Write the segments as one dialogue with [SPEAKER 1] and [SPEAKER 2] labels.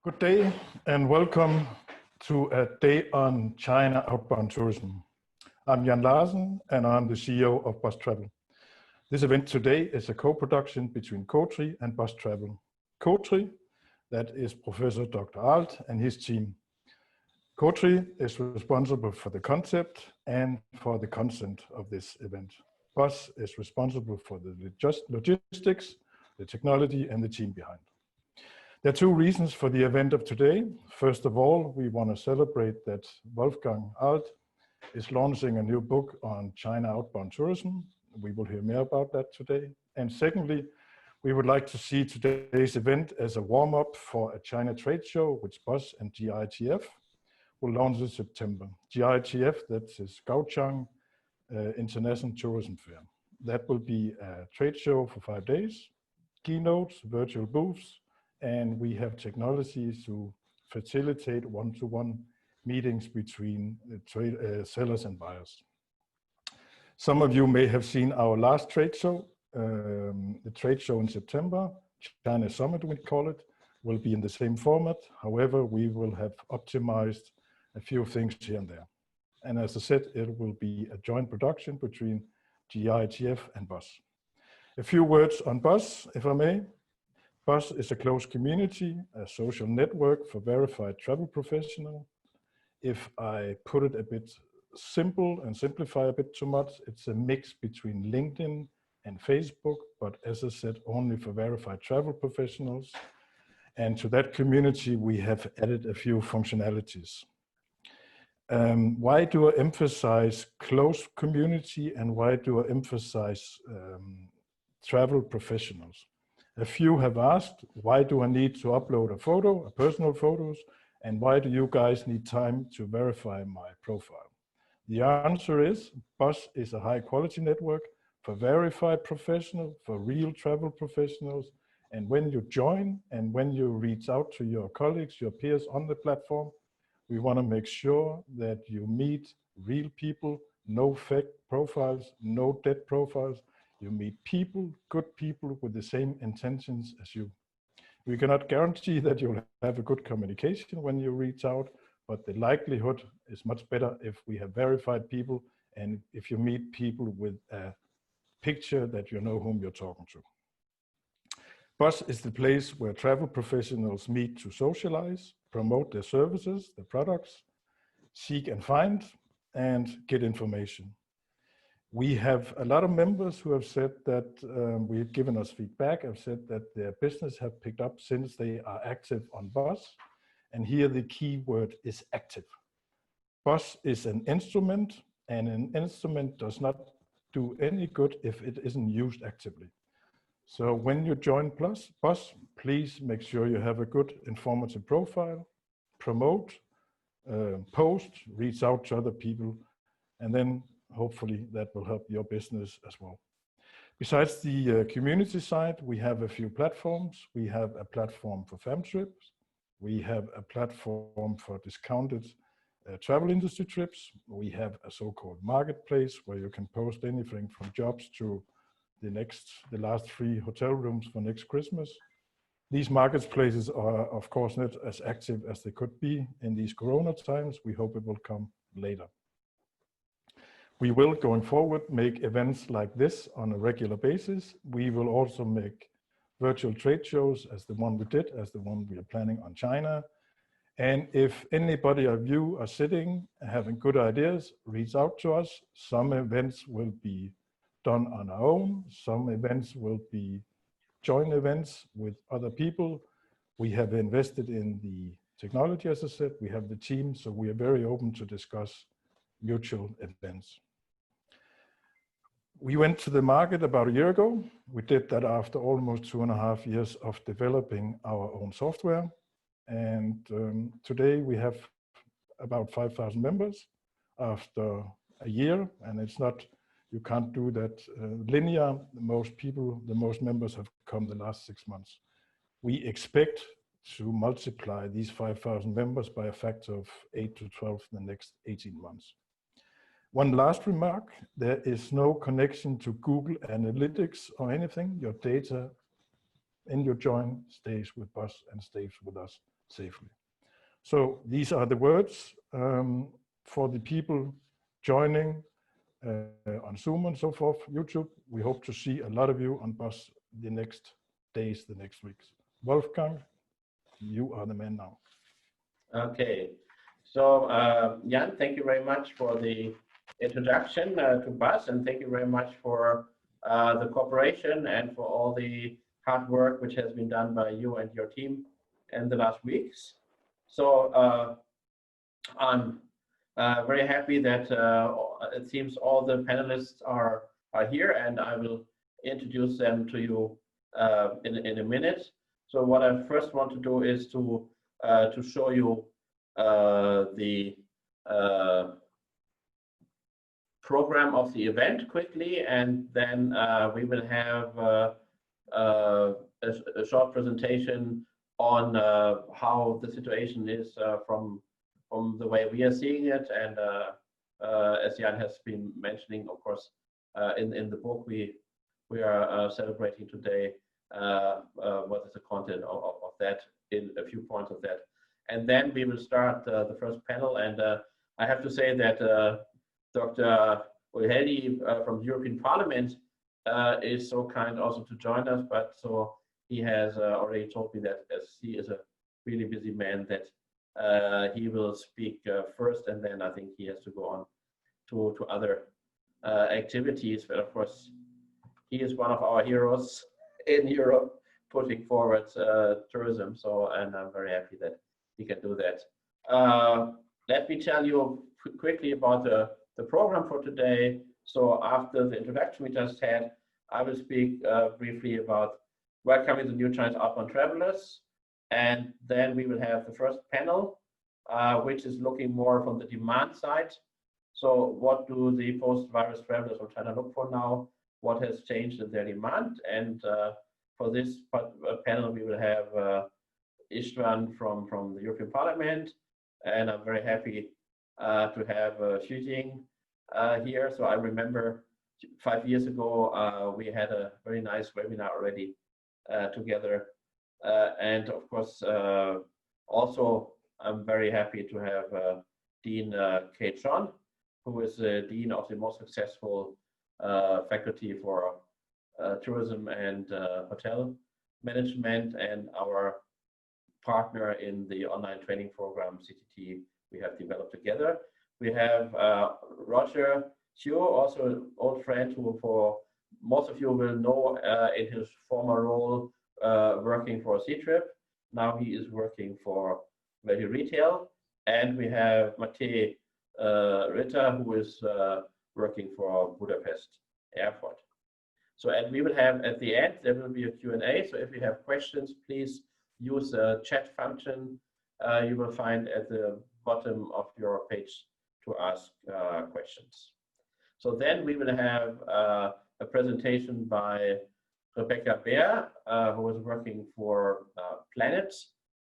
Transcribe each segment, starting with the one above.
[SPEAKER 1] Good day and welcome to a day on China Outbound Tourism. I'm Jan Larsen and I'm the CEO of BUZZ.travel. This event today is a co-production between COTRI and BUZZ.travel. COTRI, that is Professor Dr. Arlt and his team. COTRI is responsible for the concept and for the content of this event. BUZZ is responsible for the logistics, the technology and the team behind. There are two reasons for the event of today. First of all, we want to celebrate that Wolfgang Arlt is launching a new book on China Outbound Tourism. We will hear more about that today. And secondly, we would like to see today's event as a warm-up for a China trade show, which BUZZ and GITF will launch in September. GITF, that is Kaohsiung International Tourism Fair. That will be a trade show for 5 days, keynotes, virtual booths, and we have technologies to facilitate one-to-one meetings between sellers and buyers. Some of you may have seen our last trade show. The trade show in September, China Summit we call it, will be in the same format. However, we will have optimized a few things here and there. And as I said, it will be a joint production between GITF and BUZZ. A few words on BUZZ, if I may. BUZZ is a closed community, a social network for verified travel professionals. If I put it a bit simple and simplify a bit too much, it's a mix between LinkedIn and Facebook, but as I said, only for verified travel professionals. And to that community, we have added a few functionalities. Why do I emphasize closed community and why do I emphasize travel professionals? A few have asked, why do I need to upload a photo, a personal photos, and why do you guys need time to verify my profile? The answer is, BUZZ is a high quality network for verified professionals, for real travel professionals. And when you join and when you reach out to your colleagues, your peers on the platform, we want to make sure that you meet real people, no fake profiles, no dead profiles. You meet people, good people with the same intentions as you. We cannot guarantee that you'll have a good communication when you reach out, but the likelihood is much better if we have verified people and if you meet people with a picture that you know whom you're talking to. BUZZ is the place where travel professionals meet to socialize, promote their services, their products, seek and find, and get information. We have a lot of members who have said that we've given us feedback, have said that their business have picked up since they are active on BUZZ. And here the key word is active. BUZZ is an instrument and an instrument does not do any good if it isn't used actively. So when you join BUZZ, please make sure you have a good informative profile, promote, post, reach out to other people, and then hopefully that will help your business as well. Besides the community side, we have a few platforms. We have a platform for fam trips. We have a platform for discounted travel industry trips. We have a so-called marketplace where you can post anything from jobs to the last free hotel rooms for next Christmas. These marketplaces are of course not as active as they could be in these Corona times. We hope it will come later. We will, going forward, make events like this on a regular basis. We will also make virtual trade shows as the one we did, as the one we are planning on China. And if anybody of you are sitting and having good ideas, reach out to us. Some events will be done on our own. Some events will be joint events with other people. We have invested in the technology, as I said. We have the team, so we are very open to discuss mutual events. We went to the market about a year ago. We did that after almost 2.5 years of developing our own software. And today we have about 5,000 members after a year. And it's not, you can't do that linear. The most members have come the last 6 months. We expect to multiply these 5,000 members by a factor of 8 to 12 in the next 18 months. One last remark, there is no connection to Google Analytics or anything. Your data in your join stays with BUZZ and stays with us safely. So these are the words for the people joining on Zoom and so forth, YouTube. We hope to see a lot of you on BUZZ the next days, the next weeks. Wolfgang, you are the man now.
[SPEAKER 2] Okay, so Jan, thank you very much for the introduction to BUZZ, and thank you very much for the cooperation and for all the hard work which has been done by you and your team in the last weeks. So I'm very happy that it seems all the panelists are here, and I will introduce them to you in a minute. So what I first want to do is to show you the program of the event quickly, and then we will have a short presentation on how the situation is from the way we are seeing it, and as Jan has been mentioning, of course, in the book we are celebrating today what is the content of that, in a few points of that. And then we will start the first panel, and I have to say that Dr. Ujhelyi from the European Parliament is so kind also to join us, but so he has already told me that as he is a really busy man, that he will speak first, and then I think he has to go on to other activities. But of course, he is one of our heroes in Europe, putting forward tourism. So, and I'm very happy that he can do that. Let me tell you quickly about the program for today. So after the introduction we just had, I will speak briefly about welcoming the new Chinese outbound travelers. And then we will have the first panel, which is looking more from the demand side. So what do the post-virus travelers from China look for now? What has changed in their demand? And for this panel, we will have Istvan from the European Parliament. And I'm very happy to have Jing here. So I remember 5 years ago, we had a very nice webinar already together. And of course, also, I'm very happy to have Dean Kaye Chon, who is the Dean of the most successful faculty for tourism and hotel management, and our partner in the online training program CTT we have developed together. We have Roger Chiu, also an old friend who for most of you will know in his former role working for Ctrip. Now he is working for Value Retail. And we have Matej Ritter, who is working for Budapest Airport. So, and we will have at the end, there will be a Q&A. So if you have questions, please use the chat function you will find at the bottom of your page to ask questions. So then we will have a presentation by Rebecca Bear, who is working for Planet.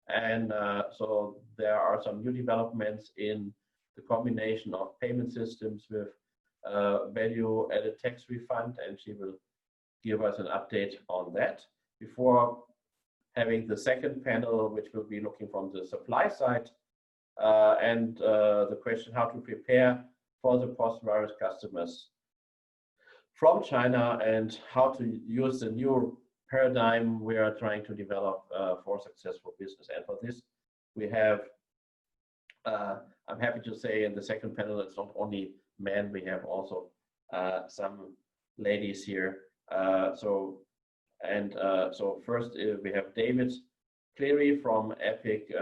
[SPEAKER 2] And so there are some new developments in the combination of payment systems with value-added tax refund, and she will give us an update on that before having the second panel, which will be looking from the supply side and the question how to prepare for the post-virus customers from China and how to use the new paradigm we are trying to develop for successful business. And for this, we have, I'm happy to say in the second panel, it's not only men, we have also some ladies here. So first we have David Cleary from EPIC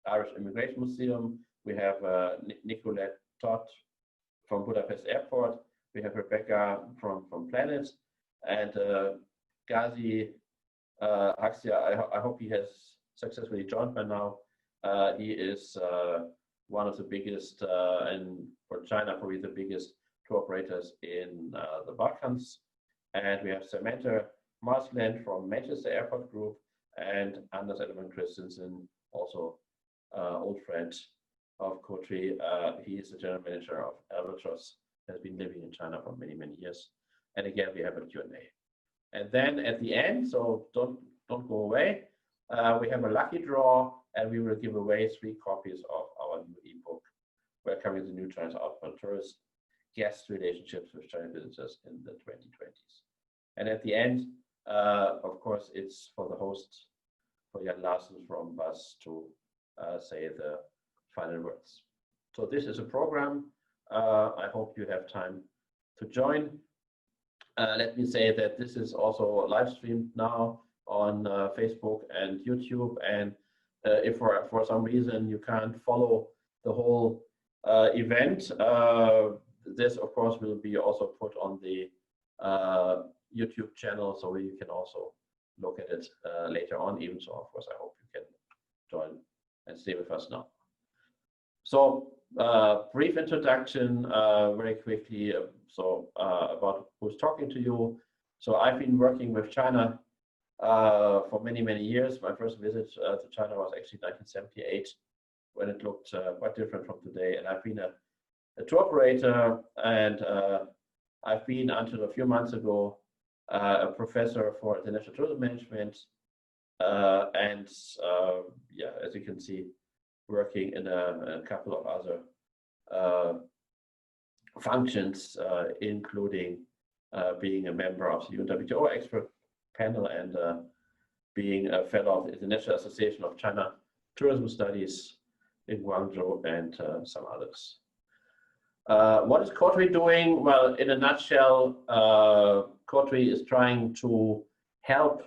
[SPEAKER 2] Irish Immigration Museum. We have Nicolette Todd from Budapest Airport. We have Rebecca from Planet, and Ghazi Haxia. I hope he has successfully joined by now. He is one of the biggest, and for China, probably the biggest tour operators in the Balkans. And we have Samantha Marsland from Manchester Airport Group, and Anders Edelman Christensen, also old friend of COTRI. He is the general manager of Albatross, has been living in China for many, many years. And again, we have a Q&A. And then at the end, so don't go away, we have a lucky draw and we will give away 3 copies of our new ebook, Welcoming the New Chinese Outbound Tourists, Guest Relationships with Chinese Visitors in the 2020s. And at the end, of course, it's for the host, for Jan Larsen from BUZZ, to say the final words. So this is a program. I hope you have time to join. Let me say that this is also live streamed now on Facebook and YouTube. And if for some reason you can't follow the whole event, this of course will be also put on the YouTube channel, so you can also look at it later on. Even so, of course, I hope you can join and stay with us now. So brief introduction very quickly. About who's talking to you. So I've been working with China for many, many years. My first visit to China was actually 1978, when it looked quite different from today. And I've been a tour operator, and I've been, until a few months ago, a professor for international tourism management. Yeah, as you can see, working in a couple of other functions, including being a member of the UNWTO expert panel and being a fellow of the International Association of China Tourism Studies in Guangzhou and some others. What is COTRI doing? Well, in a nutshell, COTRI is trying to help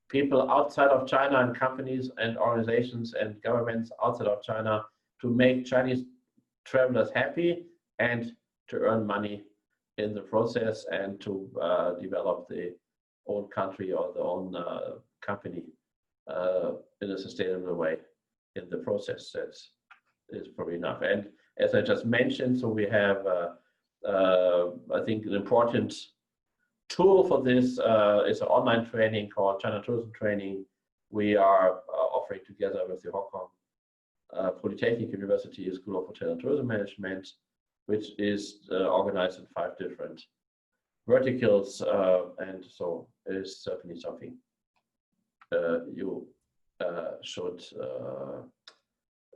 [SPEAKER 2] people outside of China and companies and organizations and governments outside of China to make Chinese travelers happy and to earn money in the process, and to develop the own country or the own company in a sustainable way in the process. That is probably enough. And as I just mentioned, so we have, I think, an important tool for this is an online training called China Tourism Training. We are offering together with the Hong Kong Polytechnic University School of Hotel and Tourism Management, which is organized in 5 different verticals, and so it is certainly something you should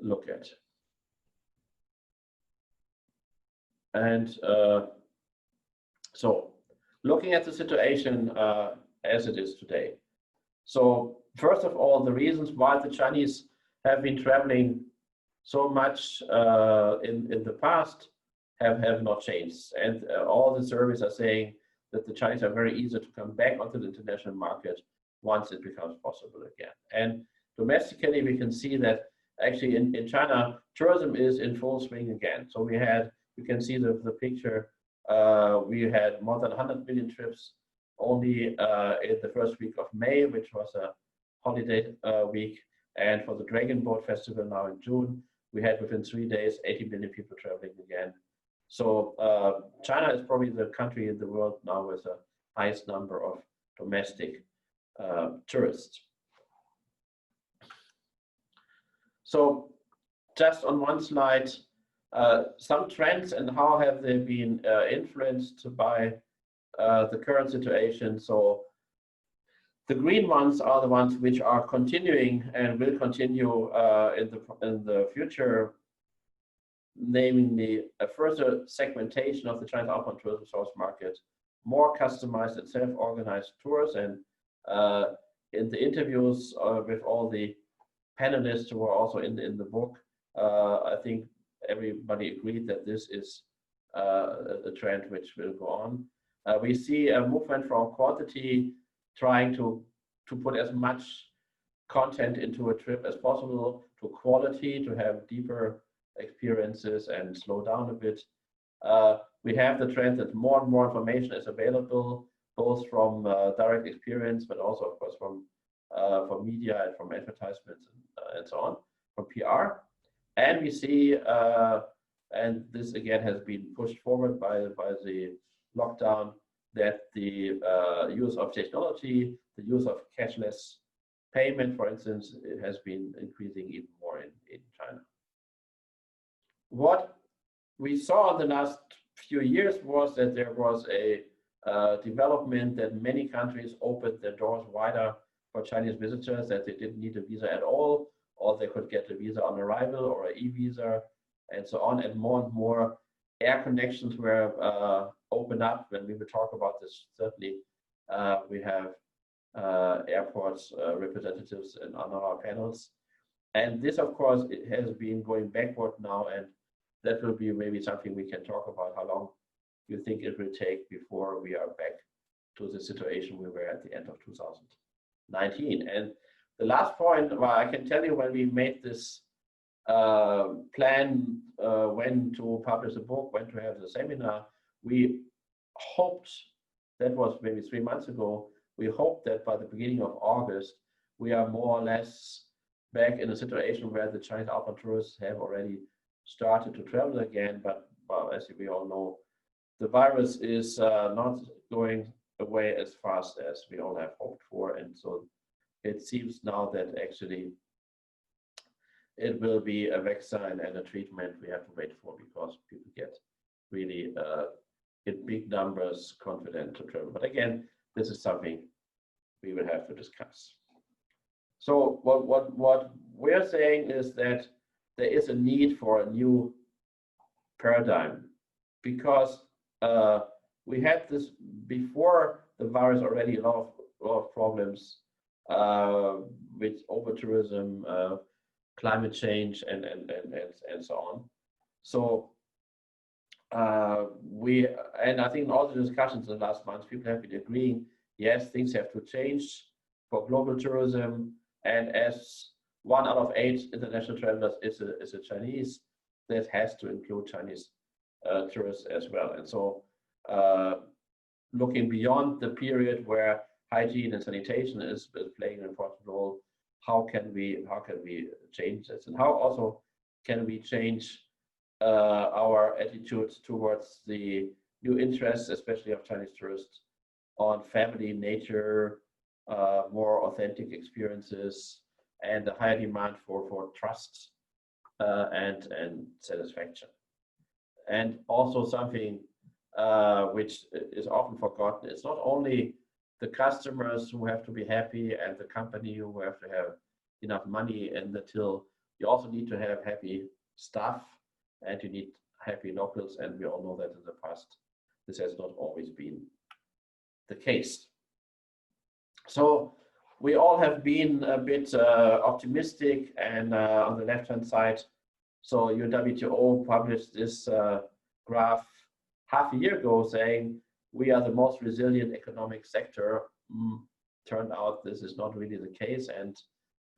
[SPEAKER 2] look at. And so looking at the situation as it is today. So first of all, the reasons why the Chinese have been traveling so much in the past have not changed. And all the surveys are saying that the Chinese are very eager to come back onto the international market once it becomes possible again. And domestically, we can see that actually in China, tourism is in full swing again. So you can see the picture. We had more than 100 million trips only in the first week of May, which was a holiday week. And for the Dragon Boat Festival now in June, we had within 3 days 80 million people traveling again. So China is probably the country in the world now with the highest number of domestic tourists. So just on one slide, some trends and how have they been influenced by the current situation. So the green ones are the ones which are continuing and will continue in the future, namely a further segmentation of the Chinese outbound tourism source market, more customized and self-organized tours. And in the interviews with all the panelists who are also in the book, I think everybody agreed that this is a trend which will go on. We see a movement from quantity, trying to put as much content into a trip as possible, to quality, to have deeper experiences and slow down a bit. We have the trend that more and more information is available, both from direct experience, but also, of course, from media and from advertisements and so on, from PR. And we see, and this again has been pushed forward by the lockdown, that the use of technology, the use of cashless payment, for instance, it has been increasing even more in China. What we saw in the last few years was that there was a development that many countries opened their doors wider for Chinese visitors, that they didn't need a visa at all, or they could get a visa on arrival or an e-visa and so on. And more air connections were opened up. When we will talk about this, certainly we have airports representatives on our panels. And this, of course, it has been going backward now, and that will be maybe something we can talk about, how long you think it will take before we are back to the situation we were at the end of 2019. And the last point, well, I can tell you when we made this plan, when to publish a book, when to have the seminar, we hoped, that was maybe 3 months ago, we hoped that by the beginning of August, we are more or less back in a situation where the Chinese outbound tourists have already started to travel again. But well, as we all know, the virus is not going away as fast as we all have hoped for. And so it seems now that actually it will be a vaccine and a treatment we have to wait for, because people get really in big numbers confident to travel. But again, this is something we will have to discuss. So what we're saying is that there is a need for a new paradigm, because we had this before the virus already, a lot of problems with over-tourism, climate change, and so on. So and I think in all the discussions in the last months, people have been agreeing, yes, things have to change for global tourism. And as 1 out of 8 international travelers is a Chinese, that has to include Chinese tourists as well. And so looking beyond the period where hygiene and sanitation is playing an important role, how can we change this, and how also can we change our attitudes towards the new interests, especially of Chinese tourists, on family, nature, more authentic experiences, and a higher demand for trust and satisfaction. And also something which is often forgotten, it's not only the customers who have to be happy and the company who have to have enough money in the till. You also need to have happy staff, and you need happy locals, and we all know that in the past this has not always been the case. So we all have been a bit optimistic, and on the left-hand side, so UNWTO published this graph half a year ago saying we are the most resilient economic sector. Turned out this is not really the case, and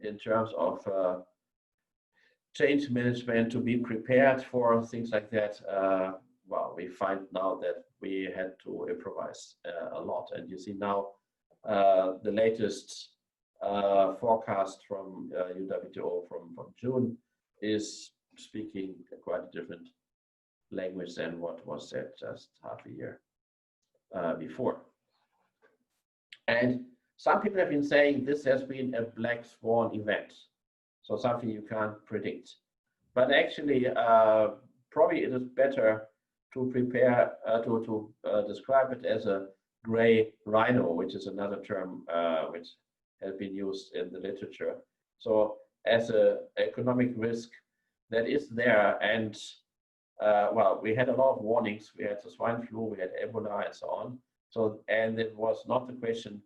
[SPEAKER 2] in terms of change management, to be prepared for things like that, well, we find now that we had to improvise a lot. And you see now the latest forecast from UNWTO from June is speaking quite a different language than what was said just half a year before. And some people have been saying this has been a black swan event, so something you can't predict. But actually, probably it is better to prepare to describe it as a gray rhino, which is another term which has been used in the literature. So as an economic risk that is there, and well, we had a lot of warnings. We had the swine flu, we had Ebola, and so on. So, and it was not the question,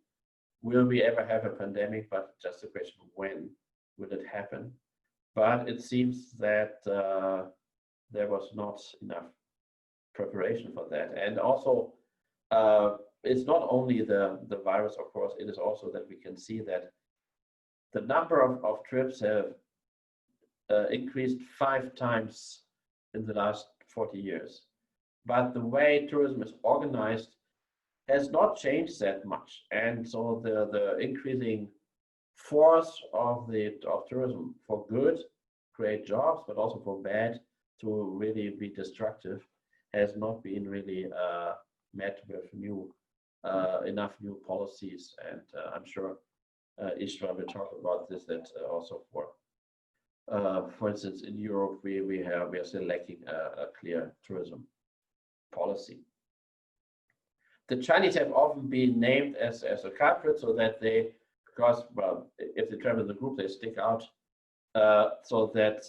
[SPEAKER 2] will we ever have a pandemic, but just the question, when will it happen? But it seems that there was not enough preparation for that. And also, it's not only the virus, of course, it is also that we can see that the number of trips have increased 5 times in the last 40 years. But the way tourism is organized has not changed that much. And so the increasing force of tourism for good, create jobs, but also for bad, to really be destructive, has not been really met with enough new policies. And I'm sure Istvan will talk about this, that also for instance, in Europe, we are still lacking a clear tourism policy. The Chinese have often been named as a culprit, so that they, because, well, if they travel in the group, they stick out so that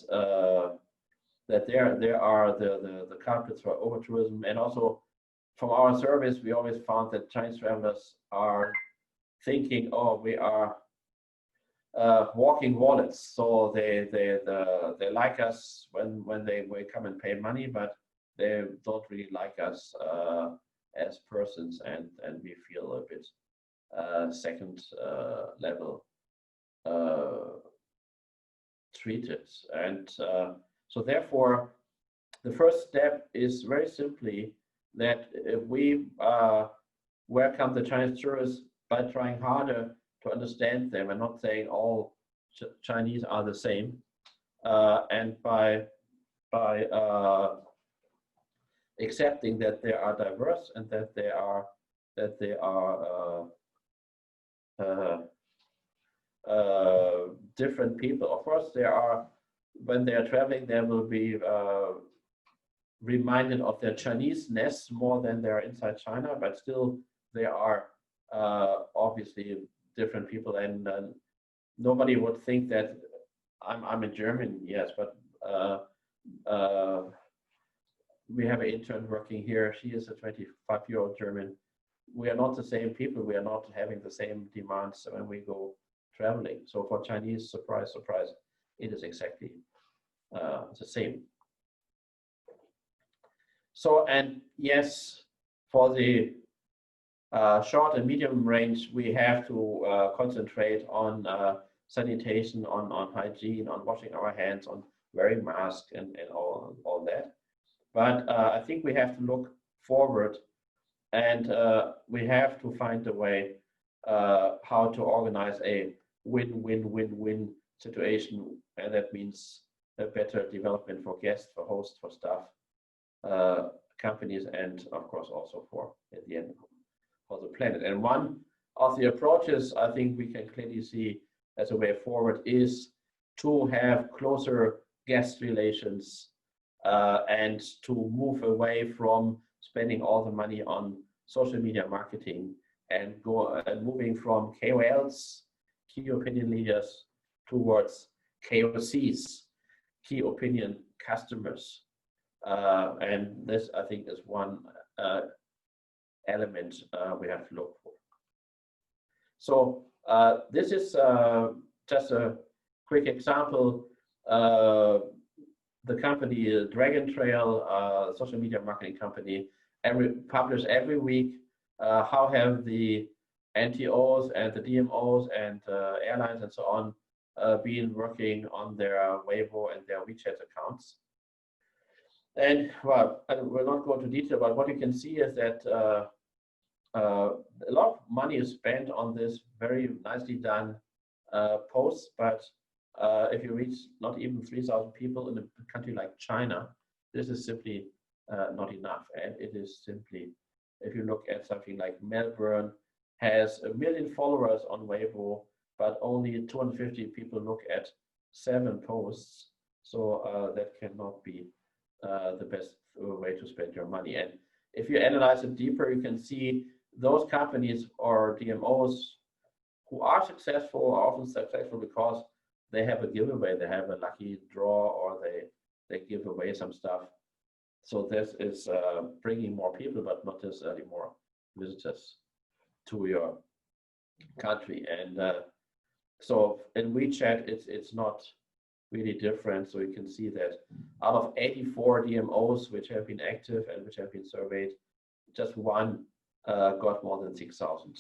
[SPEAKER 2] that there are the culprits for over tourism. And also from our surveys, we always found that Chinese travelers are thinking, oh, we are walking wallets, so they like us when they come and pay money, but they don't really like us as persons, and we feel a bit second level treated. And so therefore the first step is very simply that we welcome the Chinese tourists by trying harder to understand them and not saying all Chinese are the same, and by accepting that they are diverse and that they are different people. Of course, there are, when they are traveling, they will be reminded of their Chinese-ness more than they are inside China, but still they are obviously different people, and nobody would think that I'm a German, yes, but we have an intern working here. She is a 25-year-old German. We are not the same people. We are not having the same demands when we go traveling. So for Chinese, surprise, surprise, it is exactly the same. So, and yes, for the short and medium range, we have to concentrate on sanitation, on hygiene, on washing our hands, on wearing masks, and all that. But I think we have to look forward, and we have to find a way how to organize a win-win-win-win situation, and that means a better development for guests, for hosts, for staff, companies, and of course also for, at the end, for the planet. And one of the approaches I think we can clearly see as a way forward is to have closer guest relations and to move away from spending all the money on social media marketing and moving from KOLs, key opinion leaders, towards KOCs, key opinion customers. And this, I think, is one element we have to look for. So this is just a quick example. The company Dragon Trail, social media marketing company, publish every week how have the NTOs and the DMOs and airlines and so on been working on their Weibo and their WeChat accounts. And well, I will not go into detail, but what you can see is that a lot of money is spent on this very nicely done posts, but if you reach not even 3,000 people in a country like China, this is simply not enough. And it is simply, if you look at something like Melbourne, has 1 million followers on Weibo, but only 250 people look at 7 posts. So that cannot be the best way to spend your money. And if you analyze it deeper, you can see those companies or DMOs who are successful are often successful because they have a giveaway, they have a lucky draw, or they give away some stuff. So this is bringing more people, but not necessarily more visitors to your country. And so in WeChat, it's not really different. So you can see that out of 84 DMOs which have been active and which have been surveyed, just one got more than 6,000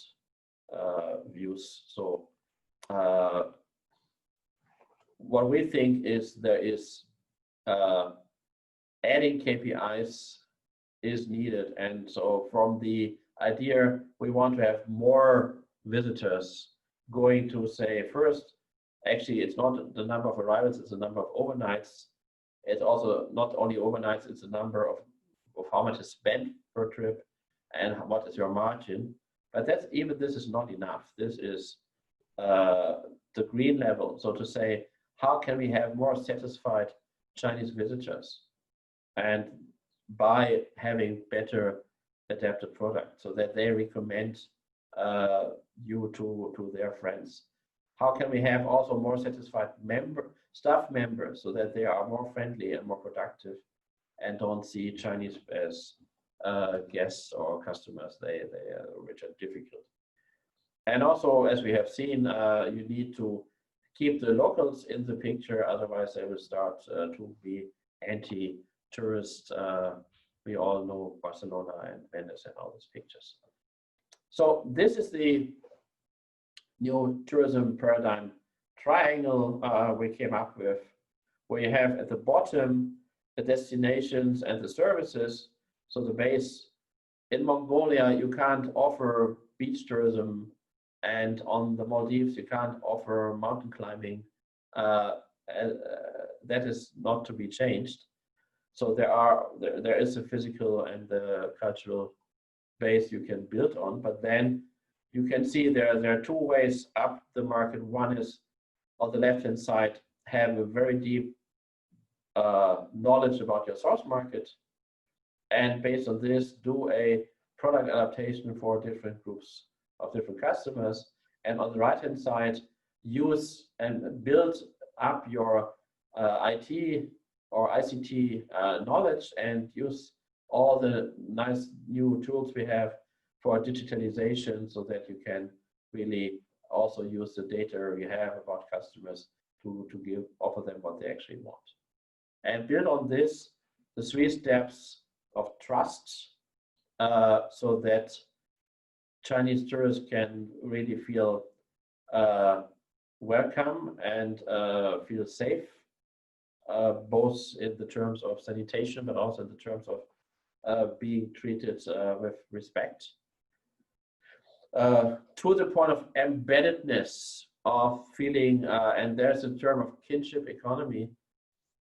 [SPEAKER 2] views. So what we think is there is adding KPIs is needed. And so from the idea we want to have more visitors going to say, first, actually it's not the number of arrivals, it's the number of overnights. It's also not only overnights, it's the number of how much is spent per trip and what is your margin. But that's, even this is not enough. This is the green level. So to say, how can we have more satisfied Chinese visitors? And by having better adapted products so that they recommend you to their friends. how can we have also more satisfied staff members so that they are more friendly and more productive and don't see Chinese as guests or customers, which are difficult. And also, as we have seen, you need to keep the locals in the picture, otherwise they will start to be anti-tourist. We all know Barcelona and Venice and all these pictures. So this is the new tourism paradigm triangle we came up with, where you have at the bottom the destinations and the services. So the base in Mongolia, you can't offer beach tourism, and on the Maldives, you can't offer mountain climbing. That is not to be changed. So there is a physical and the cultural base you can build on, but then you can see there are two ways up the market. One is on the left-hand side, have a very deep knowledge about your source market, and based on this, do a product adaptation for different groups of different customers. And on the right-hand side, use and build up your IT or ICT knowledge and use all the nice new tools we have for digitalization, so that you can really also use the data you have about customers to offer them what they actually want. And build on this the 3 steps of trust, so that Chinese tourists can really feel welcome and feel safe, both in the terms of sanitation, but also in the terms of being treated with respect. To the point of embeddedness, of feeling, and there's a term of kinship economy,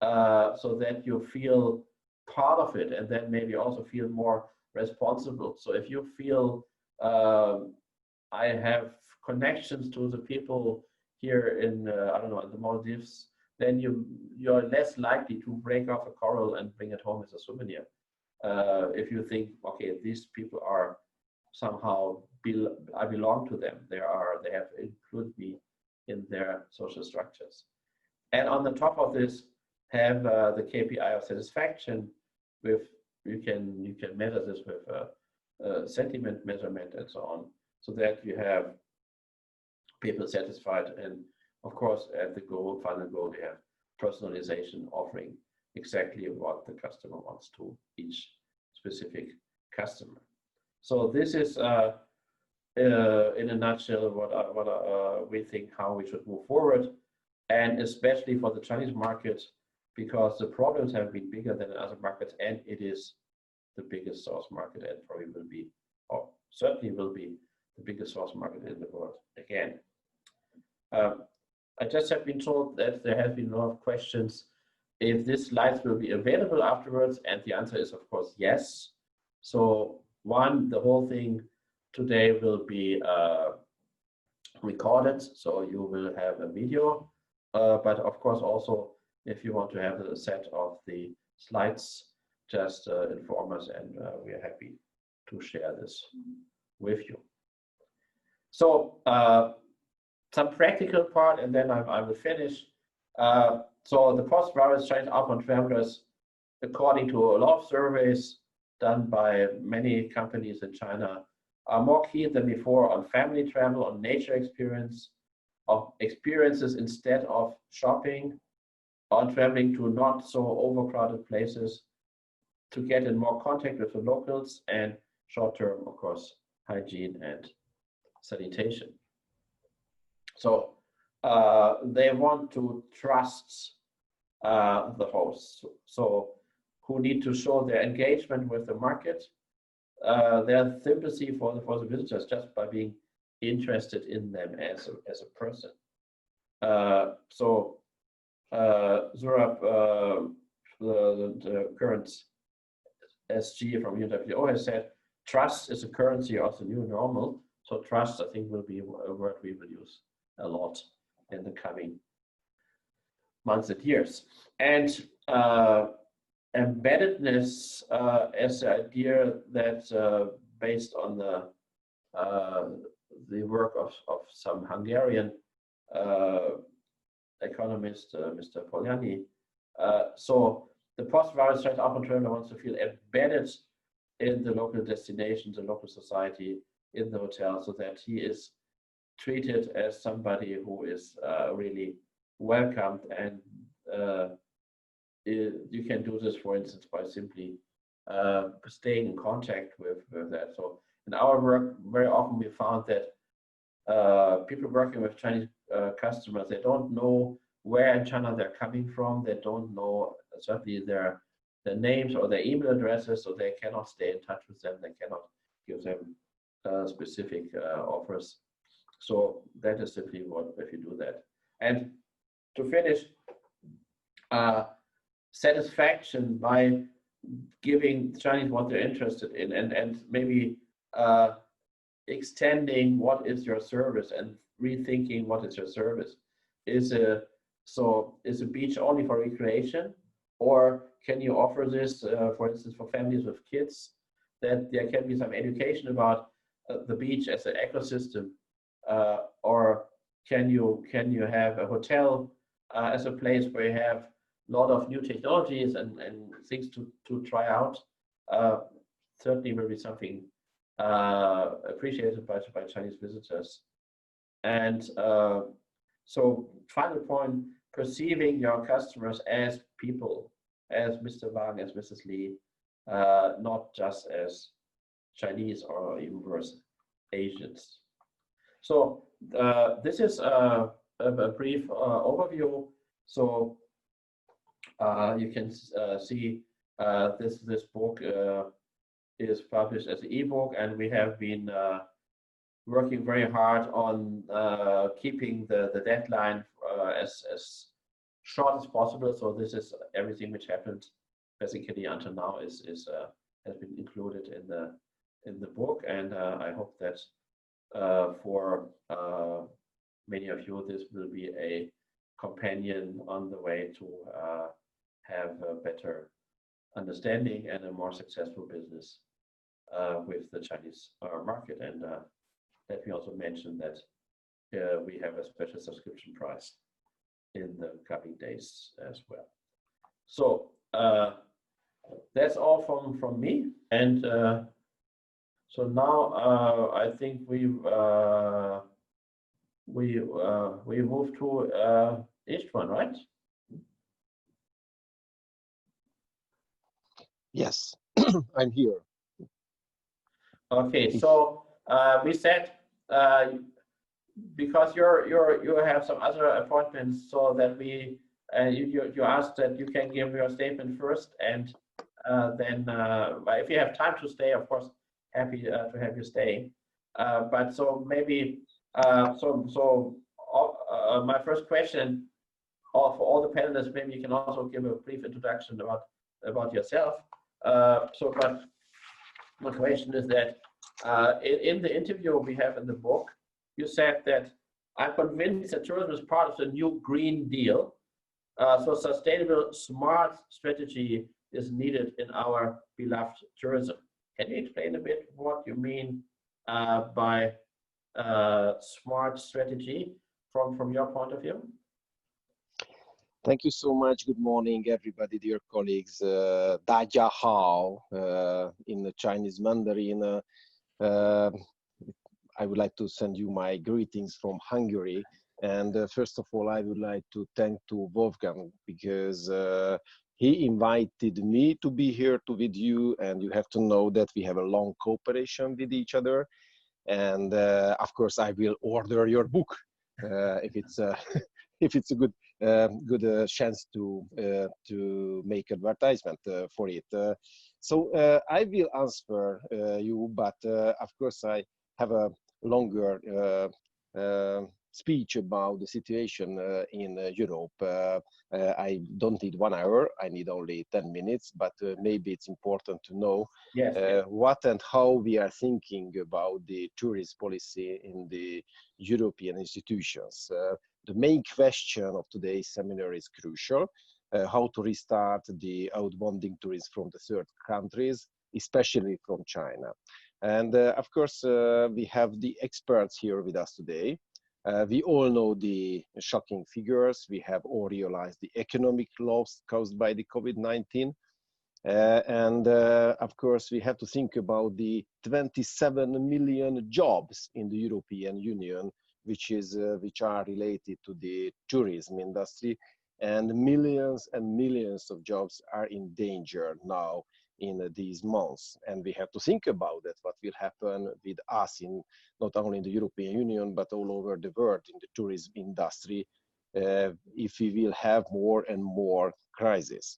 [SPEAKER 2] so that you feel part of it, and then maybe also feel more responsible. So if you feel I have connections to the people here in I don't know, in the Maldives, then you're less likely to break off a coral and bring it home as a souvenir. If you think, okay, these people are somehow I belong to them. They have included me in their social structures. And on the top of this, have the KPI of satisfaction. With you can measure this with sentiment measurement and so on, so that you have people satisfied. And of course, at the final goal, we have personalization, offering exactly what the customer wants to each specific customer. So this is in a nutshell what we think how we should move forward, and especially for the Chinese market, because the problems have been bigger than in other markets, and it is the biggest source market, and probably will be, or certainly will be, the biggest source market in the world again. I just have been told that there have been a lot of questions if these slides will be available afterwards, and the answer is of course yes. So one, the whole thing today will be recorded, so you will have a video, but of course also if you want to have a set of the slides, just inform us, and we are happy to share this with you. So some practical part, and then I will finish. So the post-virus Chinese outbound travelers, according to a lot of surveys done by many companies in China, are more keen than before on family travel, on nature experience, of experiences instead of shopping, on traveling to not so overcrowded places, to get in more contact with the locals, and short-term, of course, hygiene and sanitation. So they want to trust the hosts, so who need to show their engagement with the market, their sympathy for the visitors, just by being interested in them as a person. So Zurab, the current SG from UNWTO, has said trust is a currency of the new normal. So trust, I think, will be a word we will use a lot in the coming months and years. And embeddedness as the idea that based on the work of some Hungarian economist, Mr. Polytechnic. So the post-virus Chinese outbound traveler wants to feel embedded in the local destination, the local society, in the hotel, so that he is treated as somebody who is really welcomed. And you can do this, for instance, by simply staying in contact with that. So in our work, very often we found that people working with Chinese customers, they don't know where in China they're coming from. They don't know certainly their names or their email addresses, so they cannot stay in touch with them. They cannot give them specific offers. So that is simply what if you do that. And to finish, satisfaction by giving Chinese what they're interested in, and maybe extending what is your service and rethinking what is your service. Is a beach only for recreation, or can you offer this, for instance, for families with kids, that there can be some education about the beach as an ecosystem, or can you have a hotel as a place where you have a lot of new technologies and things to try out? Certainly will be something appreciated by Chinese visitors. And so final point, perceiving your customers as people, as Mr. Wang, as Mrs. Li, not just as Chinese or even worse, Asians. So this is a brief overview. So you can see this book is published as an ebook, and we have been working very hard on keeping the deadline as short as possible. So this is everything which happened basically until now has been included in the book, and I hope that for many of you this will be a companion on the way to have a better understanding and a more successful business with the Chinese market. And let me also mention that we have a special subscription price in the coming days as well. So that's all from me. And so now I think we move to Istvan, right?
[SPEAKER 3] Yes, I'm here.
[SPEAKER 2] Okay, so we said because you have some other appointments, so that we you asked that you can give your statement first, and then if you have time to stay, of course, happy to have you stay. But so maybe my first question for all the panelists, maybe you can also give a brief introduction about yourself. But my question is that in the interview we have in the book, you said that I'm convinced that tourism is part of the new Green Deal. So sustainable, smart strategy is needed in our beloved tourism. Can you explain a bit what you mean by smart strategy from your point of view?
[SPEAKER 3] Thank you so much. Good morning, everybody, dear colleagues. Daja Hao in the Chinese Mandarin. I would like to send you my greetings from Hungary. And first of all, I would like to thank to Wolfgang, because he invited me to be here with you. And you have to know that we have a long cooperation with each other. And of course, I will order your book if it's a good chance to make advertisement for it. So I will answer you, but of course I have a longer speech about the situation in Europe. I don't need 1 hour, I need only 10 minutes, but maybe it's important to know what and how we are thinking about the tourist policy in the European institutions. The main question of today's seminar is crucial, how to restart the outbounding tourism from the third countries, especially from China. And of course, we have the experts here with us today. We all know the shocking figures. We have all realized the economic loss caused by the COVID-19. Of course, we have to think about the 27 million jobs in the European Union, which are related to the tourism industry, and millions of jobs are in danger now in these months. And we have to think about that, what will happen with us in not only in the European Union, but all over the world in the tourism industry, if we will have more and more crises.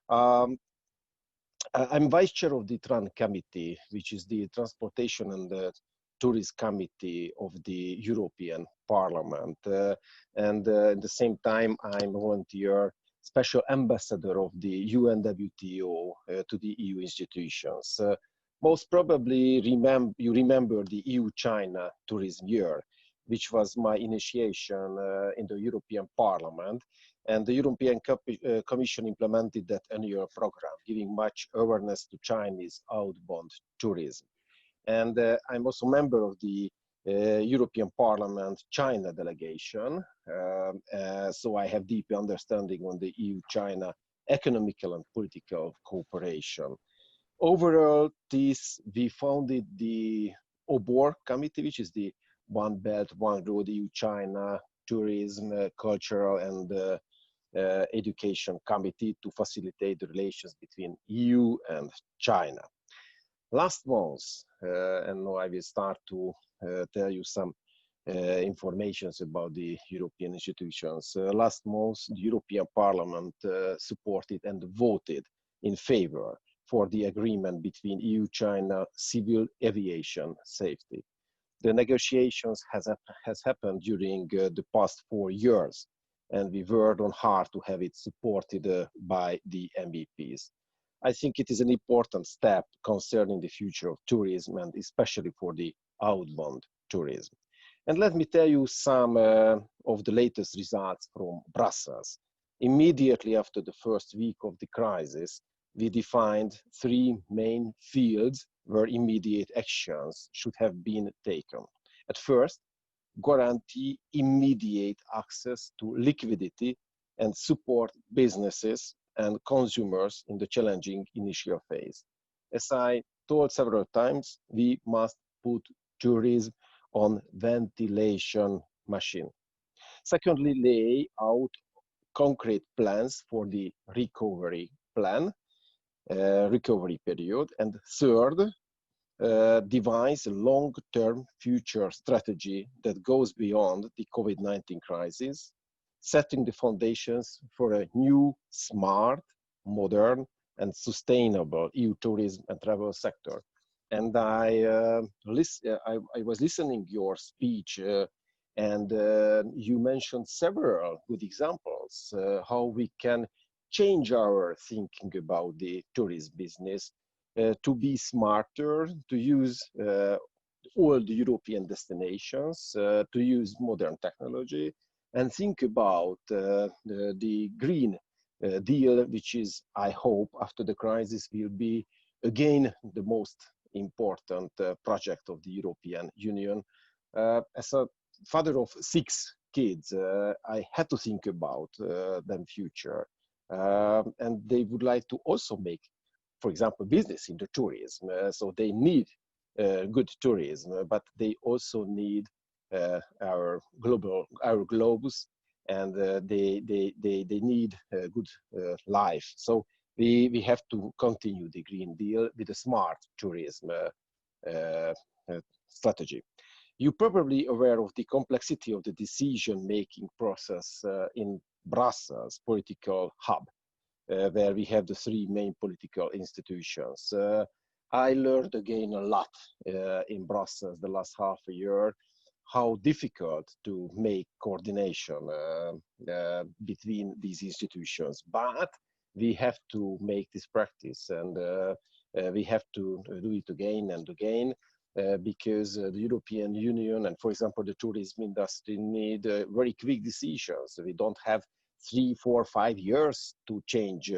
[SPEAKER 3] I'm vice chair of the TRAN committee, which is the Transportation and the Tourism Committee of the European Parliament. At the same time, I'm a volunteer special ambassador of the UNWTO to the EU institutions. Most probably you remember the EU-China Tourism Year, which was my initiation in the European Parliament. And the European Commission implemented that annual program, giving much awareness to Chinese outbound tourism. And I'm also a member of the European Parliament China delegation. So I have deep understanding on the EU-China economical and political cooperation. Overall, we founded the OBOR committee, which is the One Belt, One Road EU-China tourism, cultural and education committee to facilitate the relations between EU and China. Last month, and now I will start to tell you some information about the European institutions. Last month, the European Parliament supported and voted in favor for the agreement between EU-China civil aviation safety. The negotiations has happened during the past 4 years, and we worked on hard to have it supported by the MEPs. I think it is an important step concerning the future of tourism, and especially for the outbound tourism. And let me tell you some of the latest results from Brussels. Immediately after the first week of the crisis, we defined 3 main fields where immediate actions should have been taken. At first, guarantee immediate access to liquidity and support businesses and consumers in the challenging initial phase. As I told several times, we must put tourism on ventilation machine. Secondly, lay out concrete plans for the recovery plan, recovery period. And third, devise a long-term future strategy that goes beyond the COVID-19 crisis, setting the foundations for a new, smart, modern, and sustainable EU tourism and travel sector. And I was listening your speech, and you mentioned several good examples how we can change our thinking about the tourism business to be smarter, to use all the European destinations, to use modern technology, and think about the Green Deal, which is, I hope, after the crisis will be again the most important project of the European Union. As a father of 6 kids, I had to think about them future. And they would like to also make, for example, business in the tourism. So they need good tourism, but they also need our globes, and they need good life. So we have to continue the Green Deal with a smart tourism strategy. You're probably aware of the complexity of the decision-making process in Brussels political hub, where we have the 3 main political institutions. I learned again a lot in Brussels the last half a year, how difficult to make coordination between these institutions. But we have to make this practice, and we have to do it again and again, because the European Union and, for example, the tourism industry need very quick decisions. We don't have 3, 4, 5 years to change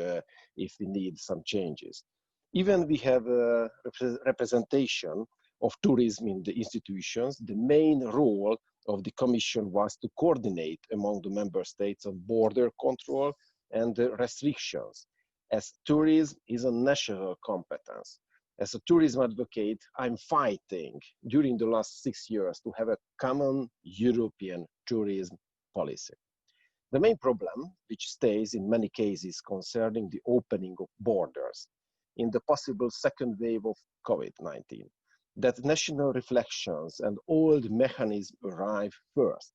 [SPEAKER 3] if we need some changes. Even we have a representation of tourism in the institutions. The main role of the Commission was to coordinate among the member states on border control and restrictions, as tourism is a national competence. As a tourism advocate, I'm fighting during the last 6 years to have a common European tourism policy. The main problem, which stays in many cases concerning the opening of borders in the possible second wave of COVID-19, that national reflections and old mechanisms arrive first.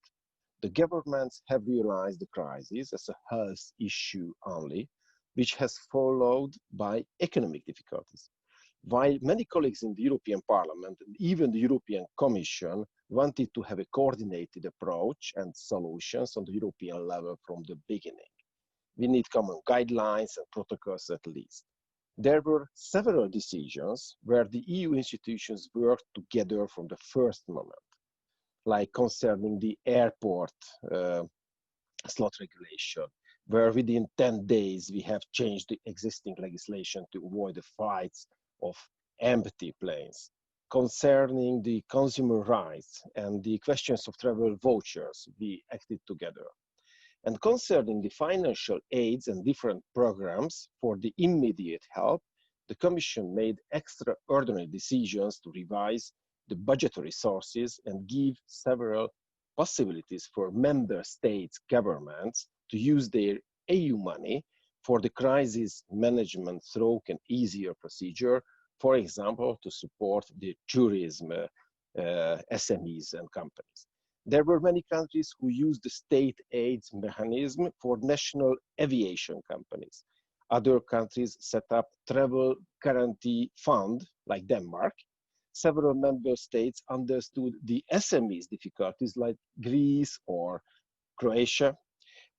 [SPEAKER 3] The governments have realized the crisis as a health issue only, which has followed by economic difficulties. While many colleagues in the European Parliament and even the European Commission wanted to have a coordinated approach and solutions on the European level from the beginning, we need common guidelines and protocols at least. There were several decisions where the EU institutions worked together from the first moment, like concerning the airport slot regulation, where within 10 days we have changed the existing legislation to avoid the flights of empty planes. Concerning the consumer rights and the questions of travel vouchers, we acted together. And concerning the financial aids and different programs for the immediate help, the Commission made extraordinary decisions to revise the budgetary sources and give several possibilities for member states' governments to use their EU money for the crisis management through an easier procedure, for example, to support the tourism SMEs and companies. There were many countries who used the state aid mechanism for national aviation companies. Other countries set up travel guarantee fund, like Denmark. Several member states understood the SMEs difficulties, like Greece or Croatia.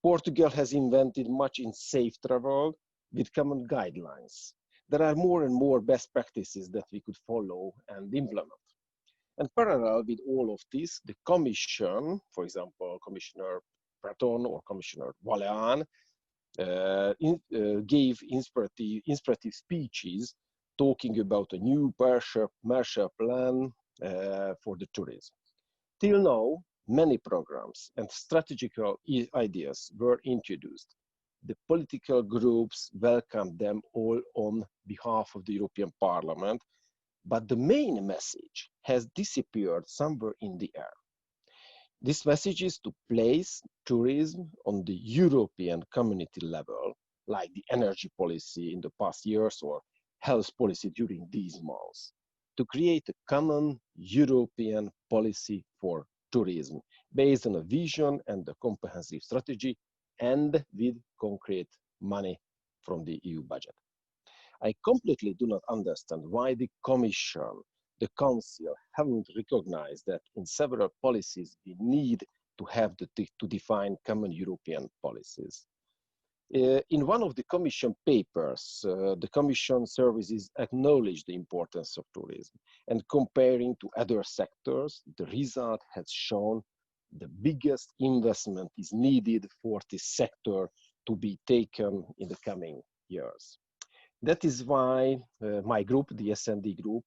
[SPEAKER 3] Portugal has invented much in safe travel with common guidelines. There are more and more best practices that we could follow and implement. And parallel with all of this, the Commission, for example, Commissioner Breton or Commissioner Valéan, gave inspirative speeches talking about a new Marshall Plan for the tourism. Till now, many programs and strategical ideas were introduced. The political groups welcomed them all on behalf of the European Parliament, but the main message has disappeared somewhere in the air. This message is to place tourism on the European community level, like the energy policy in the past years or health policy during these months, to create a common European policy for tourism based on a vision and a comprehensive strategy and with concrete money from the EU budget. I completely do not understand why the Commission, the Council haven't recognized that in several policies we need to have to define common European policies. In one of the Commission papers, the Commission services acknowledge the importance of tourism, and comparing to other sectors, the result has shown the biggest investment is needed for this sector to be taken in the coming years. That is why my group, the SD group,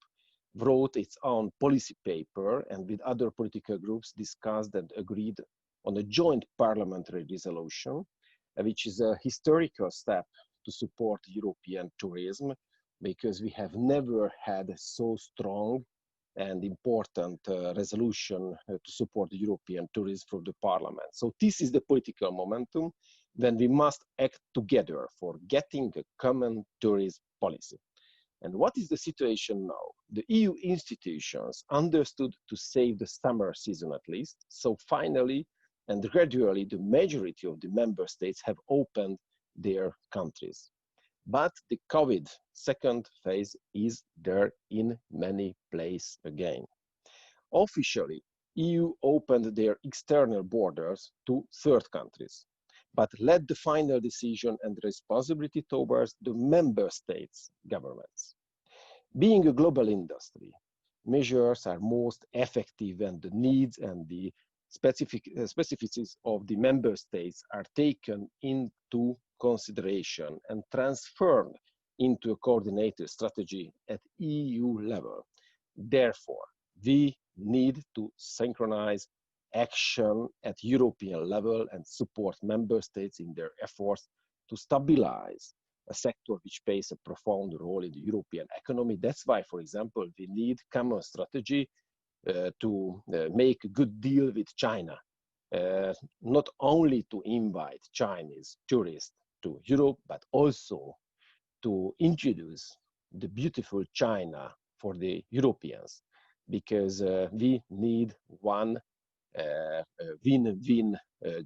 [SPEAKER 3] wrote its own policy paper and with other political groups discussed and agreed on a joint parliamentary resolution, which is a historical step to support European tourism, because we have never had so strong and important resolution to support the European tourism from the Parliament. So this is the political momentum. Then we must act together for getting a common tourism policy. And what is the situation now? The EU institutions understood to save the summer season at least. So finally and gradually, the majority of the member states have opened their countries. But the COVID second phase is there in many places again. Officially, EU opened their external borders to third countries, but led the final decision and responsibility towards the member states' governments. Being a global industry, measures are most effective and the needs and the specificities of the member states are taken into consideration and transferred into a coordinated strategy at EU level. Therefore, we need to synchronize action at European level and support member states in their efforts to stabilize a sector which plays a profound role in the European economy. That's why, for example, we need common strategy to make a good deal with China, not only to invite Chinese tourists to Europe, but also to introduce the beautiful China for the Europeans, because we need one win-win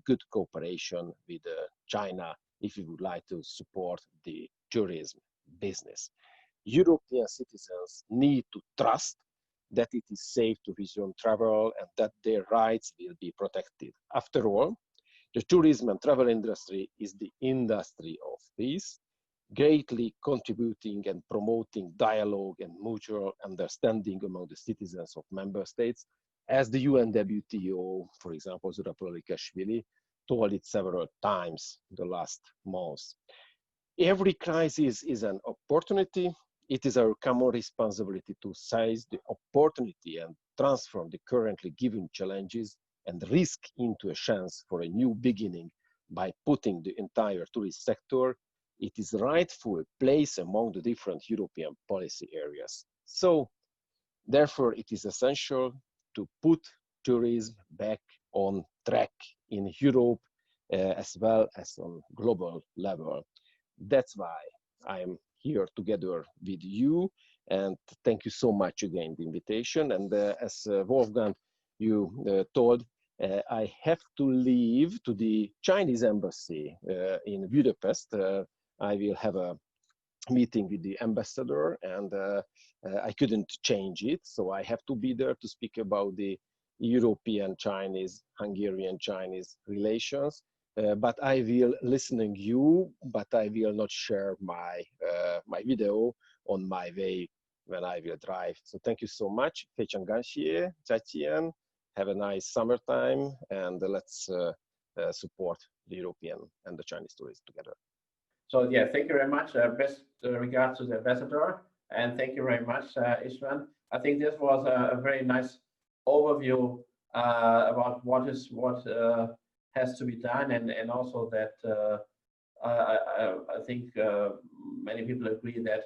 [SPEAKER 3] good cooperation with China if we would like to support the tourism business. European citizens need to trust that it is safe to visit and travel and that their rights will be protected. After all, the tourism and travel industry is the industry of peace, greatly contributing and promoting dialogue and mutual understanding among the citizens of member states, as the UNWTO, for example, Zura Polytechnic, told it several times the last months. Every crisis is an opportunity. It is our common responsibility to seize the opportunity and transform the currently given challenges and risk into a chance for a new beginning by putting the entire tourist sector in its rightful place among the different European policy areas. So, therefore, it is essential to put tourism back on track in Europe as well as on global level. That's why I am here together with you, and thank you so much again the invitation. And as Wolfgang, you told, I have to leave to the Chinese embassy in Budapest. I will have a meeting with the ambassador, and I couldn't change it, so I have to be there to speak about the European-Chinese, Hungarian-Chinese relations. But I will listening you, but I will not share my my video on my way when I will drive. So thank you so much. Have a nice summertime, and let's support the European and the Chinese tourists together.
[SPEAKER 2] So yeah, thank you very much. Best regards to the ambassador, and thank you very much, Istvan. I think this was a very nice overview about what has to be done, and also that I think many people agree that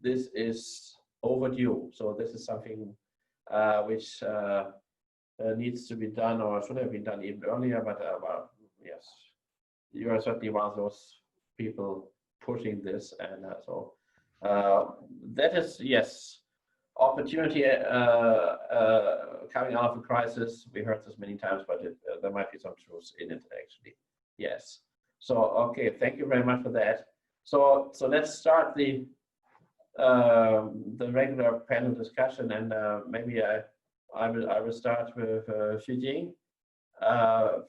[SPEAKER 2] this is overdue. So this is something which needs to be done, or should have been done even earlier. But yes, you are certainly one of those people pushing this, and so that is, yes, opportunity coming out of a crisis. We heard this many times, but there might be some truth in it, actually. Yes. So okay, thank you very much for that. So let's start the regular panel discussion, and maybe I will start with Jing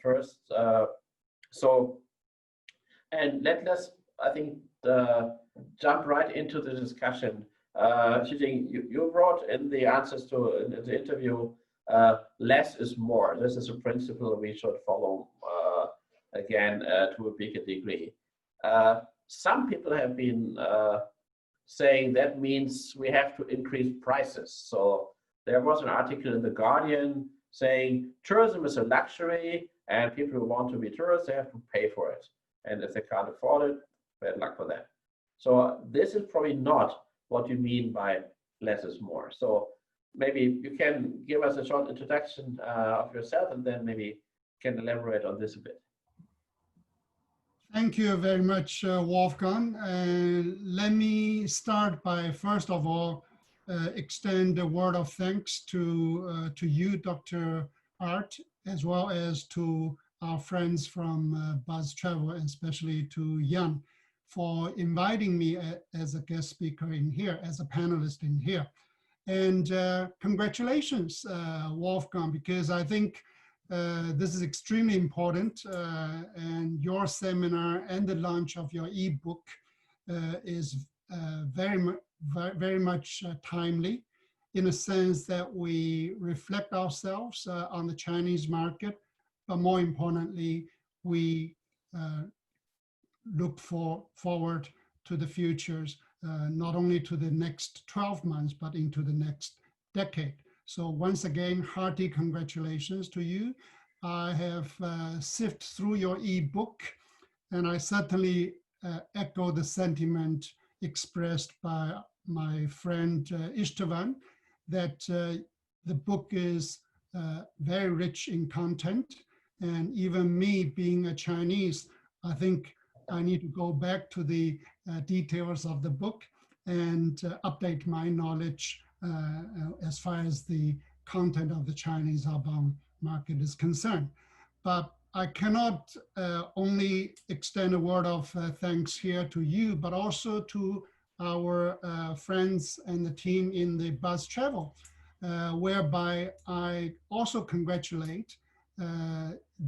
[SPEAKER 2] first. And let's, I think, jump right into the discussion. Jing, you wrote in the answers to the interview, less is more. This is a principle we should follow again to a bigger degree. Some people have been saying that means we have to increase prices. So there was an article in The Guardian saying tourism is a luxury, and people who want to be tourists, they have to pay for it. And if they can't afford it, bad luck for them. So this is probably not what you mean by less is more. So maybe you can give us a short introduction of yourself, and then maybe can elaborate on this a bit.
[SPEAKER 4] Thank you very much, Wolfgang. Let me start by, first of all, extend a word of thanks to you, Dr. Arlt, as well as to our friends from BUZZ.travel, and especially to Jan, for inviting me as a guest speaker in here, as a panelist in here. And congratulations, Wolfgang, because I think this is extremely important, and your seminar and the launch of your eBook is very much timely, in a sense that we reflect ourselves on the Chinese market, but more importantly, we look forward to the futures, not only to the next 12 months, but into the next decade. So once again, hearty congratulations to you. I have sifted through your eBook, and I certainly echo the sentiment expressed by my friend Istvan, that the book is very rich in content. And even me being a Chinese, I think I need to go back to the details of the book and update my knowledge as far as the content of the Chinese outbound market is concerned. But I cannot only extend a word of thanks here to you, but also to our friends and the team in the BUZZ.travel, whereby I also congratulate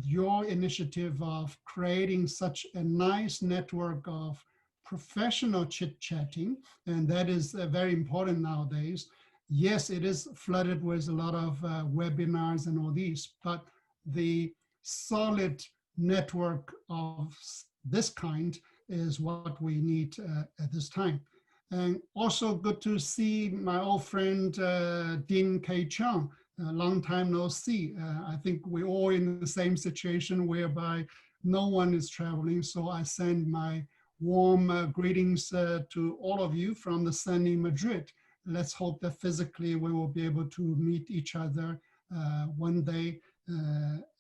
[SPEAKER 4] your initiative of creating such a nice network of professional chit-chatting, and that is very important nowadays. Yes, it is flooded with a lot of webinars and all these, but the solid network of this kind is what we need at this time. And also good to see my old friend Kaye Chon. A long time no see. I think we're all in the same situation whereby no one is traveling. So I send my warm greetings to all of you from the sunny Madrid. Let's hope that physically we will be able to meet each other one day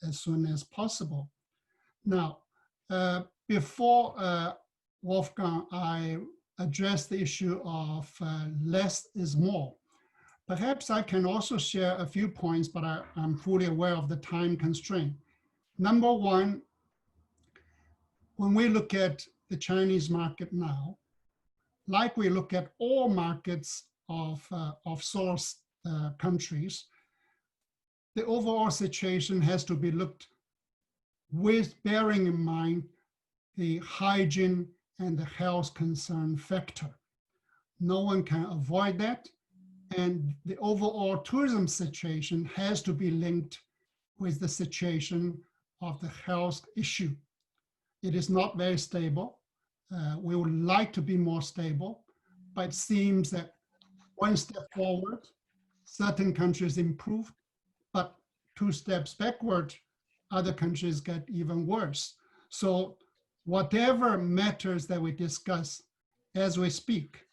[SPEAKER 4] as soon as possible. Now, before Wolfgang, I address the issue of less is more. Perhaps I can also share a few points, but I'm fully aware of the time constraint. Number one, when we look at the Chinese market now, like we look at all markets of source countries, the overall situation has to be looked with bearing in mind the hygiene and the health concern factor. No one can avoid that. And the overall tourism situation has to be linked with the situation of the health issue. It is not very stable. We would like to be more stable, but it seems that one step forward, certain countries improve, but 2 steps backward, other countries get even worse. So whatever matters that we discuss as we speak,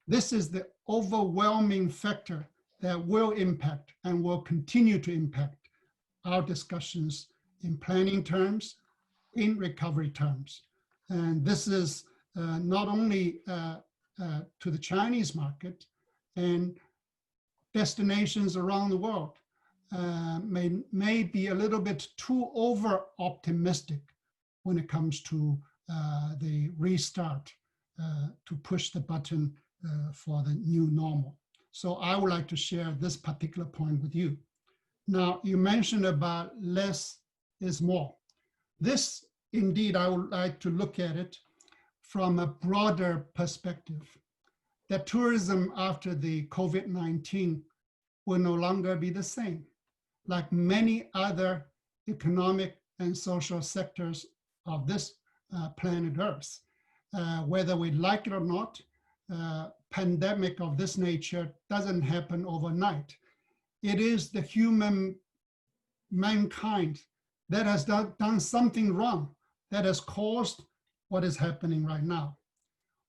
[SPEAKER 4] this is the overwhelming factor that will impact and will continue to impact our discussions in planning terms, in recovery terms. And this is not only to the Chinese market, and destinations around the world may be a little bit too over-optimistic when it comes to the restart, to push the button for the new normal. So I would like to share this particular point with you. Now, you mentioned about less is more. This, indeed, I would like to look at it from a broader perspective, that tourism after the COVID-19 will no longer be the same. Like many other economic and social sectors of this planet Earth, whether we like it or not, pandemic of this nature doesn't happen overnight. It is the mankind that has done something wrong that has caused what is happening right now.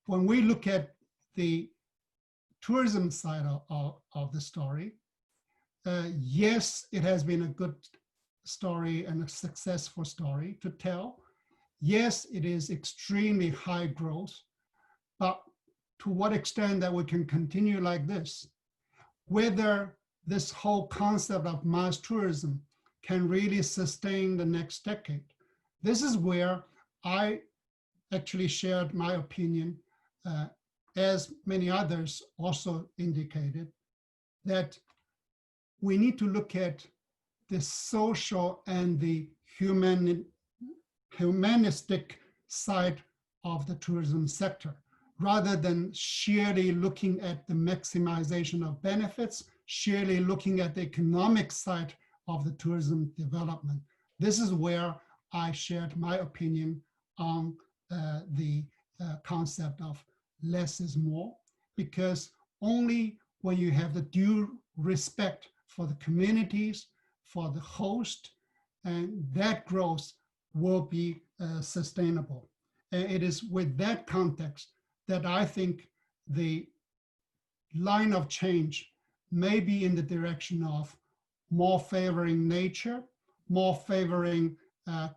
[SPEAKER 4] When we look at the tourism side of the story, yes, it has been a good story and a successful story to tell. Yes, it is extremely high growth, but to what extent that we can continue like this, whether this whole concept of mass tourism can really sustain the next decade. This is where I actually shared my opinion, as many others also indicated, that we need to look at the social and the humanistic side of the tourism sector, rather than sheerly looking at the maximization of benefits, sheerly looking at the economic side of the tourism development. This is where I shared my opinion on the concept of less is more, because only when you have the due respect for the communities, for the host, and that growth will be sustainable. And it is with that context that I think the line of change may be in the direction of more favoring nature, more favoring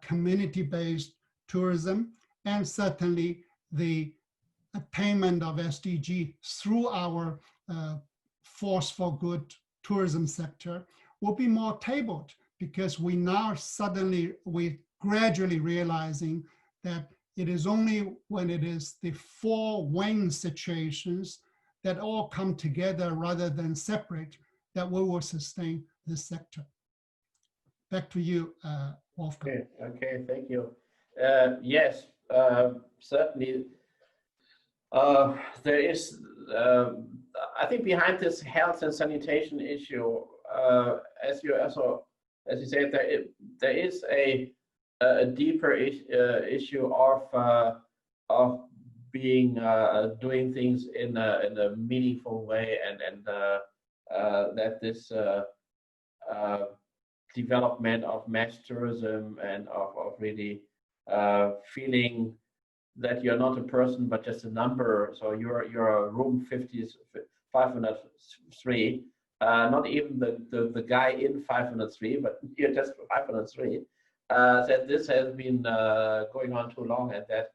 [SPEAKER 4] community-based tourism, and certainly the attainment of SDG through our force for good tourism sector will be more tabled, because we gradually realizing that it is only when it is the four-wing situations that all come together rather than separate that we will sustain this sector. Back to you, Wolfgang.
[SPEAKER 2] Okay, thank you. Yes, certainly. There is, I think, behind this health and sanitation issue, as you said, there is a deeper issue of being doing things in a meaningful way, and that this development of mass tourism and of really feeling that you're not a person but just a number. So you're room 503, not even the guy in 503, but you're just 503. That this has been going on too long, and that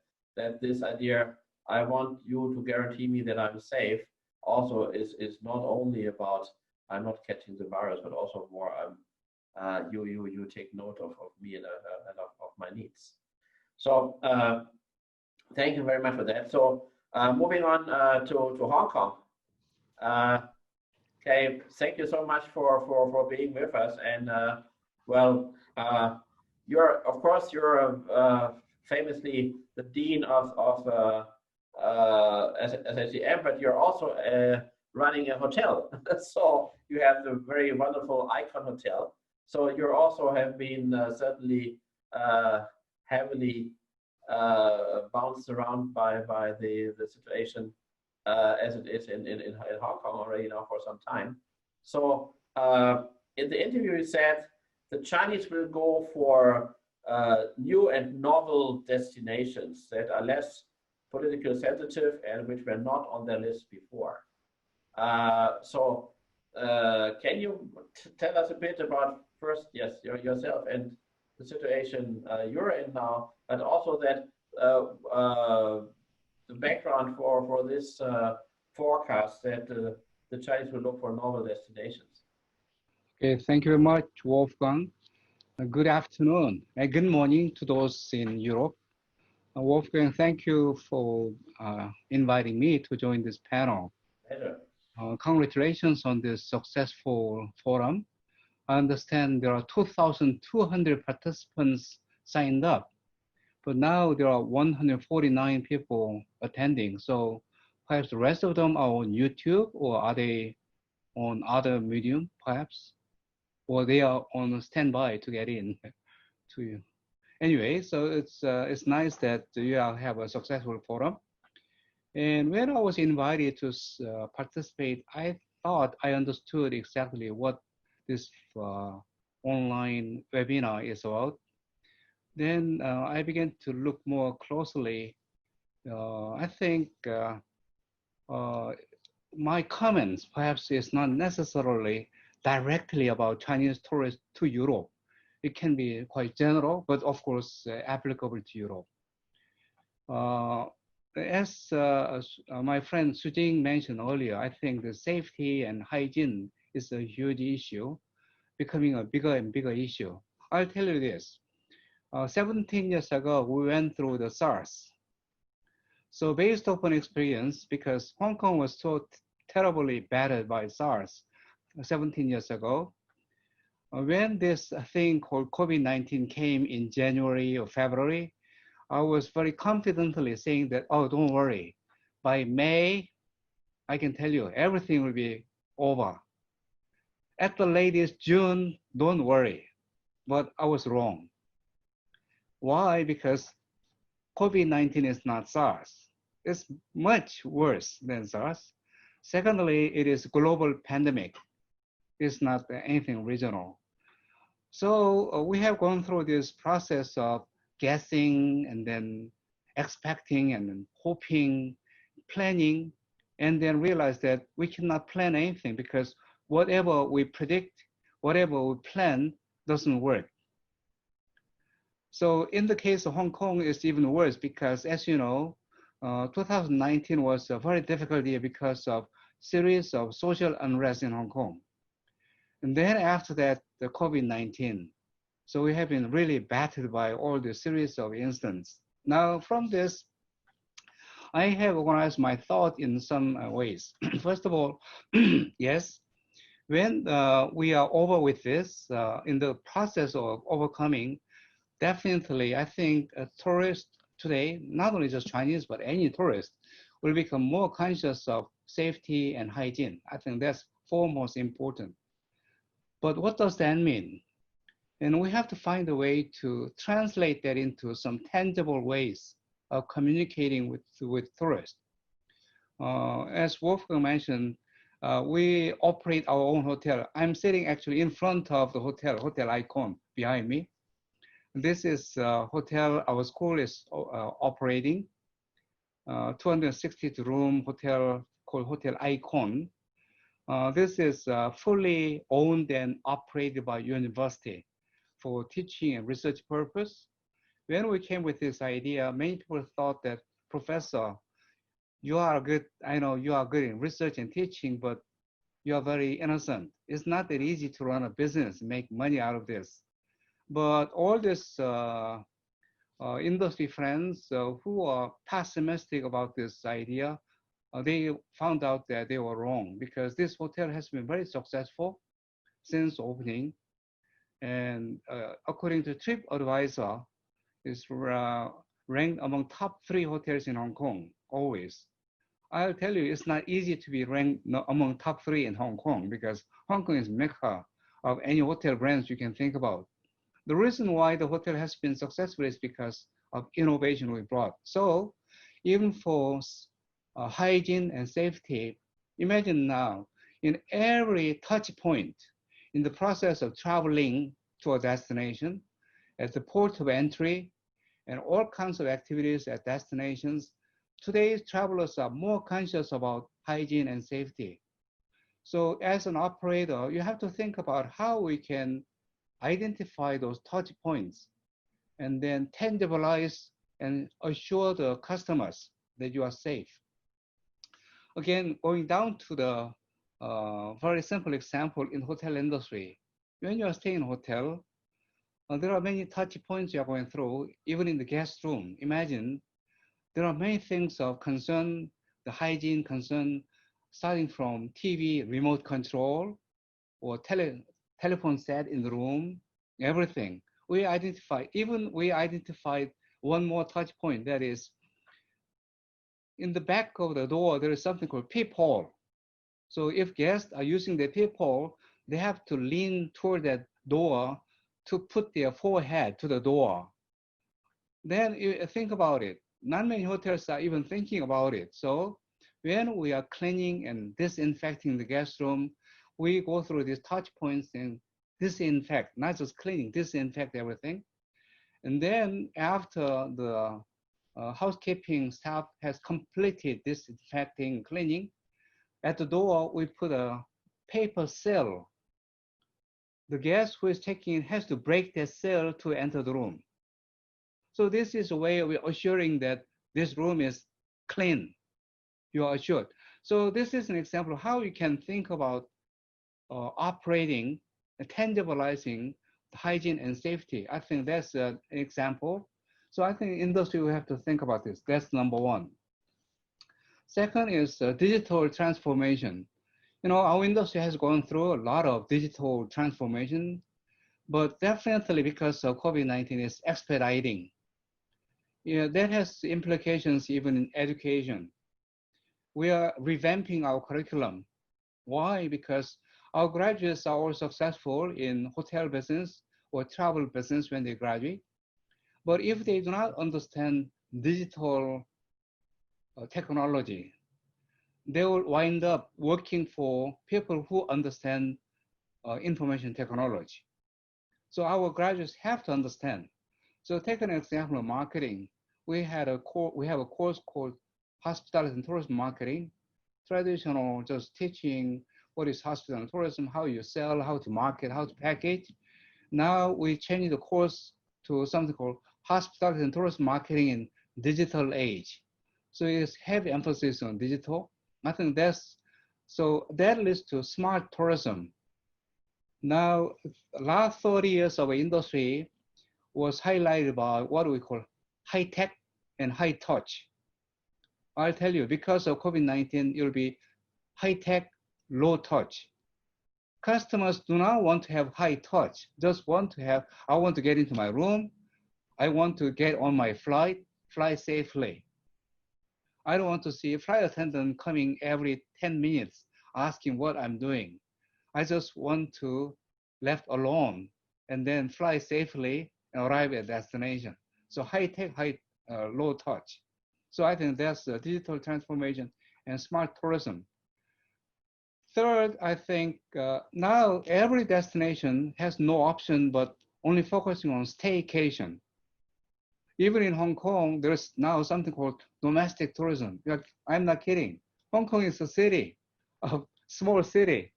[SPEAKER 2] this idea, I want you to guarantee me that I'm safe, also is not only about I'm not catching the virus, but also more you take note of me and of my needs. So thank you very much for that. So moving on to Hong Kong. Okay, thank you so much for being with us. And well, you're of course famously the dean of SHTM, but you're also running a hotel. So you have the very wonderful Icon Hotel. So you also have been certainly heavily bounced around by the situation as it is in Hong Kong already now for some time. So in the interview you said the Chinese will go for new and novel destinations that are less politically sensitive and which were not on their list before. So can you tell us a bit about first, yes, yourself and the situation you're in now, but also that the background for this forecast that the Chinese will look for novel destinations.
[SPEAKER 5] Okay, thank you very much, Wolfgang. Good afternoon and good morning to those in Europe. Wolfgang, thank you for inviting me to join this panel.
[SPEAKER 2] Pleasure.
[SPEAKER 5] Congratulations on this successful forum. I understand there are 2,200 participants signed up, but now there are 149 people attending. So perhaps the rest of them are on YouTube, or are they on other medium, perhaps? Or they are on standby to get in to you. Anyway, so it's nice that you have a successful forum. And when I was invited to participate, I thought I understood exactly what this online webinar is about. Then I began to look more closely. I think my comments perhaps is not necessarily directly about Chinese tourists to Europe. It can be quite general, but of course applicable to Europe. As my friend Jing mentioned earlier, I think the safety and hygiene is a huge issue, becoming a bigger and bigger issue. I'll tell you this. 17 years ago, we went through the SARS. So based upon experience, because Hong Kong was so terribly battered by SARS 17 years ago, when this thing called COVID-19 came in January or February, I was very confidently saying that, oh, don't worry. By May, I can tell you, everything will be over. At the latest June, don't worry. But I was wrong. Why? Because COVID-19 is not SARS. It's much worse than SARS. Secondly, it is a global pandemic. It's not anything regional. So we have gone through this process of guessing and then expecting and then hoping, planning, and then realize that we cannot plan anything because whatever we predict, whatever we plan doesn't work. So in the case of Hong Kong, it's even worse because, as you know, 2019 was a very difficult year because of series of social unrest in Hong Kong. And then after that, the COVID-19. So we have been really battered by all the series of incidents. Now from this, I have organized my thought in some ways. First of all, yes, when we are over with this, in the process of overcoming, definitely, I think tourists today, not only just Chinese, but any tourist, will become more conscious of safety and hygiene. I think that's foremost important. But what does that mean? And we have to find a way to translate that into some tangible ways of communicating with tourists. As Wolfgang mentioned, we operate our own hotel. I'm sitting actually in front of the hotel icon behind me. This is a hotel our school is operating, 262-room hotel called Hotel Icon. This is fully owned and operated by university for teaching and research purpose. When we came with this idea, many people thought that, Professor, you are good, I know you are good in research and teaching, but you are very innocent. It's not that easy to run a business, make money out of this. But all this industry friends who are pessimistic about this idea, they found out that they were wrong because this hotel has been very successful since opening. And according to TripAdvisor, it's ranked among top 3 hotels in Hong Kong, always. I'll tell you, it's not easy to be ranked among top 3 in Hong Kong because Hong Kong is mecca of any hotel brands you can think about. The reason why the hotel has been successful is because of innovation we brought. So even for hygiene and safety, imagine now, in every touch point in the process of traveling to a destination, at the port of entry, and all kinds of activities at destinations, today's travelers are more conscious about hygiene and safety. So as an operator, you have to think about how we can identify those touch points and then tangibilize and assure the customers that you are safe. Again, going down to the very simple example in hotel industry. When you are staying in a hotel, there are many touch points you are going through, even in the guest room. Imagine there are many things of concern, the hygiene concern, starting from TV remote control or telephone set in the room, everything. We identified one more touch point, that is, in the back of the door, there is something called peephole. So if guests are using the peephole, they have to lean toward that door to put their forehead to the door. Then you think about it. Not many hotels are even thinking about it. So when we are cleaning and disinfecting the guest room, we go through these touch points and disinfect, not just cleaning, disinfect everything. And then after the housekeeping staff has completed disinfecting, cleaning, at the door, we put a paper seal. The guest who is checking in has to break that seal to enter the room. So this is a way of assuring that this room is clean. You are assured. So this is an example of how you can think about operating and tangibilizing hygiene and safety. I think that's an example. So I think industry will have to think about this. That's number one. Second is digital transformation. You know, our industry has gone through a lot of digital transformation, but definitely because of COVID-19 is expediting. Yeah, that has implications even in education. We are revamping our curriculum. Why? Because our graduates are all successful in hotel business or travel business when they graduate. But if they do not understand digital technology, they will wind up working for people who understand information technology. So our graduates have to understand. So take an example of marketing. We have a course called Hospitality and Tourism Marketing, traditional, just teaching what is hospitality and tourism, how you sell, how to market, how to package. Now we change the course to something called Hospitality and Tourism Marketing in Digital Age. So it's heavy emphasis on digital. I think that leads to smart tourism. Now, last 30 years of industry was highlighted by what we call high tech and high touch. I'll tell you, because of COVID-19, it will be high tech, low touch. Customers do not want to have high touch, just want to have, I want to get into my room, I want to get on my flight, fly safely. I don't want to see a flight attendant coming every 10 minutes asking what I'm doing. I just want to left alone and then fly safely and arrive at destination. So high tech, low touch. So I think that's digital transformation and smart tourism. Third, I think now every destination has no option but only focusing on staycation. Even in Hong Kong, there's now something called domestic tourism. I'm not kidding. Hong Kong is a city, a small city,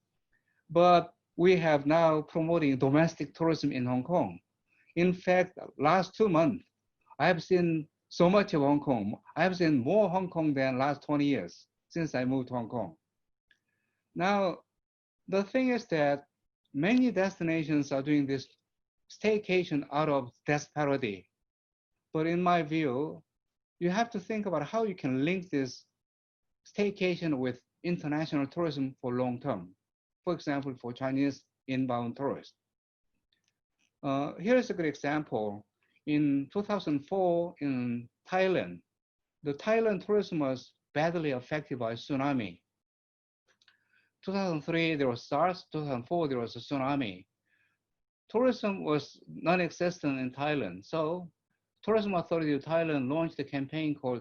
[SPEAKER 5] but we have now promoting domestic tourism in Hong Kong. In fact, last 2 months, I have seen so much of Hong Kong. I have seen more Hong Kong than last 20 years since I moved to Hong Kong. Now, the thing is that many destinations are doing this staycation out of desperation. But in my view, you have to think about how you can link this staycation with international tourism for long term. For example, for Chinese inbound tourists. Here's a good example. In 2004 in Thailand, the Thailand tourism was badly affected by tsunami. 2003, there was SARS. 2004, there was a tsunami. Tourism was non-existent in Thailand. So Tourism Authority of Thailand launched a campaign called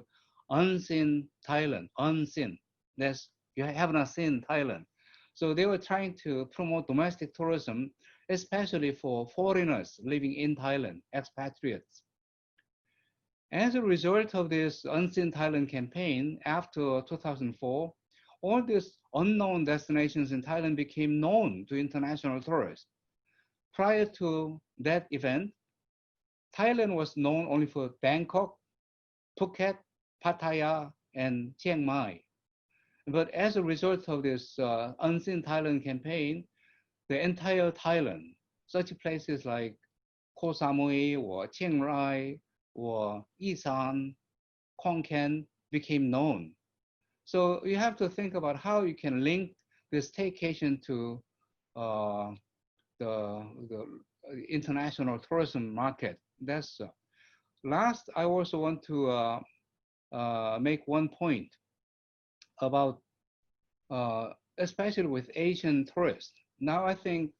[SPEAKER 5] Unseen Thailand, unseen. That's, you have not seen Thailand. So they were trying to promote domestic tourism, especially for foreigners living in Thailand, expatriates. As a result of this Unseen Thailand campaign, after 2004, all these unknown destinations in Thailand became known to international tourists. Prior to that event, Thailand was known only for Bangkok, Phuket, Pattaya, and Chiang Mai. But as a result of this Unseen Thailand campaign, the entire Thailand, such places like Koh Samui or Chiang Rai or Istvan, Khon Kaen became known. So you have to think about how you can link this staycation to the international tourism market. That's last. I also want to make one point about, especially with Asian tourists. Now I think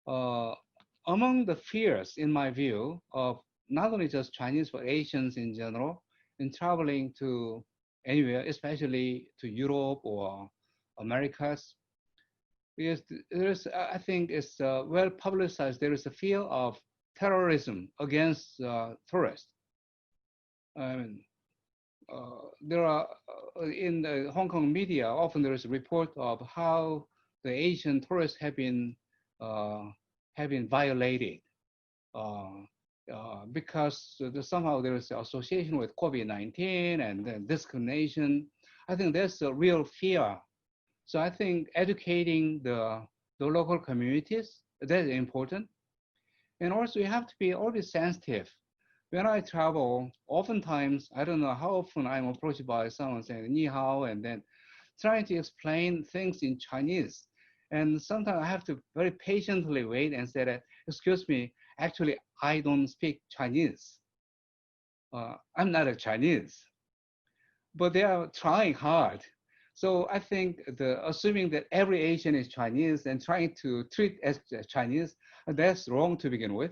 [SPEAKER 5] among the fears, in my view, of not only just Chinese but Asians in general, in traveling to anywhere, especially to Europe or Americas, because there is, I think it's well publicized, there is a fear of terrorism against tourists. There are, in the Hong Kong media, often there is a report of how the Asian tourists have been violated because somehow there is association with COVID-19 and then discrimination. I think that's a real fear. So I think educating the local communities, that is important. And also you have to be always sensitive. When I travel, oftentimes, I don't know how often I'm approached by someone saying, ni hao, and then trying to explain things in Chinese. And sometimes I have to very patiently wait and say that, excuse me, actually, I don't speak Chinese. I'm not a Chinese. But they are trying hard. So I think assuming that every Asian is Chinese and trying to treat as Chinese, that's wrong to begin with.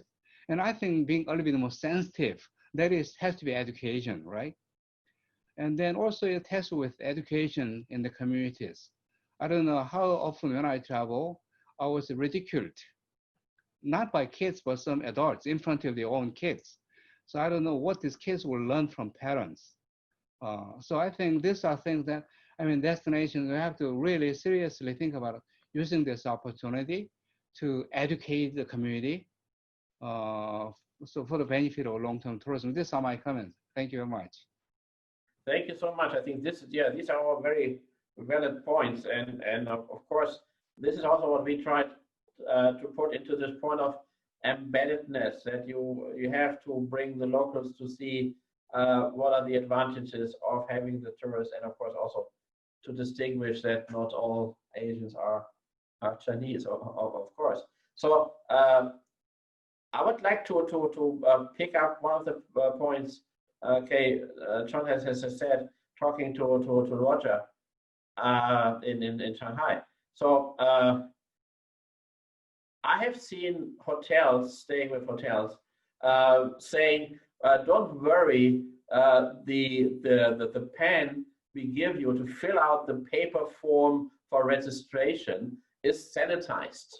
[SPEAKER 5] And I think being a little bit more sensitive, that has to be education, right? And then also it has with education in the communities. I don't know how often when I travel, I was ridiculed. not by kids, but some adults in front of their own kids. So I don't know what these kids will learn from parents. So I think these are things that, I mean, destinations, we have to really seriously think about using this opportunity to educate the community. So for the benefit of long-term tourism. These are my comments. Thank you very much.
[SPEAKER 2] Thank you so much. I think this is, yeah, these are all very valid points. And of course, this is also what we tried to put into this point of embeddedness, that you have to bring the locals to see what are the advantages of having the tourists, and of course also to distinguish that not all Asians are Chinese, of course. So I would like to pick up one of the points Kaye, Chon has said, talking to Roger in Shanghai. So I have seen hotels, staying with hotels, saying, don't worry, the pen we give you to fill out the paper form for registration is sanitized.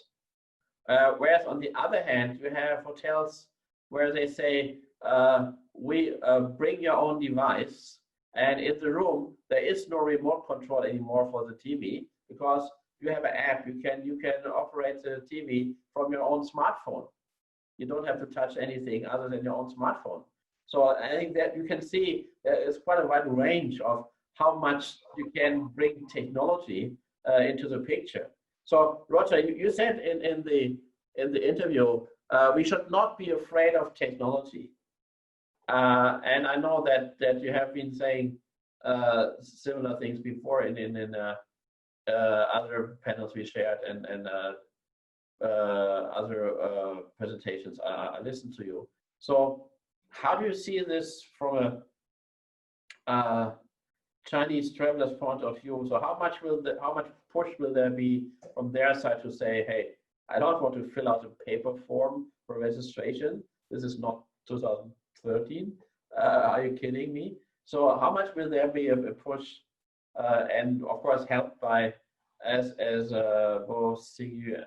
[SPEAKER 2] Whereas on the other hand, you have hotels where they say, we bring your own device, and in the room there is no remote control anymore for the TV, because you have an app. You can operate the TV from your own smartphone. You don't have to touch anything other than your own smartphone. So I think that you can see there is quite a wide range of how much you can bring technology into the picture. So Roger, you said in the interview, we should not be afraid of technology. And I know that you have been saying similar things before in other panels we shared and other presentations. I listened to you. So how do you see this from a Chinese travelers' point of view? So how much push will there be from their side to say, hey, I don't want to fill out a paper form for registration. This is not 2013. Are you kidding me? So how much will there be a push, and of course helped by, as both Xu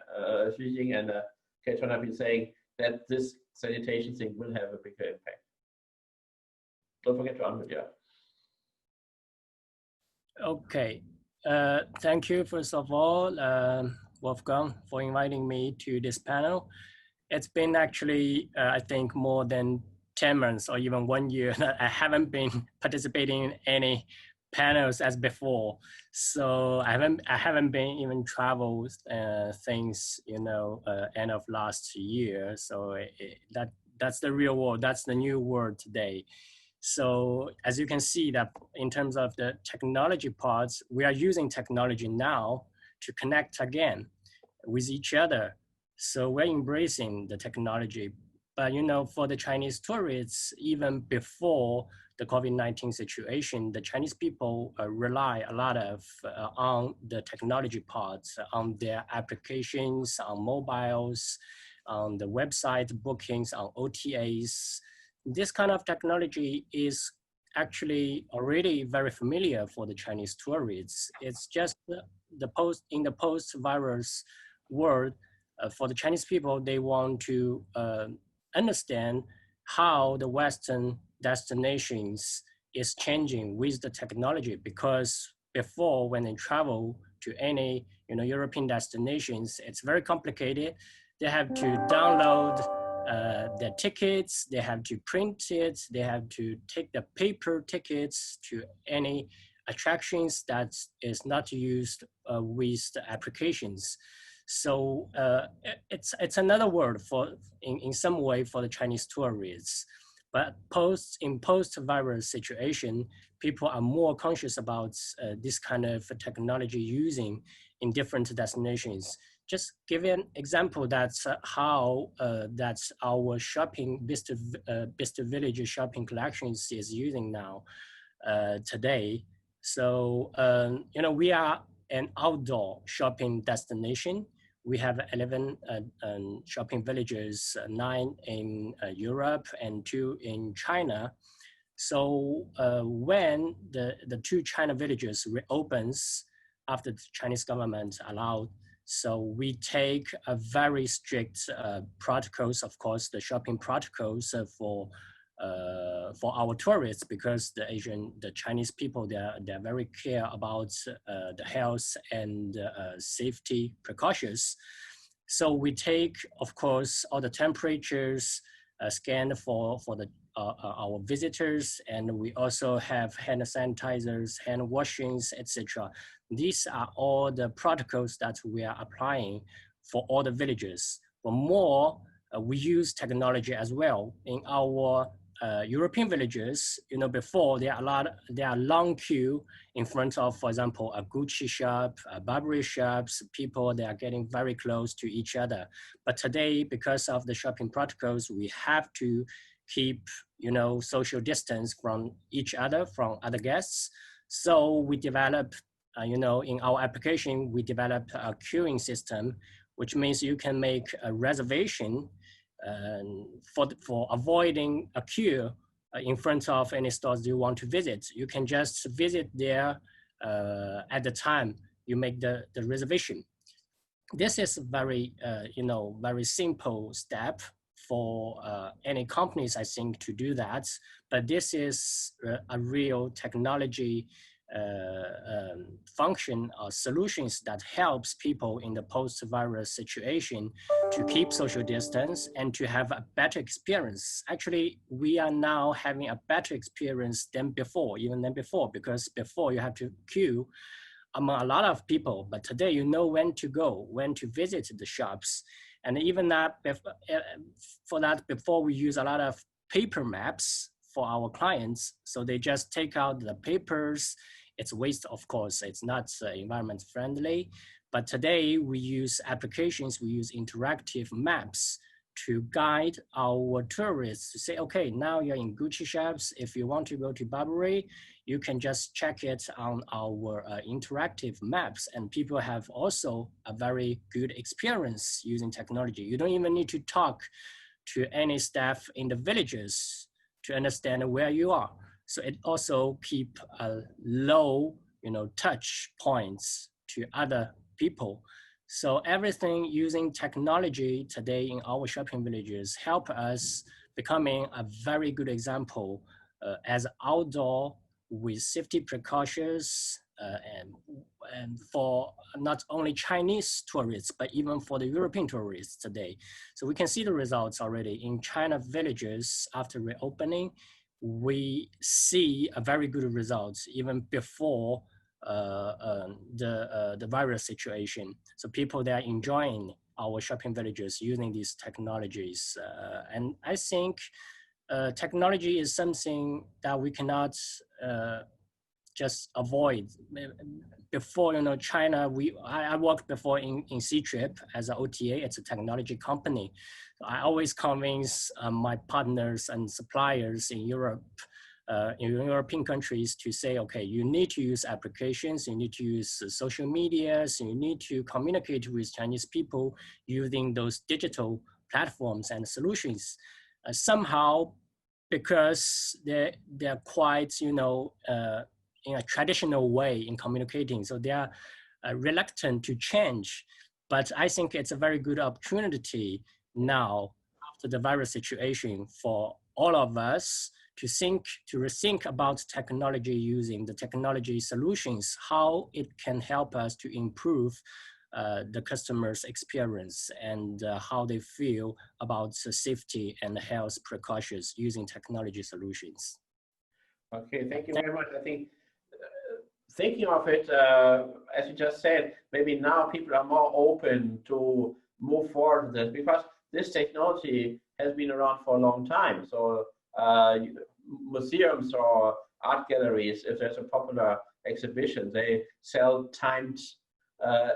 [SPEAKER 2] Jing and Kaye Chon have been saying, that this sanitation thing will have a bigger impact. Don't forget to unmute, yeah.
[SPEAKER 6] Okay, thank you first of all, Wolfgang, for inviting me to this panel. It's been actually, I think, more than 10 months or even 1 year that I haven't been participating in any panels as before. So I haven't been even traveled since, end of last year. So that's the real world. That's the new world today. So as you can see that in terms of the technology parts, we are using technology now to connect again with each other. So we're embracing the technology. But for the Chinese tourists, even before the COVID-19 situation, the Chinese people rely a lot on the technology parts, on their applications, on mobiles, on the website bookings, on OTAs. This kind of technology is actually already very familiar for the Chinese tourists. It's just in the post-virus world, for the Chinese people, they want to understand how the Western destinations is changing with the technology, because before, when they travel to any European destinations, it's very complicated. They have to download their tickets, they have to print it, they have to take the paper tickets to any attractions that is not used with the applications. So it's another world in some way for the Chinese tourists. But in post-virus situation, people are more conscious about this kind of technology using in different destinations. Just give an example, that's how that's our shopping Bist Village shopping collections is using now today. So we are an outdoor shopping destination. We have 11 shopping villages, 9 in Europe and 2 in China. So when the 2 China villages reopens after the Chinese government allowed So we take a very strict protocols, of course, the shopping protocols for our tourists, because the Chinese people, they're very care about the health and safety precautions. So we take, of course, all the temperatures scanned for our visitors, and we also have hand sanitizers, hand washings, etc. These are all the protocols that we are applying for all the villages. But more, we use technology as well in our European villages. You know, before there are long queue in front of, for example, a Gucci shop, a Burberry shops. People, they are getting very close to each other. But today, because of the shopping protocols, we have to keep, you know, social distance from each other, from other guests. So we develop, you know, in our application, we develop a queuing system, which means you can make a reservation for avoiding a queue in front of any stores you want to visit. You can just visit there at the time you make the reservation. This is a very, you know, very simple step for any companies, I think, to do that. But this is a real technology function or solutions that helps people in the post-virus situation to keep social distance and to have a better experience. Actually, we are now having a better experience than before, even than before, because before you have to queue among a lot of people, but today you know when to go, when to visit the shops. And even that, for that, before we use a lot of paper maps for our clients, so they just take out the papers. It's waste, of course, it's not environment friendly, but today we use applications, we use interactive maps to guide our tourists to say, okay, now you're in Gucci shops. If you want to go to Burberry, you can just check it on our interactive maps. And people have also a very good experience using technology. You don't even need to talk to any staff in the villages to understand where you are. So it also keep a low, you know, touch points to other people. So everything using technology today in our shopping villages help us becoming a very good example as outdoor with safety precautions and for not only Chinese tourists, but even for the European tourists today. So we can see the results already in China villages after reopening. We see a very good results even before the virus situation. So people, they are enjoying our shopping villages using these technologies. And I think technology is something that we cannot just avoid. Before, you know, China, I worked before in C-Trip as an OTA. It's a technology company. I always convince my partners and suppliers in Europe, in European countries, to say, okay, you need to use applications, you need to use social media, so you need to communicate with Chinese people using those digital platforms and solutions. Somehow, because they're quite, you know, in a traditional way in communicating, so they are reluctant to change. But I think it's a very good opportunity now after the virus situation for all of us to rethink about technology, using the technology solutions, how it can help us to improve the customer's experience and how they feel about the safety and health precautions using technology solutions.
[SPEAKER 2] Okay, thank you very much. I think thinking of it, as you just said, maybe now people are more open to move forward with this, because this technology has been around for a long time. So museums or art galleries, if there's a popular exhibition, they sell timed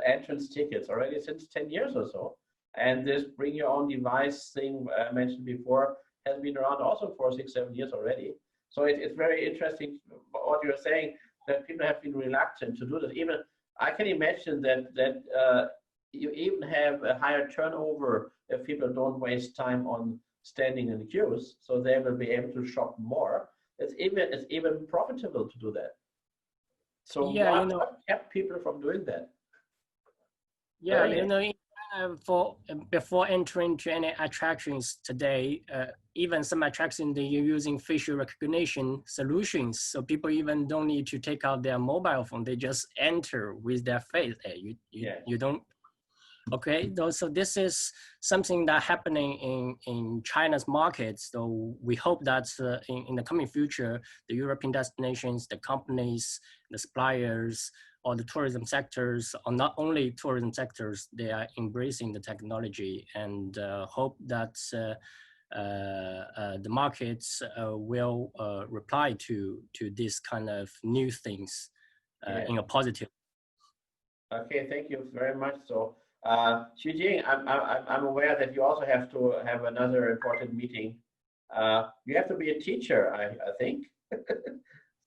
[SPEAKER 2] entrance tickets already since 10 years or so. And this bring your own device thing I mentioned before has been around also for 6-7 years already. So it's very interesting what you're saying, that people have been reluctant to do this. Even I can imagine that you even have a higher turnover if people don't waste time on standing in the queues, so they will be able to shop more. It's even profitable to do that. So yeah, what kept people from doing that?
[SPEAKER 6] Yeah, you know, before entering to any attractions today, even some attractions they're using facial recognition solutions, so people even don't need to take out their mobile phone; they just enter with their face. Hey, you don't. Okay, so this is something that happening in China's markets. So we hope that in the coming future, the European destinations, the companies, the suppliers, or the tourism sectors, or not only tourism sectors, they are embracing the technology, and hope that the markets will reply to this kind of new things in a positive.
[SPEAKER 2] Okay, thank you very much. So, Jing, I'm aware that you also have to have another important meeting. You have to be a teacher, I think.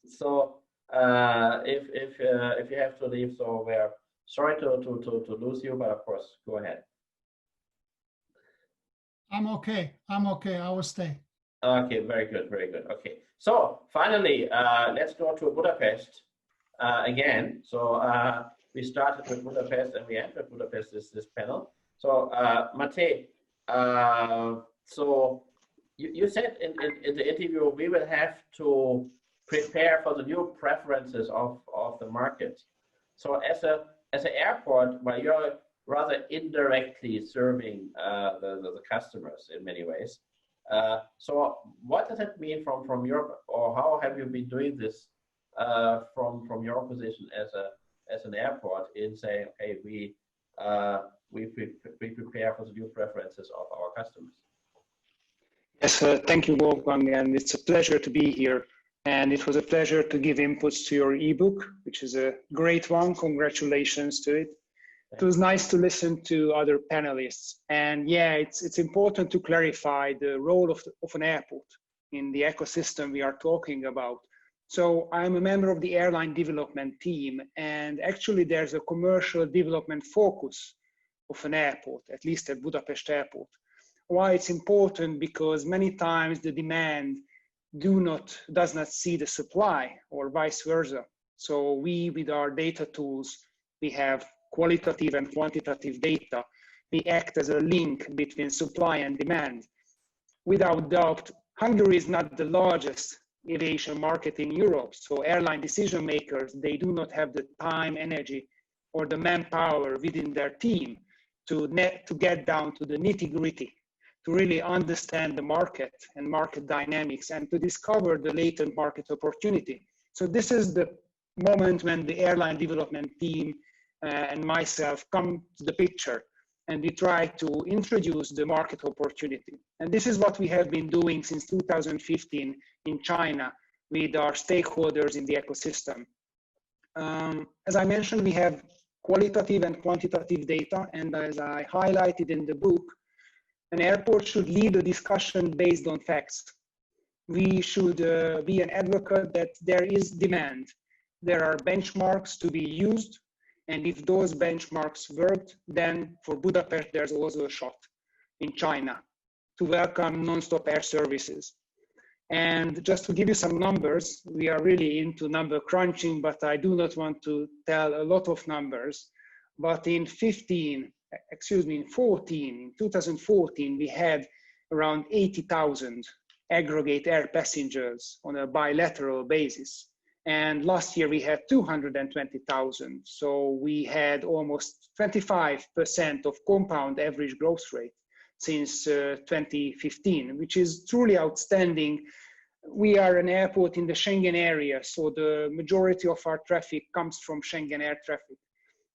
[SPEAKER 2] So, if you have to leave, so we're sorry to lose you, but of course, go ahead.
[SPEAKER 4] I'm okay. I'm okay. I will stay.
[SPEAKER 2] Okay, very good, very good. Okay, so finally, let's go to Budapest again. So we started with Budapest and we entered Budapest this panel. So Mate, so you said in the interview we will have to prepare for the new preferences of the market. So as an airport, well, you're rather indirectly serving the customers in many ways. So what does it mean from your, or how have you been doing this from your position as an airport in saying, okay, we prepare for the new preferences of our customers?
[SPEAKER 7] Yes, thank you, Wolfgang, and it's a pleasure to be here. And it was a pleasure to give inputs to your ebook, which is a great one. Congratulations to it. It was nice to listen to other panelists. And yeah, it's important to clarify the role of an airport in the ecosystem we are talking about. So I'm a member of the airline development team, and actually there's a commercial development focus of an airport, at least at Budapest Airport. Why it's important? Because many times the demand does not see the supply, or vice versa. So we, with our data tools, we have qualitative and quantitative data. We act as a link between supply and demand. Without doubt, Hungary is not the largest aviation market in Europe. So airline decision makers, they do not have the time, energy, or the manpower within their team to get down to the nitty-gritty, to really understand the market and market dynamics and to discover the latent market opportunity. So this is the moment when the airline development team and myself come to the picture, and we try to introduce the market opportunity. And this is what we have been doing since 2015 in China with our stakeholders in the ecosystem. As I mentioned, we have qualitative and quantitative data, and as I highlighted in the book, an airport should lead a discussion based on facts. We should be an advocate that there is demand. There are benchmarks to be used, and if those benchmarks worked, then for Budapest, there's also a shot in China to welcome non-stop air services. And just to give you some numbers, we are really into number crunching, but I do not want to tell a lot of numbers. But in 2014, we had around 80,000 aggregate air passengers on a bilateral basis. And last year we had 220,000. So we had almost 25% of compound average growth rate since 2015, which is truly outstanding. We are an airport in the Schengen area, so the majority of our traffic comes from Schengen air traffic.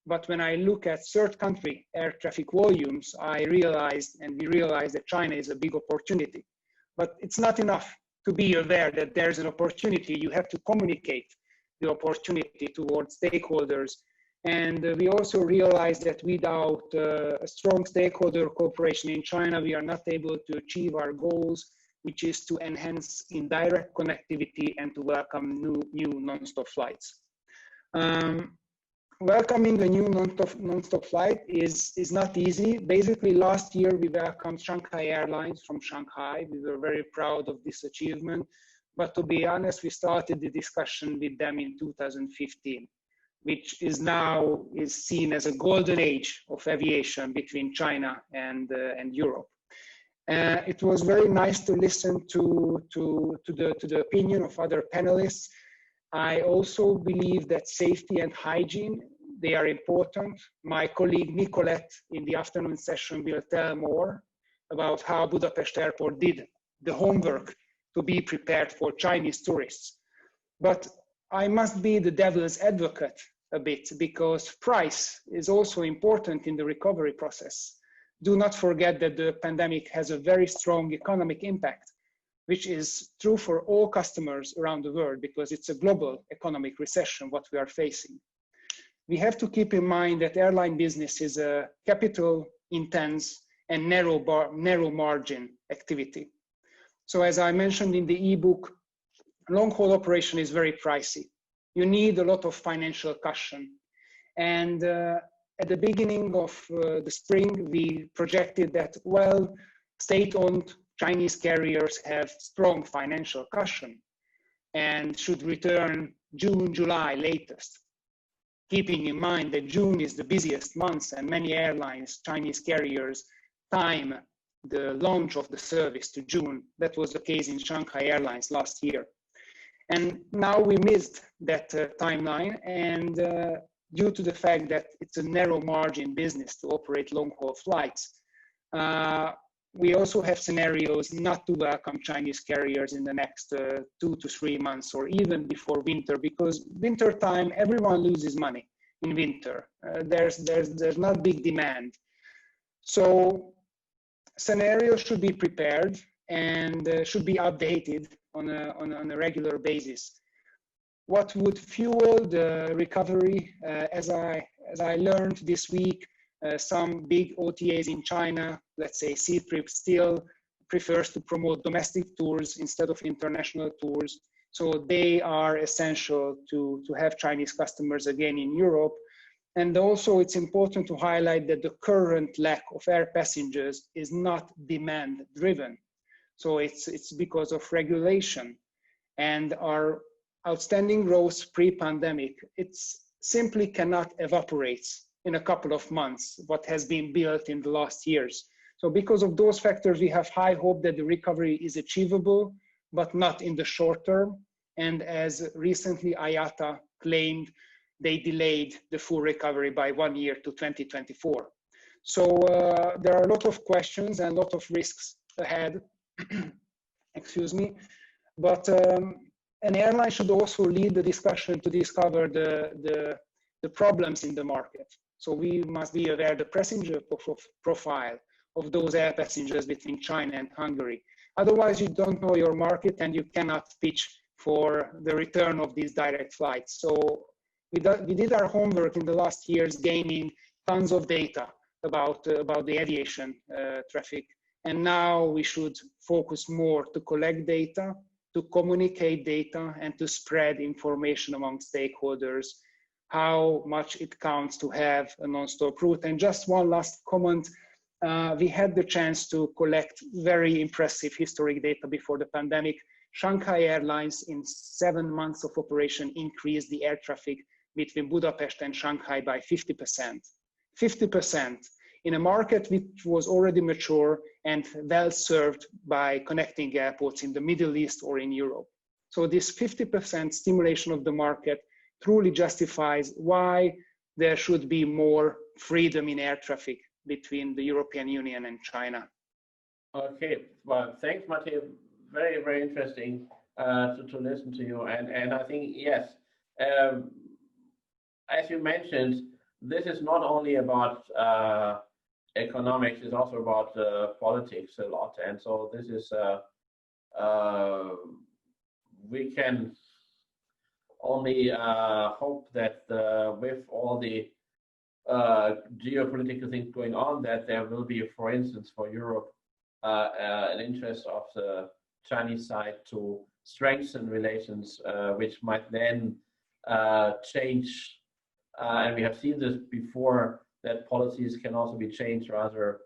[SPEAKER 7] But when I look at third country air traffic volumes, we realized that China is a big opportunity. But it's not enough to be aware that there's an opportunity. You have to communicate the opportunity towards stakeholders. And we also realized that without a strong stakeholder cooperation in China, we are not able to achieve our goals, which is to enhance indirect connectivity and to welcome new non-stop flights. Welcoming a new non-stop flight is not easy. Basically, last year we welcomed Shanghai Airlines from Shanghai. We were very proud of this achievement. But to be honest, we started the discussion with them in 2015. which is seen as a golden age of aviation between China and Europe. It was very nice to listen to the opinion of other panelists. I also believe that safety and hygiene, they are important. My colleague Nicolette in the afternoon session will tell more about how Budapest Airport did the homework to be prepared for Chinese tourists. But I must be the devil's advocate a bit, because price is also important in the recovery process. Do not forget that the pandemic has a very strong economic impact, which is true for all customers around the world, because it's a global economic recession what we are facing. We have to keep in mind that airline business is a capital intense and narrow margin activity. So as I mentioned in the ebook, long-haul operation is very pricey. You need a lot of financial cushion. And at the beginning of the spring, we projected that, well, state-owned Chinese carriers have strong financial cushion and should return June, July latest. Keeping in mind that June is the busiest month and many airlines, Chinese carriers, time the launch of the service to June. That was the case in Shanghai Airlines last year. And now we missed that timeline, and due to the fact that it's a narrow margin business to operate long-haul flights, we also have scenarios not to welcome Chinese carriers in the next 2 to 3 months, or even before winter, because winter time, everyone loses money in winter. There's not big demand. So scenarios should be prepared and should be updated on a regular basis. What would fuel the recovery? As I learned this week, some big OTAs in China, let's say Ctrip, still prefers to promote domestic tours instead of international tours. So they are essential to have Chinese customers again in Europe. And also it's important to highlight that the current lack of air passengers is not demand driven. So it's because of regulation, and our outstanding growth pre-pandemic, it's simply cannot evaporate in a couple of months, what has been built in the last years. So because of those factors, we have high hope that the recovery is achievable, but not in the short term. And as recently IATA claimed, they delayed the full recovery by 1 year to 2024. So there are a lot of questions and a lot of risks ahead, excuse me. But an airline should also lead the discussion to discover the problems in the market. So we must be aware of the passenger profile of those air passengers between China and Hungary. Otherwise, you don't know your market and you cannot pitch for the return of these direct flights. So we did our homework in the last years, gaining tons of data about the aviation traffic. And now we should focus more to collect data, to communicate data, and to spread information among stakeholders, how much it counts to have a non-stop route. And just one last comment, we had the chance to collect very impressive historic data before the pandemic. Shanghai Airlines in 7 months of operation increased the air traffic between Budapest and Shanghai by 50%. 50% in a market which was already mature and well served by connecting airports in the Middle East or in Europe. So this 50% stimulation of the market truly justifies why there should be more freedom in air traffic between the European Union and China.
[SPEAKER 2] Okay, well, thanks, Mate. Very, very interesting to listen to you. And I think, yes, as you mentioned, this is not only about economics, it's also about politics a lot. And so this is, we can only hope that with all the geopolitical things going on, that there will be, for instance, for Europe, an interest of the Chinese side to strengthen relations, which might then change. And we have seen this before, that policies can also be changed rather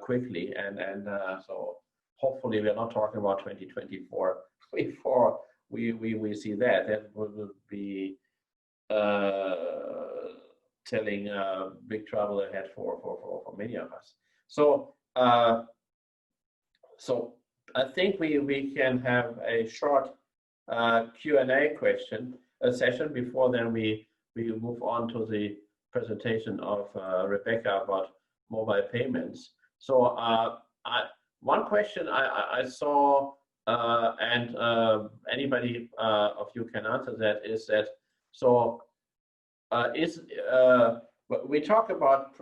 [SPEAKER 2] quickly. And so hopefully we're not talking about 2024 before we see that. That will be telling big trouble ahead for many of us. So so I think we can have a short Q&A session before then we move on to the presentation of Rebecca about mobile payments. So one question I saw, and anybody of you can answer that, is that, so we talk about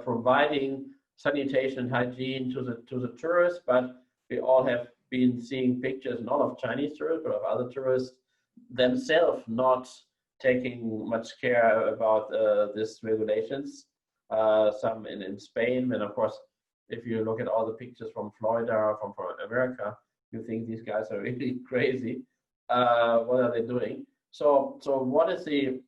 [SPEAKER 2] providing sanitation and hygiene to the tourists, but we all have been seeing pictures, not of Chinese tourists, but of other tourists themselves not taking much care about these regulations. Some in Spain, and of course, if you look at all the pictures from Florida or from America, you think these guys are really crazy. What are they doing? So what is the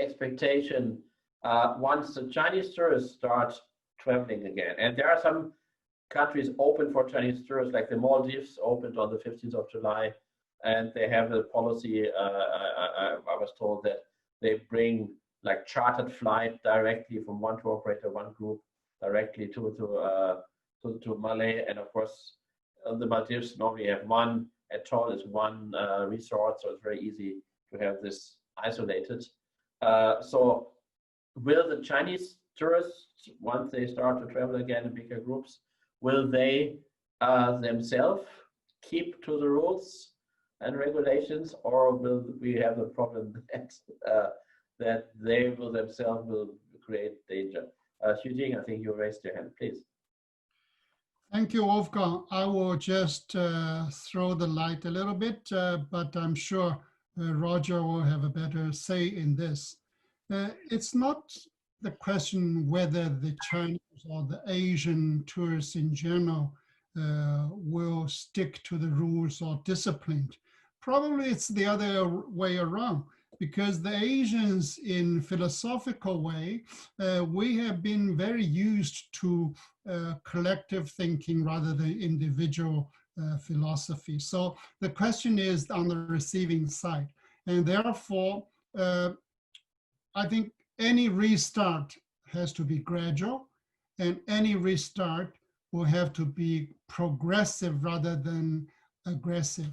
[SPEAKER 2] expectation once the Chinese tourists start traveling again? And there are some countries open for Chinese tourists, like the Maldives opened on the 15th of July, and they have a policy. I was told that they bring like chartered flight directly from one tour operator, one group directly to Malé, and of course the Maldives normally have one atoll, is one resort, so it's very easy to have this isolated. So will the Chinese tourists, once they start to travel again in bigger groups, will they themselves keep to the rules and regulations, or will we have a problem that they will themselves will create danger? Jing, I think you raised your hand, please.
[SPEAKER 4] Thank you, Wolfgang. I will just throw the light a little bit, but I'm sure Roger will have a better say in this. It's not the question whether the Chinese or the Asian tourists in general will stick to the rules or disciplined. Probably it's the other way around, because the Asians, in philosophical way, we have been very used to collective thinking rather than individual philosophy. So the question is on the receiving side. And therefore, I think any restart has to be gradual, and any restart will have to be progressive rather than aggressive.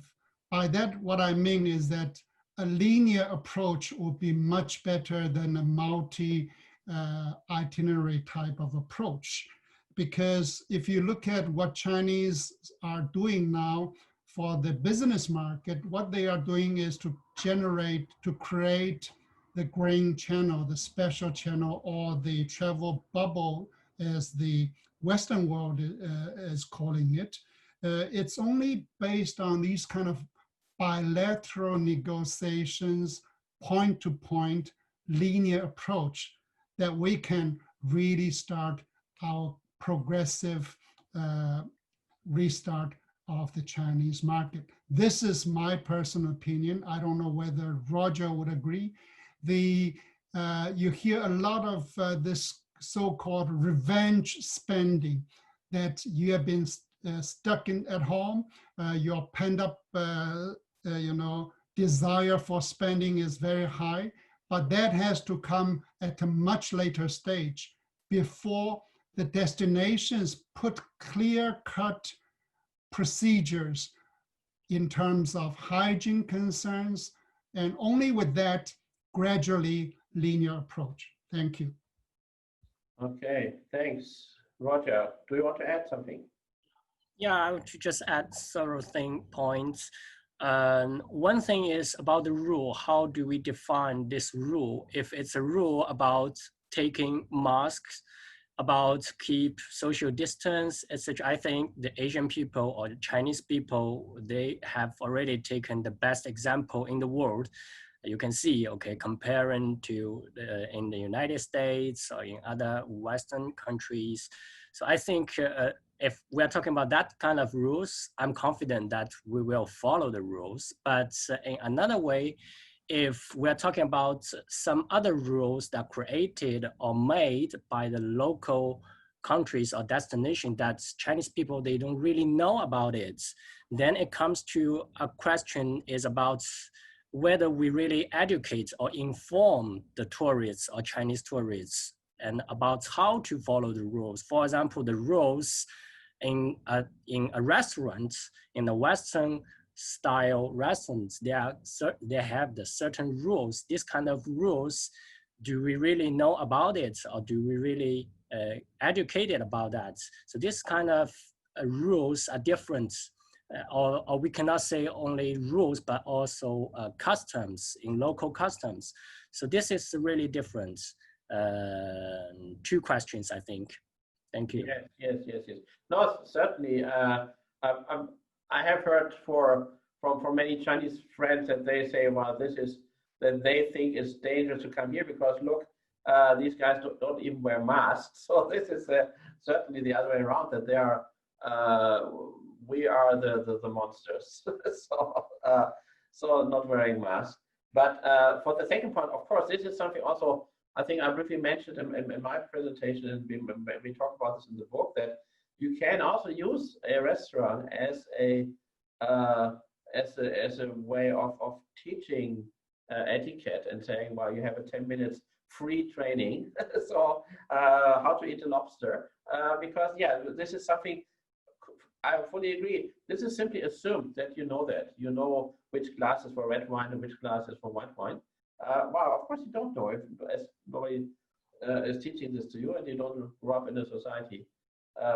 [SPEAKER 4] By that, what I mean is that a linear approach would be much better than a multi-itinerary type of approach. Because if you look at what Chinese are doing now for the business market, what they are doing is to create the green channel, the special channel, or the travel bubble, as the Western world is calling it. It's only based on these kind of bilateral negotiations, point-to-point, linear approach that we can really start our progressive restart of the Chinese market. This is my personal opinion. I don't know whether Roger would agree. You hear a lot of this so-called revenge spending, that you have been stuck at home, your pent up desire for spending is very high, but that has to come at a much later stage, before the destinations put clear-cut procedures in terms of hygiene concerns, and only with that, gradually linear approach. Thank you.
[SPEAKER 2] Okay, thanks. Roger, do you want to add something?
[SPEAKER 6] Yeah, I would just add several points. One thing is about the rule. How do we define this rule? If it's a rule about taking masks, about keep social distance, etc., I think the Asian people or the Chinese people, they have already taken the best example in the world. You can see, okay, comparing to in the United States or in other Western countries. So I think if we're talking about that kind of rules, I'm confident that we will follow the rules. But in another way, if we're talking about some other rules that are created or made by the local countries or destination that Chinese people, they don't really know about it, then it comes to a question is about whether we really educate or inform the tourists or Chinese tourists and about how to follow the rules. For example, the rules in a restaurant, in the Western style restaurants, they have the certain rules. This kind of rules, do we really know about it, or do we really educated about that? So this kind of rules are different, or we cannot say only rules, but also customs, in local customs. So this is really different. Two questions, I think. Thank you.
[SPEAKER 2] Yes. No, certainly. I have heard from many Chinese friends that they say, well, that they think it's dangerous to come here because look, these guys don't even wear masks. So this is certainly the other way around, that they are, we are the monsters. So not wearing masks. But for the second point, of course, this is something also I think I briefly mentioned in my presentation, and we talk about this in the book, that you can also use a restaurant as a way of teaching etiquette and saying, well, you have a 10 minutes free training. So how to eat a lobster, because yeah, this is something I fully agree. This is simply assumed that you know which glass is for red wine and which glass is for white wine. Well, of course you don't know if nobody is teaching this to you, and you don't grow up in a society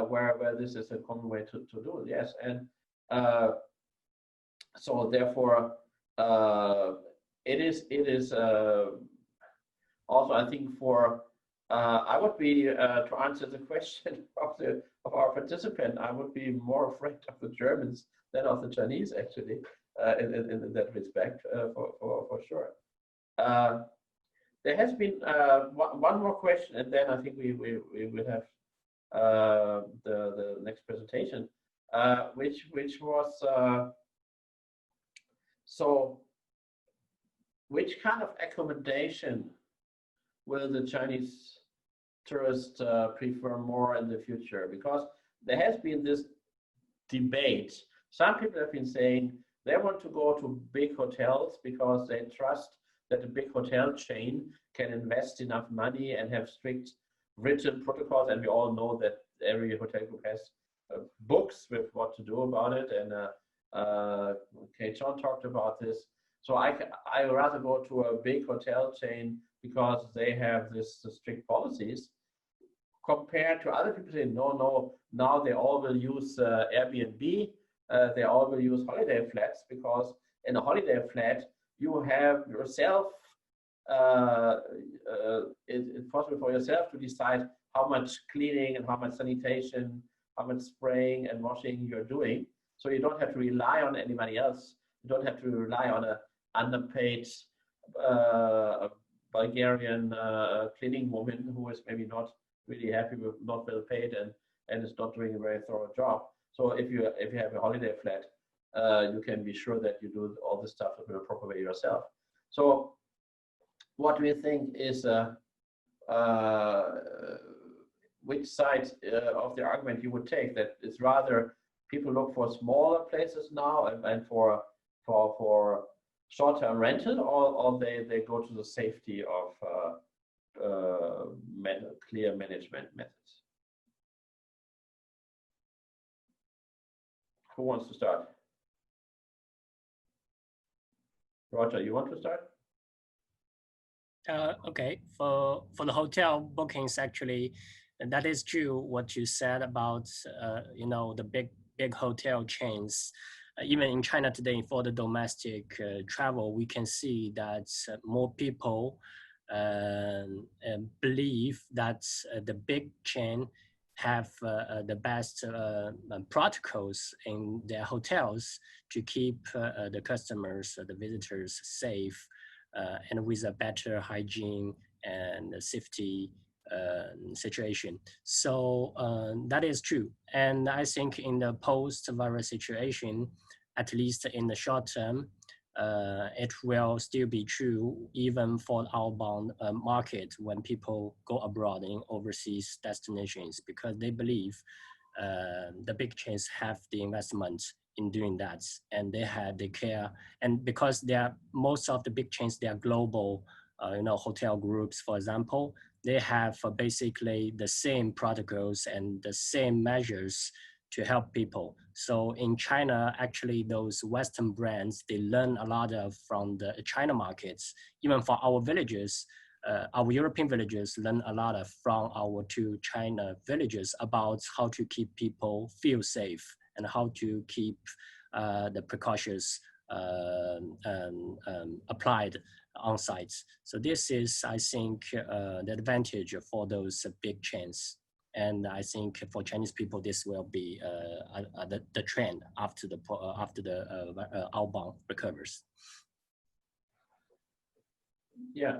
[SPEAKER 2] where this is a common way to do it. Yes, and so therefore it is also, I think, for I would be to answer the question of our participant, I would be more afraid of the Germans than of the Chinese, actually, in that respect, for sure. There has been one more question, and then I think we will have the next presentation, which was so which kind of accommodation will the Chinese tourists prefer more in the future? Because there has been this debate. Some people have been saying they want to go to big hotels because they trust that a big hotel chain can invest enough money and have strict written protocols. And we all know that every hotel group has books with what to do about it. And Chon talked about this. So I rather go to a big hotel chain because they have this strict policies, compared to other people saying, no, now they all will use Airbnb, they all will use holiday flats, because in a holiday flat, you have yourself, it's possible for yourself to decide how much cleaning and how much sanitation, how much spraying and washing you're doing. So you don't have to rely on anybody else. You don't have to rely on an underpaid Bulgarian cleaning woman who is maybe not really happy with, not well paid, and is not doing a very thorough job. So if you have a holiday flat, you can be sure that you do all this stuff in a proper way yourself. So what do you think is which side of the argument you would take, that it's rather people look for smaller places now and for short-term rental, or they go to the safety of clear management methods? Who wants to start? Roger, you want to start?
[SPEAKER 6] Okay, for the hotel bookings, actually, that is true what you said about the big hotel chains. Even in China today, for the domestic travel, we can see that more people believe that the big chain have the best protocols in their hotels to keep the customers, the visitors safe, and with a better hygiene and safety situation. So that is true. And I think in the post-virus situation, at least in the short term, it will still be true even for the outbound market when people go abroad in overseas destinations, because they believe the big chains have the investment in doing that, and they care, and because they are most of the big chains, they are global, hotel groups, for example, they have basically the same protocols and the same measures to help people. So in China, actually, those Western brands, they learn a lot from the China markets. Even for our villages, our European villages learn a lot from our two China villages about how to keep people feel safe and how to keep the precautions applied on sites. So this is, I think, the advantage for those big chains. And I think for Chinese people, this will be the trend after the outbound recovers.
[SPEAKER 2] Yeah.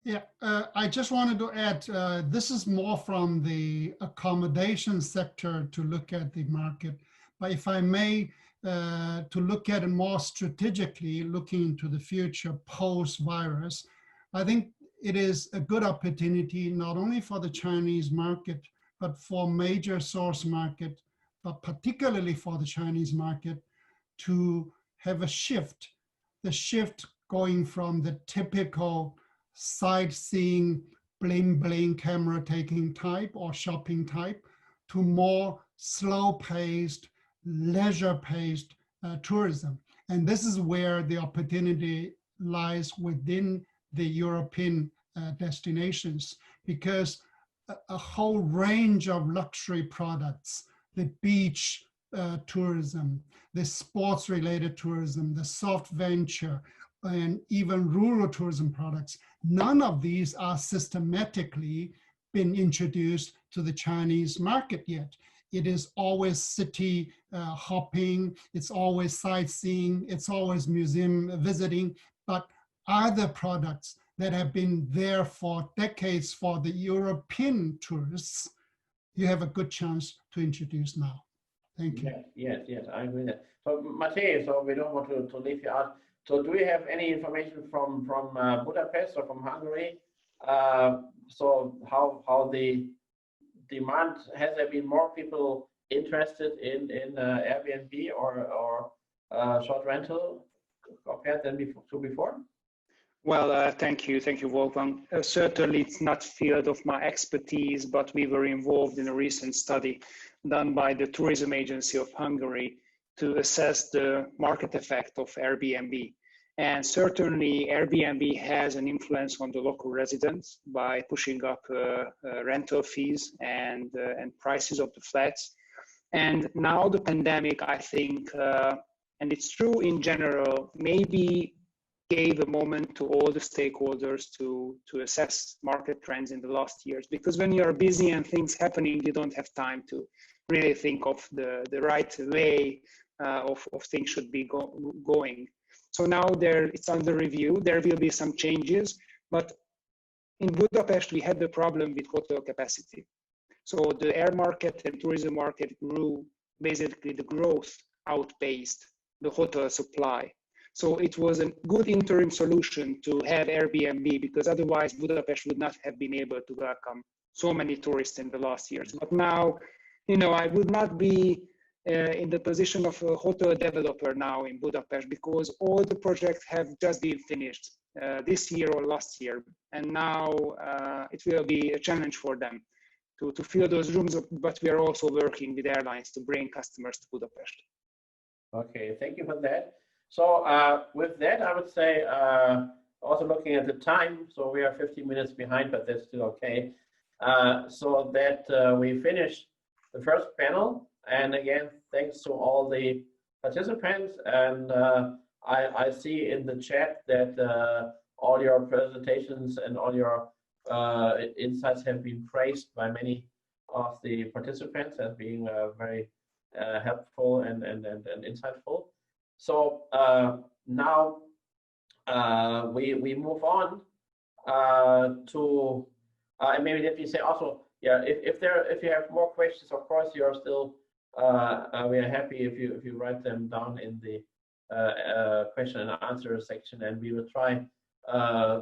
[SPEAKER 4] Yeah, I just wanted to add, this is more from the accommodation sector to look at the market. But if I may, to look at it more strategically, looking into the future post-virus, I think it is a good opportunity, not only for the Chinese market, but for major source market, but particularly for the Chinese market, to have a shift, the shift going from the typical sightseeing, bling bling camera taking type or shopping type to more slow-paced, leisure-paced tourism. And this is where the opportunity lies within the European destinations, because a whole range of luxury products, the beach tourism, the sports-related tourism, the soft venture, and even rural tourism products, none of these are systematically been introduced to the Chinese market yet. It is always city hopping, it's always sightseeing, it's always museum visiting, but other products that have been there for decades for the European tourists, you have a good chance to introduce now. Thank you.
[SPEAKER 2] Yes, I agree with that. So Matej, so we don't want to leave you out. So do we have any information from Budapest or from Hungary? So how the demand, has there been more people interested in Airbnb or short rental compared than before?
[SPEAKER 7] Well, thank you, Wolfgang. Certainly, it's not field of my expertise, but we were involved in a recent study done by the tourism agency of Hungary to assess the market effect of Airbnb. And certainly, Airbnb has an influence on the local residents by pushing up rental fees and prices of the flats. And now the pandemic, I think, and it's true in general, maybe gave a moment to all the stakeholders to assess market trends in the last years. Because when you're busy and things happening, you don't have time to really think of the right way of things should be going. So now it's under review. There will be some changes, but in Budapest, we had the problem with hotel capacity. So the air market and tourism market grew, basically the growth outpaced the hotel supply. So it was a good interim solution to have Airbnb, because otherwise Budapest would not have been able to welcome so many tourists in the last years. But now, I would not be in the position of a hotel developer now in Budapest, because all the projects have just been finished this year or last year. And now it will be a challenge for them to fill those rooms, but we are also working with airlines to bring customers to Budapest.
[SPEAKER 2] Okay, thank you for that. So with that, I would say, also looking at the time, so we are 15 minutes behind, but that's still okay. So that we finished the first panel. And again, thanks to all the participants. And I see in the chat that all your presentations and all your insights have been praised by many of the participants as being very helpful and insightful. So now we move on to, and maybe let me say also, yeah, if you have more questions, of course, you're still, we are happy if you write them down in the question and answer section, and we will try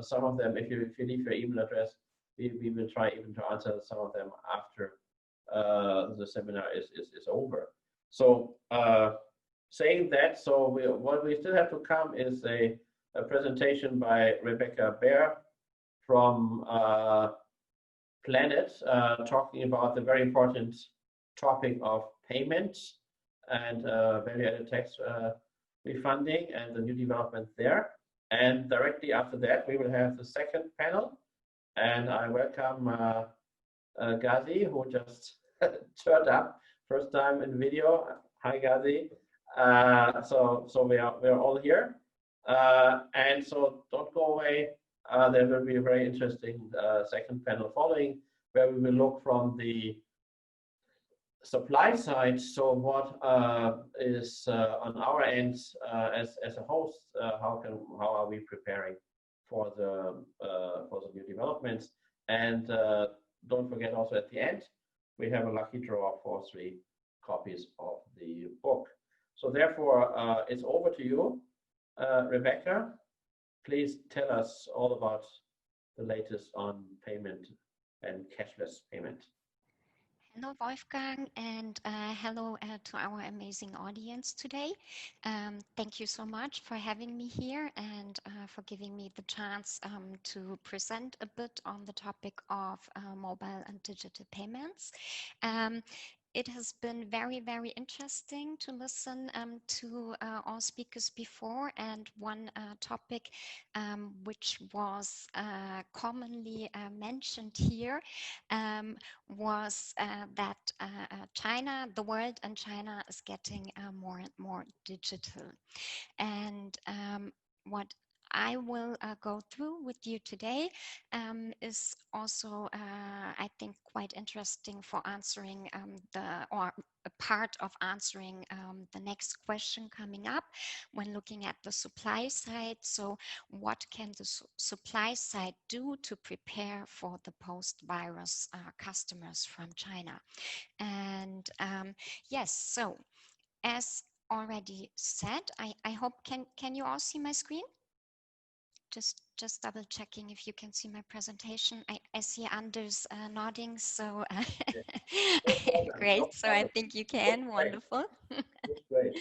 [SPEAKER 2] some of them. If you leave your email address, we will try even to answer some of them after the seminar is over. So saying that, so what we still have to come is a presentation by Rebecca Baer from Planet, talking about the very important topic of payments and value-added tax refunding and the new development there. And directly after that, we will have the second panel. And I welcome Ghazi, who just turned up, first time in video. Hi, Ghazi. So we are all here. And so don't go away. There will be a very interesting second panel following, where we will look from the supply side. So what is on our end as a host? How are we preparing for the new developments? And don't forget also at the end we have a lucky draw for 3 copies of the book. So therefore it's over to you, Rebecca. Please tell us all about the latest on payment and cashless payment.
[SPEAKER 8] Hello, Wolfgang, and hello to our amazing audience today. Thank you so much for having me here and for giving me the chance to present a bit on the topic of mobile and digital payments. It has been very, very interesting to listen to all speakers before, and one topic which was commonly mentioned here was that China, the world and China is getting more and more digital. And what I will go through with you today is also, I think, quite interesting for answering or a part of answering the next question coming up when looking at the supply side. So what can the supply side do to prepare for the post-virus customers from China? And yes, so as already said, I hope, can you all see my screen? Just double checking if you can see my presentation. I see Anders nodding, so great. So I think you can. Wonderful.
[SPEAKER 2] Great.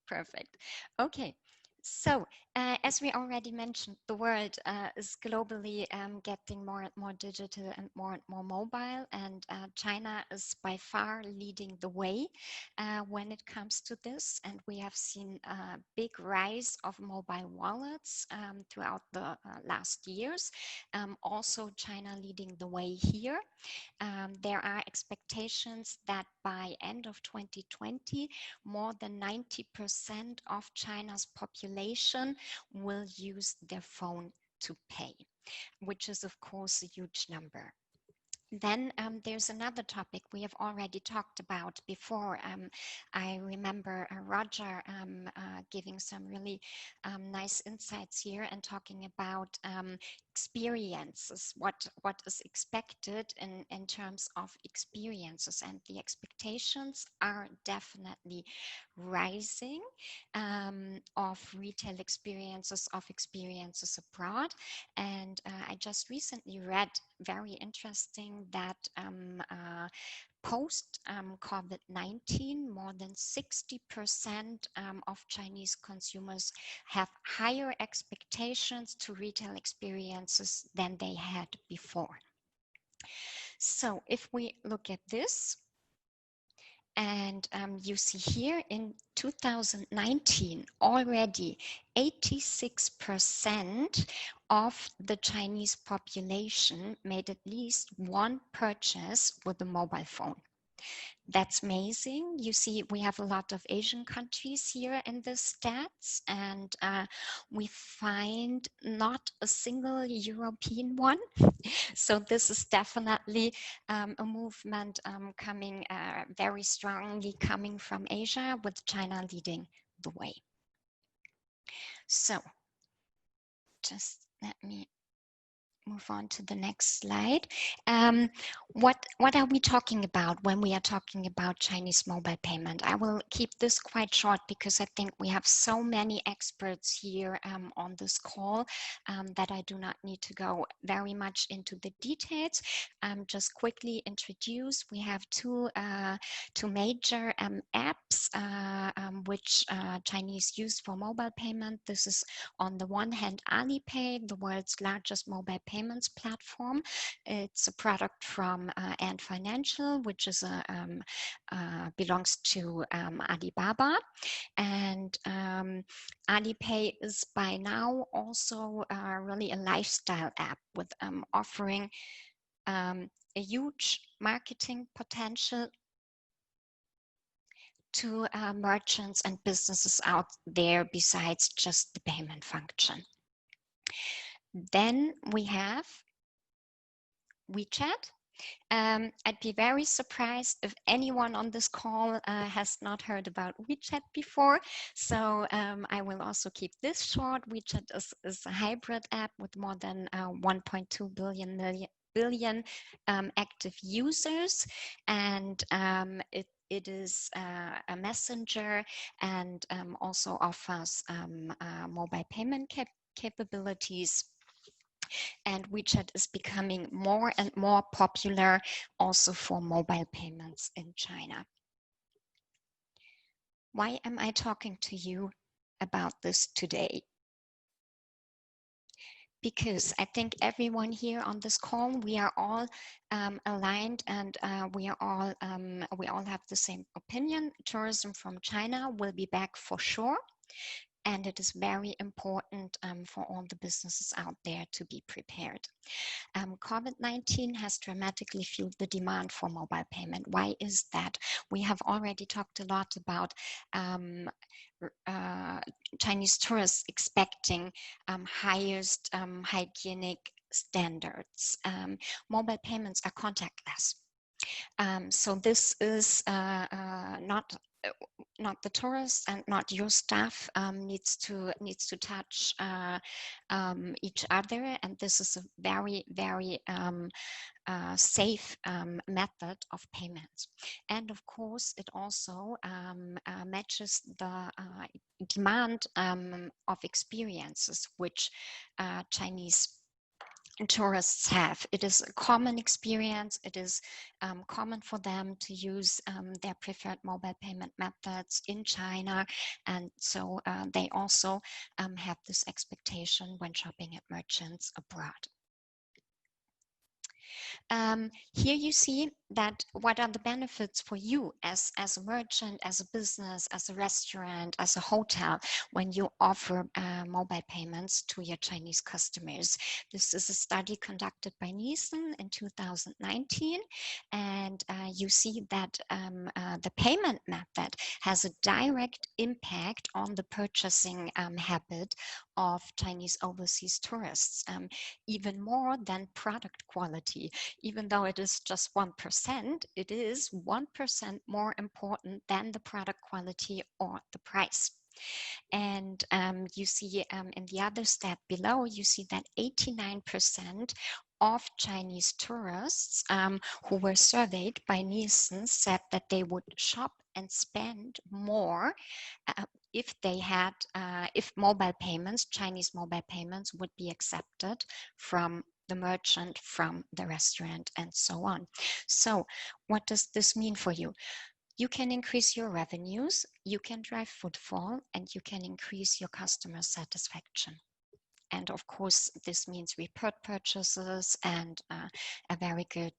[SPEAKER 8] Perfect. Okay. So, as we already mentioned, the world is globally getting more and more digital and more mobile, and China is by far leading the way when it comes to this. And we have seen a big rise of mobile wallets throughout the last years. Also, China leading the way here. There are expectations that by end of 2020, more than 90% of China's population will use their phone to pay, which is of course a huge number. Then there's another topic we have already talked about before. I remember Roger giving some really nice insights here and talking about experiences, what is expected in terms of experiences, and the expectations are definitely rising of retail experiences, of experiences abroad. And I just recently read very interesting that post COVID-19, more than 60% of Chinese consumers have higher expectations to retail experiences than they had before. So if we look at this, and you see here in 2019, already 86% of the Chinese population made at least one purchase with a mobile phone. That's amazing. You see, we have a lot of Asian countries here in the stats, and we find not a single European one. So this is definitely a movement coming very strongly coming from Asia, with China leading the way. So just let me move on to the next slide. What are we talking about when we are talking about Chinese mobile payment? I will keep this quite short because I think we have so many experts here on this call that I do not need to go very much into the details. Just quickly introduce, we have two major apps which Chinese use for mobile payment. This is on the one hand Alipay, the world's largest mobile payments platform. It's a product from Ant Financial, which is belongs to Alibaba, and Alipay is by now also really a lifestyle app with offering a huge marketing potential to merchants and businesses out there besides just the payment function. Then we have WeChat. I'd be very surprised if anyone on this call has not heard about WeChat before. So I will also keep this short. WeChat is a hybrid app with more than 1.2 billion active users, and it is a messenger and also offers mobile payment capabilities. And WeChat is becoming more and more popular also for mobile payments in China. Why am I talking to you about this today? Because I think everyone here on this call, we are all aligned, and we all have the same opinion. Tourism from China will be back for sure. And it is very important for all the businesses out there to be prepared. COVID-19 has dramatically fueled the demand for mobile payment. Why is that? We have already talked a lot about Chinese tourists expecting highest hygienic standards. Mobile payments are contactless. So this is not the tourists and not your staff needs to touch each other, and this is a very safe method of payments. And of course, it also matches the demand of experiences which Chinese tourists have. It is a common experience. It is common for them to use their preferred mobile payment methods in China, and so they also have this expectation when shopping at merchants abroad. Here you see that what are the benefits for you as a merchant, as a business, as a restaurant, as a hotel, when you offer mobile payments to your Chinese customers. This is a study conducted by Nielsen in 2019, and you see that the payment method has a direct impact on the purchasing habit of Chinese overseas tourists, even more than product quality. Even though it is just 1%, it is 1% more important than the product quality or the price. And you see in the other step below, you see that 89% of Chinese tourists who were surveyed by Nielsen said that they would shop and spend more if they had, if mobile payments, Chinese mobile payments would be accepted from the merchant, from the restaurant, and so on. So what does this mean for you? You can increase your revenues, you can drive footfall, and you can increase your customer satisfaction. And of course, this means repeat purchases and a very good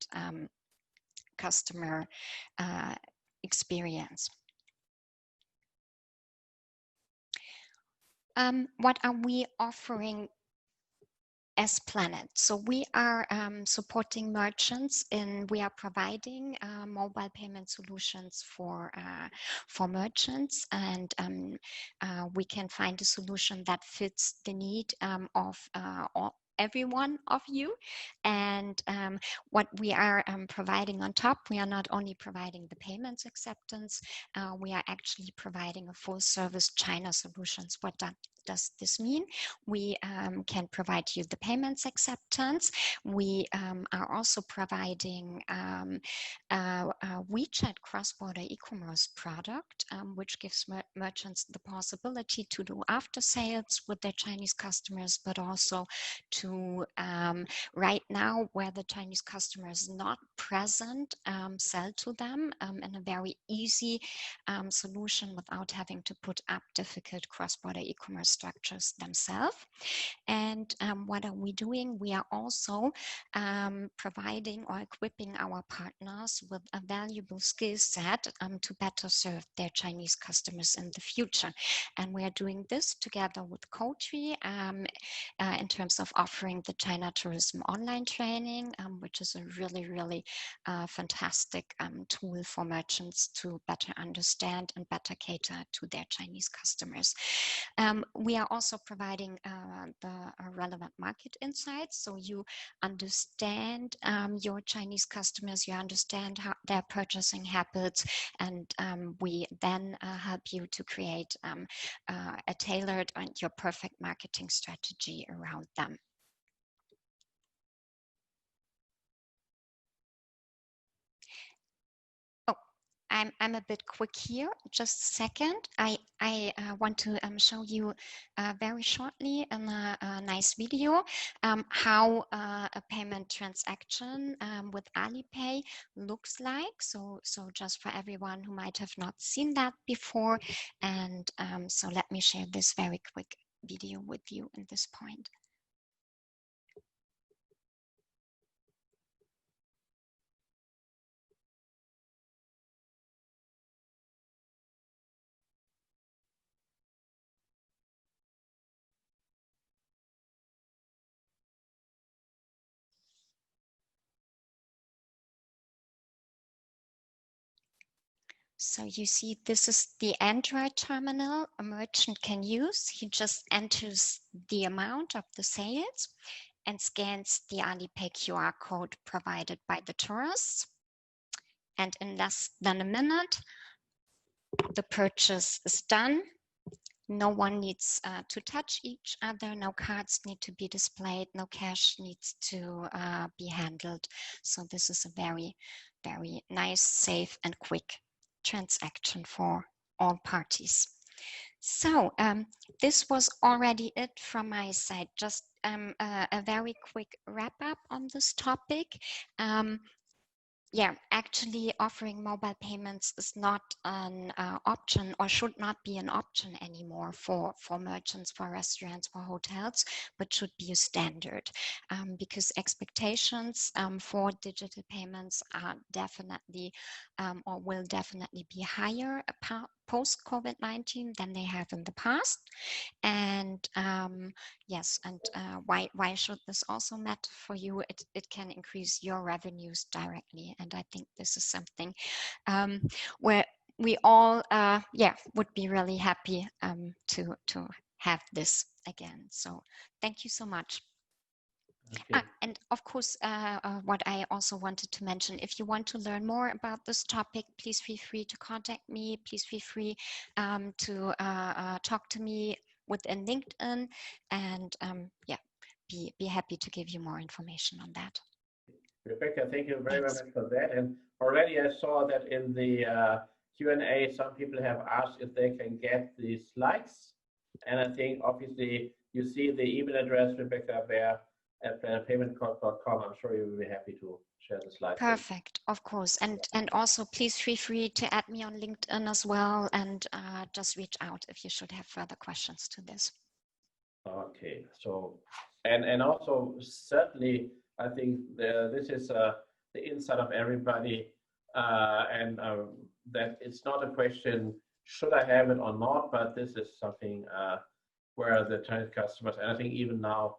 [SPEAKER 8] customer experience. What are we offering as Planet? So we are supporting merchants, and we are providing mobile payment solutions for merchants, and we can find a solution that fits the need of every one of you. And what we are providing on top, we are not only providing the payments acceptance, we are actually providing a full service China solutions. What does this mean? We can provide you the payments acceptance. We are also providing a WeChat cross-border e-commerce product, which gives merchants the possibility to do after sales with their Chinese customers, but also to right now, where the Chinese customer is not present, sell to them in a very easy solution without having to put up difficult cross-border e-commerce structures themselves. And what are we doing? We are also providing or equipping our partners with a valuable skill set to better serve their Chinese customers in the future. And we are doing this together with COTRI in terms of offering the China Tourism online training, which is a really fantastic tool for merchants to better understand and better cater to their Chinese customers. We are also providing the relevant market insights, so you understand your Chinese customers, you understand how their purchasing habits, and we then help you to create a tailored and your perfect marketing strategy around them. I'm a bit quick here, just a second. I want to show you very shortly in a nice video how a payment transaction with Alipay looks like. So just for everyone who might have not seen that before. And so let me share this very quick video with you at this point. So you see, this is the Android terminal a merchant can use. He just enters the amount of the sales and scans the Alipay QR code provided by the tourists. And in less than a minute, the purchase is done. No one needs to touch each other. No cards need to be displayed. No cash needs to be handled. So this is a very nice, safe, and quick transaction for all parties. So this was already it from my side. Just a very quick wrap up on this topic. Yeah, actually offering mobile payments is not an option, or should not be an option anymore for merchants, for restaurants, for hotels, but should be a standard, because expectations for digital payments are definitely or will definitely be higher post COVID-19 than they have in the past. And yes, and why should this also matter for you? It can increase your revenues directly. And I think this is something where we all would be really happy to have this again. So thank you so much. Okay. And of course, what I also wanted to mention, if you want to learn more about this topic, please feel free to contact me. Please feel free to talk to me within LinkedIn, and be happy to give you more information on that.
[SPEAKER 2] Rebecca, thank you very much for that. And already I saw that in the Q&A, some people have asked if they can get the slides. And I think obviously you see the email address, Rebecca, there at paymentcorp.com. I'm sure you will be happy to share the slides.
[SPEAKER 8] Perfect, of course. And also please feel free to add me on LinkedIn as well, and just reach out if you should have further questions to this.
[SPEAKER 2] Okay, so, and also certainly, I think this is the insight of everybody, and that it's not a question, should I have it or not, but this is something where the Chinese customers, and I think even now,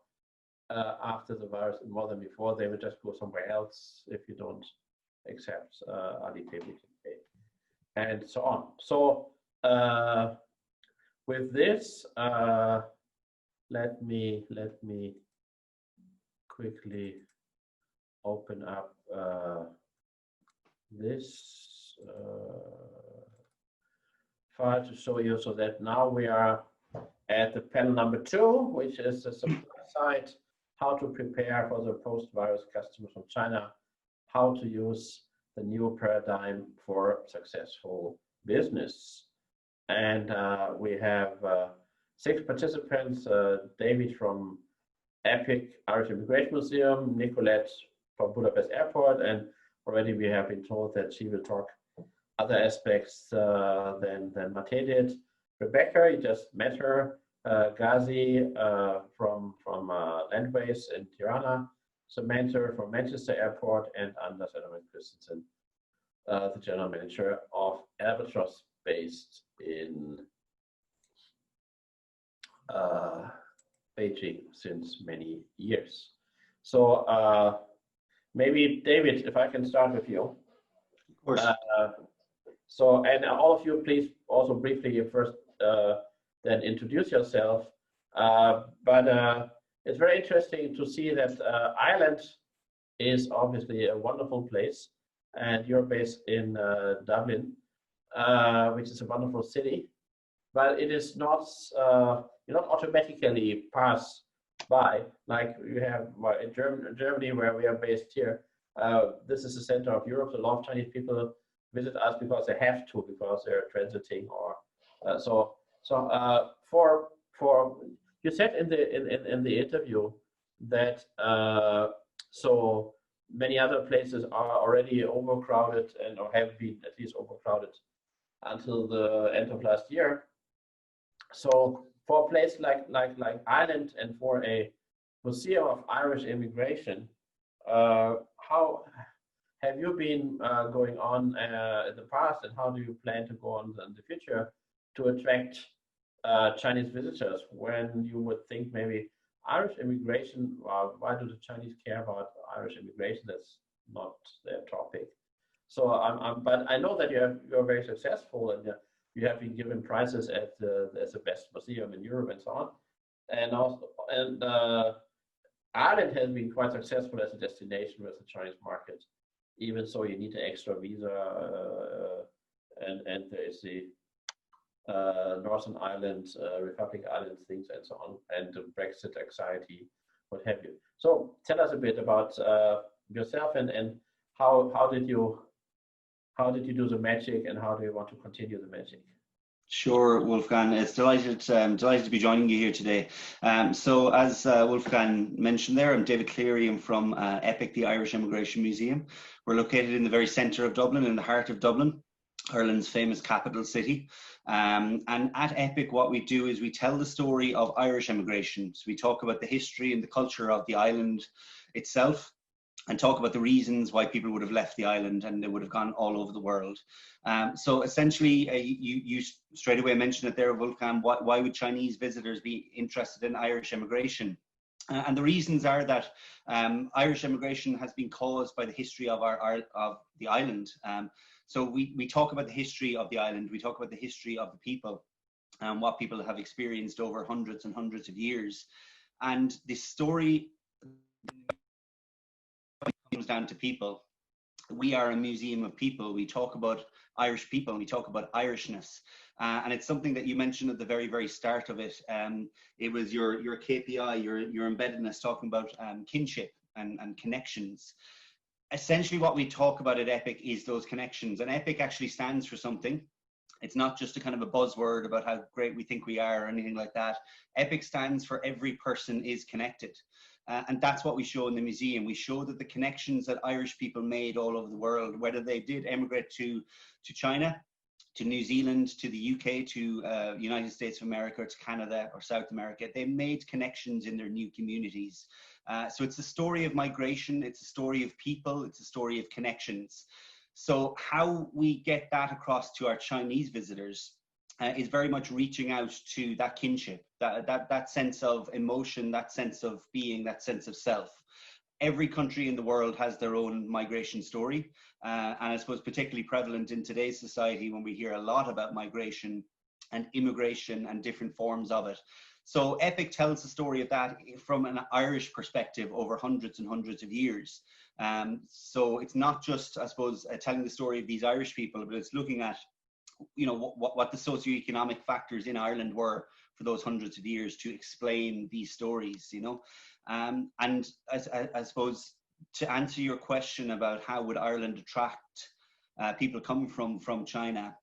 [SPEAKER 2] after the virus, more than before, they will just go somewhere else if you don't accept Alipay, Pay, and so on. So with this, let me quickly open up this file to show you, so that now we are at the panel number 2, which is the supply side, how to prepare for the post-virus customers from China, how to use the new paradigm for successful business. And we have 6 participants, David from EPIC Irish Immigration Museum, Nicolette from Budapest Airport, and already we have been told that she will talk other aspects than Mate did. Rebecca, you just met her, Ghazi from Landways in Tirana, Samantha from Manchester Airport, and Anders Christensen, the general manager of Albatross, based in Beijing since many years. So maybe David, if I can start with you.
[SPEAKER 9] Of course.
[SPEAKER 2] So, and all of you, please also briefly first then introduce yourself. But it's very interesting to see that Ireland is obviously a wonderful place, and you're based in Dublin, which is a wonderful city, but it is not, you not automatically pass by like you have in Germany, where we are based here. This is the center of Europe. A lot of Chinese people visit us because they have to, because they're transiting, or for you said in the interview that so many other places are already overcrowded, and or have been at least overcrowded until the end of last year. So for a place like Ireland, and for a museum of Irish immigration, how have you been going on in the past, and how do you plan to go on in the future to attract Chinese visitors, when you would think maybe Irish immigration, why do the Chinese care about Irish immigration? That's not their topic. So but I know that you're very successful, and you have been given prizes as the best museum in Europe and so on. And also, Ireland has been quite successful as a destination with the Chinese market. Even so, you need an extra visa, and there is the Northern Ireland, Republic Island things and so on, and the Brexit anxiety, what have you. So tell us a bit about yourself, and how did you do the magic, and how do you want to continue the magic?
[SPEAKER 9] Sure, Wolfgang. It's delighted to be joining you here today. So as Wolfgang mentioned there, I'm David Cleary. I'm from EPIC, the Irish Immigration Museum. We're located in the very centre of Dublin, in the heart of Dublin, Ireland's famous capital city. And at EPIC, what we do is we tell the story of Irish immigration. So we talk about the history and the culture of the island itself, and talk about the reasons why people would have left the island, and they would have gone all over the world. So essentially, you straight away mentioned it there, Wolfgang, why would Chinese visitors be interested in Irish immigration? And the reasons are that Irish immigration has been caused by the history of the island. So we talk about the history of the island, we talk about the history of the people, and what people have experienced over hundreds and hundreds of years. And this story comes down to people. We are a museum of people. We talk about Irish people, and we talk about Irishness. And it's something that you mentioned at the very, very start of it. It was your KPI, your embeddedness, talking about kinship and connections. Essentially, what we talk about at EPIC is those connections. And EPIC actually stands for something. It's not just a kind of a buzzword about how great we think we are or anything like that. EPIC stands for every person is connected. And that's what we show in the museum. We show that the connections that Irish people made all over the world, whether they did emigrate to China, to New Zealand, to the UK, to United States of America, to Canada or South America, they made connections in their new communities. So it's a story of migration, it's a story of people, it's a story of connections. So how we get that across to our Chinese visitors is very much reaching out to that kinship, that sense of emotion, that sense of being, that sense of self. Every country in the world has their own migration story, and I suppose particularly prevalent in today's society, when we hear a lot about migration and immigration and different forms of it. So EPIC tells the story of that from an Irish perspective over hundreds and hundreds of years. So it's not just, I suppose, telling the story of these Irish people, but it's looking at, you know, what the socioeconomic factors in Ireland were for those hundreds of years to explain these stories, you know. And I suppose to answer your question about how would Ireland attract people coming from China,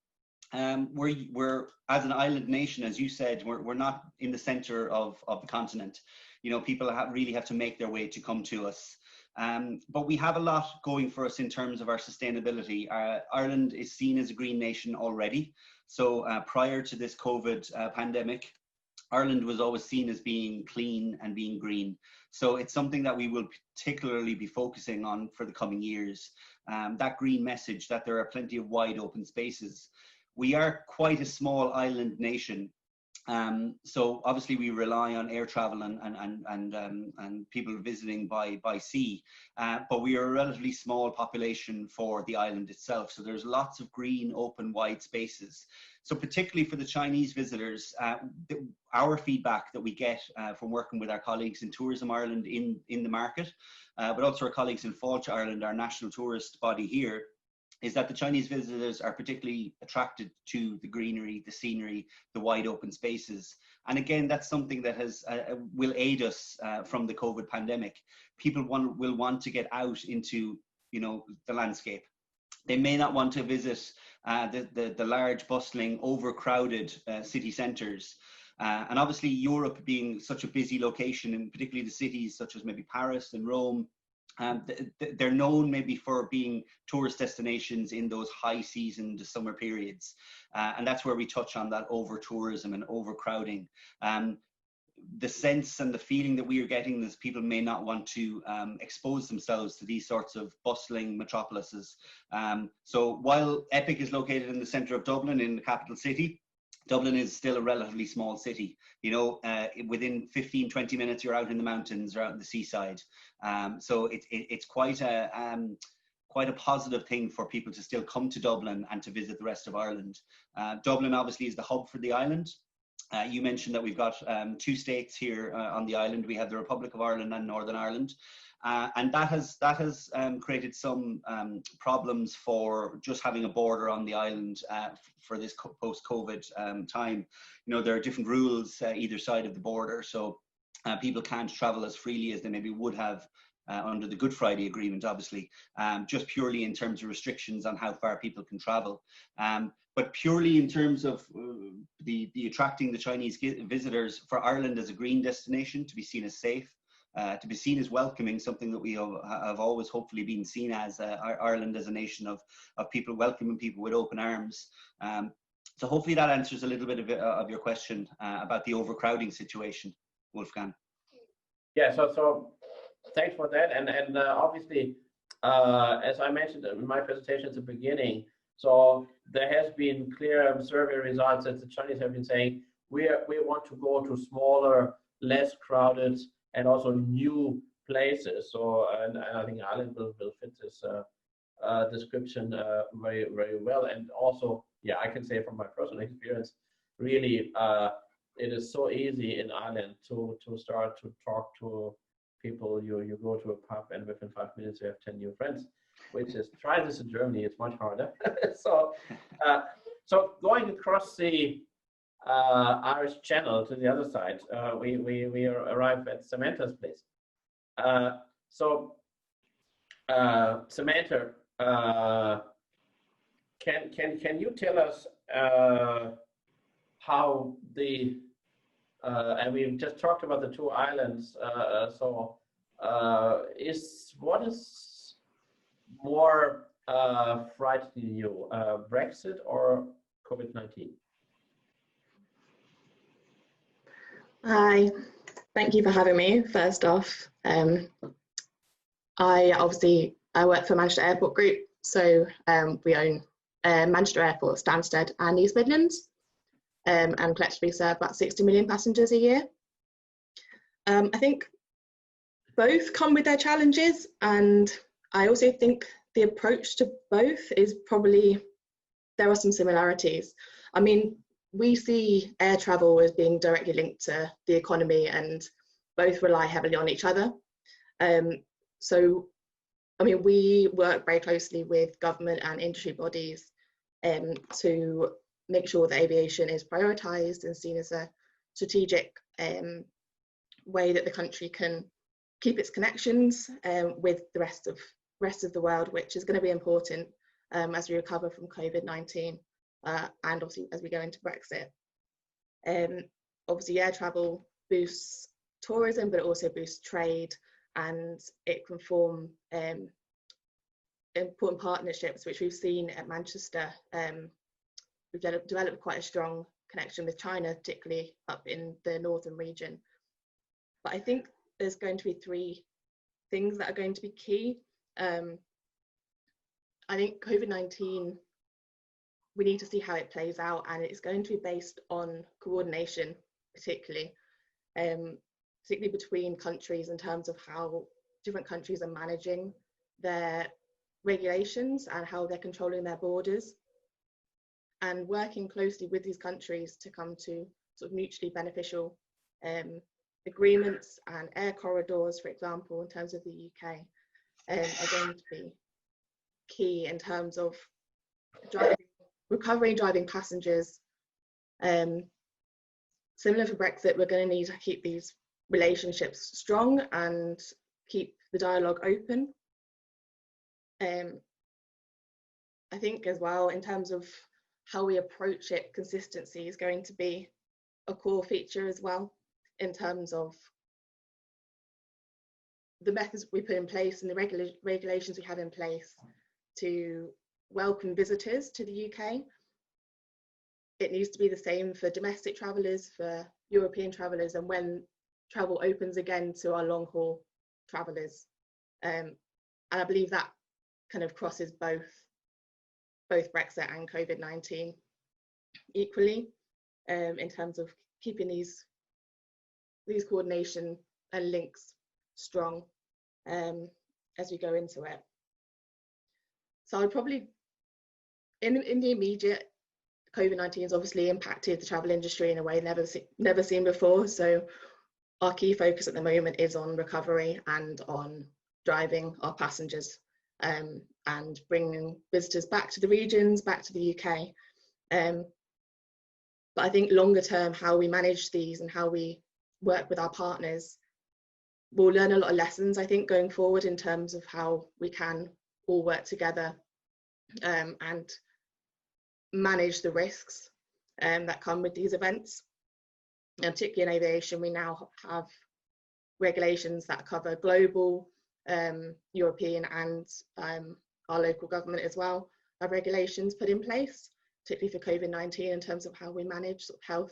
[SPEAKER 9] we're as an island nation, as you said, we're not in the center of the continent. You know, people really have to make their way to come to us. But we have a lot going for us in terms of our sustainability. Ireland is seen as a green nation already. So prior to this COVID pandemic, Ireland was always seen as being clean and being green. So it's something that we will particularly be focusing on for the coming years. That green message, that there are plenty of wide open spaces. We are quite a small island nation. So obviously we rely on air travel and people visiting by sea, but we are a relatively small population for the island itself. So there's lots of green, open, wide spaces. So particularly for the Chinese visitors, our feedback that we get from working with our colleagues in Tourism Ireland in the market, but also our colleagues in Fáilte Ireland, our national tourist body here, is that the Chinese visitors are particularly attracted to the greenery, the scenery, the wide open spaces. And again, that's something that will aid us from the COVID pandemic. People will want to get out into, you know, the landscape. They may not want to visit the large, bustling, overcrowded city centres. And obviously Europe being such a busy location, and particularly the cities such as maybe Paris and Rome, they're known maybe for being tourist destinations in those high season to summer periods. And that's where we touch on that over tourism and overcrowding. The sense and the feeling that we are getting is people may not want to expose themselves to these sorts of bustling metropolises. So while Epic is located in the centre of Dublin, in the capital city, Dublin is still a relatively small city. You know, within 15-20 minutes, you're out in the mountains or out in the seaside. So it's quite a positive thing for people to still come to Dublin and to visit the rest of Ireland. Dublin obviously is the hub for the island. You mentioned that we've got 2 states here on the island. We have the Republic of Ireland and Northern Ireland. And that has created some problems for just having a border on the island for this post-COVID time. You know, there are different rules either side of the border, so people can't travel as freely as they maybe would have under the Good Friday Agreement, obviously, just purely in terms of restrictions on how far people can travel. But purely in terms of the attracting the Chinese visitors for Ireland as a green destination, to be seen as safe, to be seen as welcoming, something that we have always hopefully been seen as, Ireland as a nation of people welcoming people with open arms. So hopefully that answers a little bit of your question about the overcrowding situation, Wolfgang.
[SPEAKER 2] Yeah, so thanks for that. And obviously, as I mentioned in my presentation at the beginning, so there has been clear survey results that the Chinese have been saying, we want to go to smaller, less crowded, and also new places. So, and I think Ireland will fit this description very, very well. And also, yeah, I can say from my personal experience, really, it is so easy in Ireland to start to talk to people. You go to a pub and within 5 minutes you have 10 new friends, which is, try this in Germany, it's much harder. So going across the Irish Channel to the other side, we arrive at Samantha's place. Samantha, can you tell us how the and we just talked about the 2 islands. What is more frightening you, Brexit or COVID-19?
[SPEAKER 10] Hi, thank you for having me. First off, I work for Manchester Airport Group, so we own Manchester Airport, Stansted and East Midlands, and collectively serve about 60 million passengers a year. I think both come with their challenges, and I also think the approach to both is probably, there are some similarities. I mean, we see air travel as being directly linked to the economy, and both rely heavily on each other. So, I mean, we work very closely with government and industry bodies to make sure that aviation is prioritised and seen as a strategic way that the country can keep its connections with the rest of the world, which is going to be important as we recover from COVID-19 and obviously as we go into Brexit. Obviously, air travel boosts tourism, but it also boosts trade, and it can form important partnerships, which we've seen at Manchester. We've developed quite a strong connection with China, particularly up in the northern region. But I think there's going to be three things that are going to be key. I think COVID-19, we need to see how it plays out, and it's going to be based on coordination, particularly between countries in terms of how different countries are managing their regulations and how they're controlling their borders, and working closely with these countries to come to sort of mutually beneficial agreements and air corridors, for example, in terms of the UK, are going to be key in terms of driving passengers. Similar for Brexit, we're going to need to keep these relationships strong and keep the dialogue open. I think as well, in terms of how we approach it, consistency is going to be a core feature as well, in terms of the methods we put in place and the regulations we have in place to welcome visitors to the UK. It needs to be the same for domestic travellers, for European travellers, and when travel opens again to our long haul travellers. And I believe that kind of crosses both Brexit and COVID-19 equally, in terms of keeping these coordination and links strong as we go into it. So I'd probably, in the immediate, COVID-19 has obviously impacted the travel industry in a way never seen before. So our key focus at the moment is on recovery and on driving our passengers and bringing visitors back to the regions, back to the UK. But I think longer term, how we manage these and how we work with our partners, we'll learn a lot of lessons, I think, going forward in terms of how we can all work together and manage the risks that come with these events. And particularly in aviation, we now have regulations that cover global, European, and our local government as well, have regulations put in place, particularly for COVID-19, in terms of how we manage sort of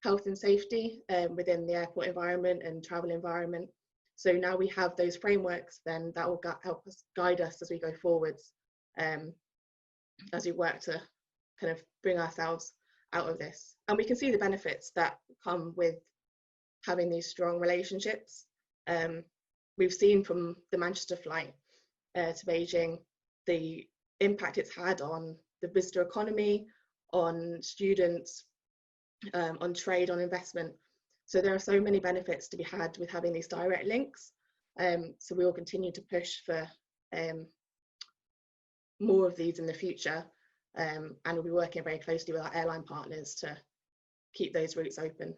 [SPEAKER 10] health and safety within the airport environment and travel environment. So now we have those frameworks, then that will help us, guide us as we go forwards, as we work to kind of bring ourselves out of this. And we can see the benefits that come with having these strong relationships. We've seen from the Manchester flight to Beijing, the impact it's had on the visitor economy, on students, on trade, on investment. So there are so many benefits to be had with having these direct links. So we will continue to push for more of these in the future. And we'll be working very closely with our airline partners to keep those routes open.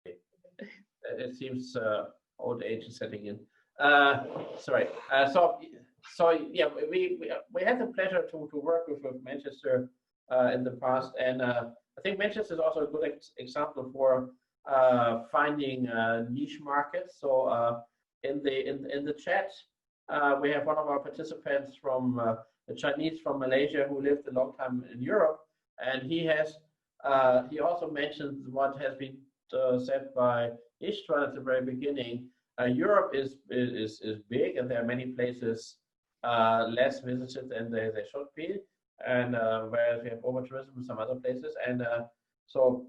[SPEAKER 2] It seems old age is setting in. Sorry. So yeah, we had the pleasure to work with Manchester in the past, and I think Manchester is also a good example for finding niche markets. So in the chat, we have one of our participants from the Chinese from Malaysia who lived a long time in Europe, and he also mentioned what has been said by Istvan at the very beginning. Europe is big, and there are many places less visited than they should be, and whereas we have over tourism in some other places, and so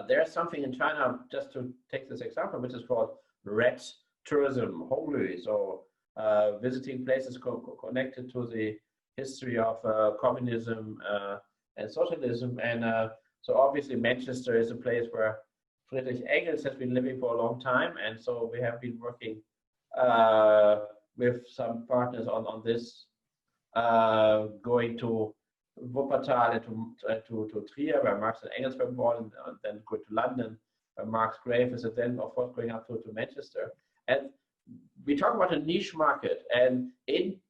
[SPEAKER 2] there's something in China, just to take this example, which is called red tourism, Honglu. So visiting places connected to the history of communism and socialism, and so obviously Manchester is a place where Friedrich Engels has been living for a long time, and so we have been working with some partners on this, going to Wuppertal and to Trier, where Marx and Engels were born, and then go to London, where Marx grave is, and then of course going up to Manchester. And we talk about a niche market, and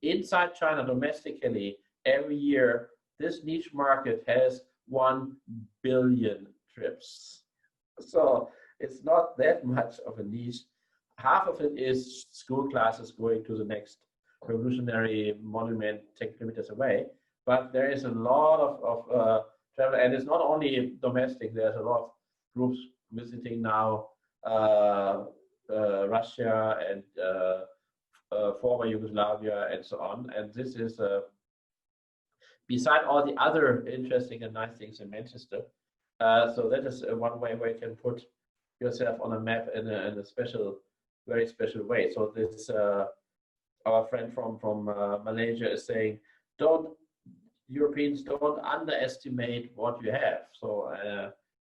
[SPEAKER 2] inside China domestically, every year this niche market has 1 billion trips. So it's not that much of a niche. Half of it is school classes going to the next revolutionary monument 10 kilometers away. But there is a lot of travel, and it's not only domestic. There's a lot of groups visiting now Russia and former Yugoslavia and so on. And this is, beside all the other interesting and nice things in Manchester. So that is one way where you can put yourself on a map in a special, very special way. So this, our friend from Malaysia is saying, Europeans don't underestimate what you have. So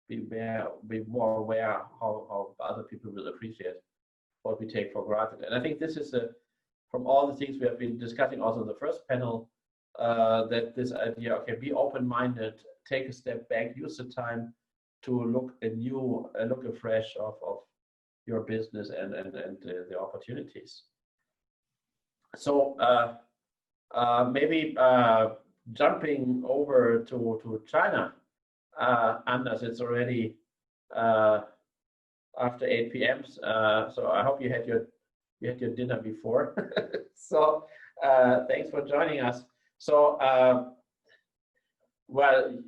[SPEAKER 2] be more aware how other people will appreciate what we take for granted. And I think this is from all the things we have been discussing also in the first panel, that this idea, okay, be open-minded, take a step back, use the time to look anew, look afresh of your business and the opportunities. So maybe jumping over to China, Anders, it's already after 8 p.m. So I hope you had your dinner before. So thanks for joining us. So well,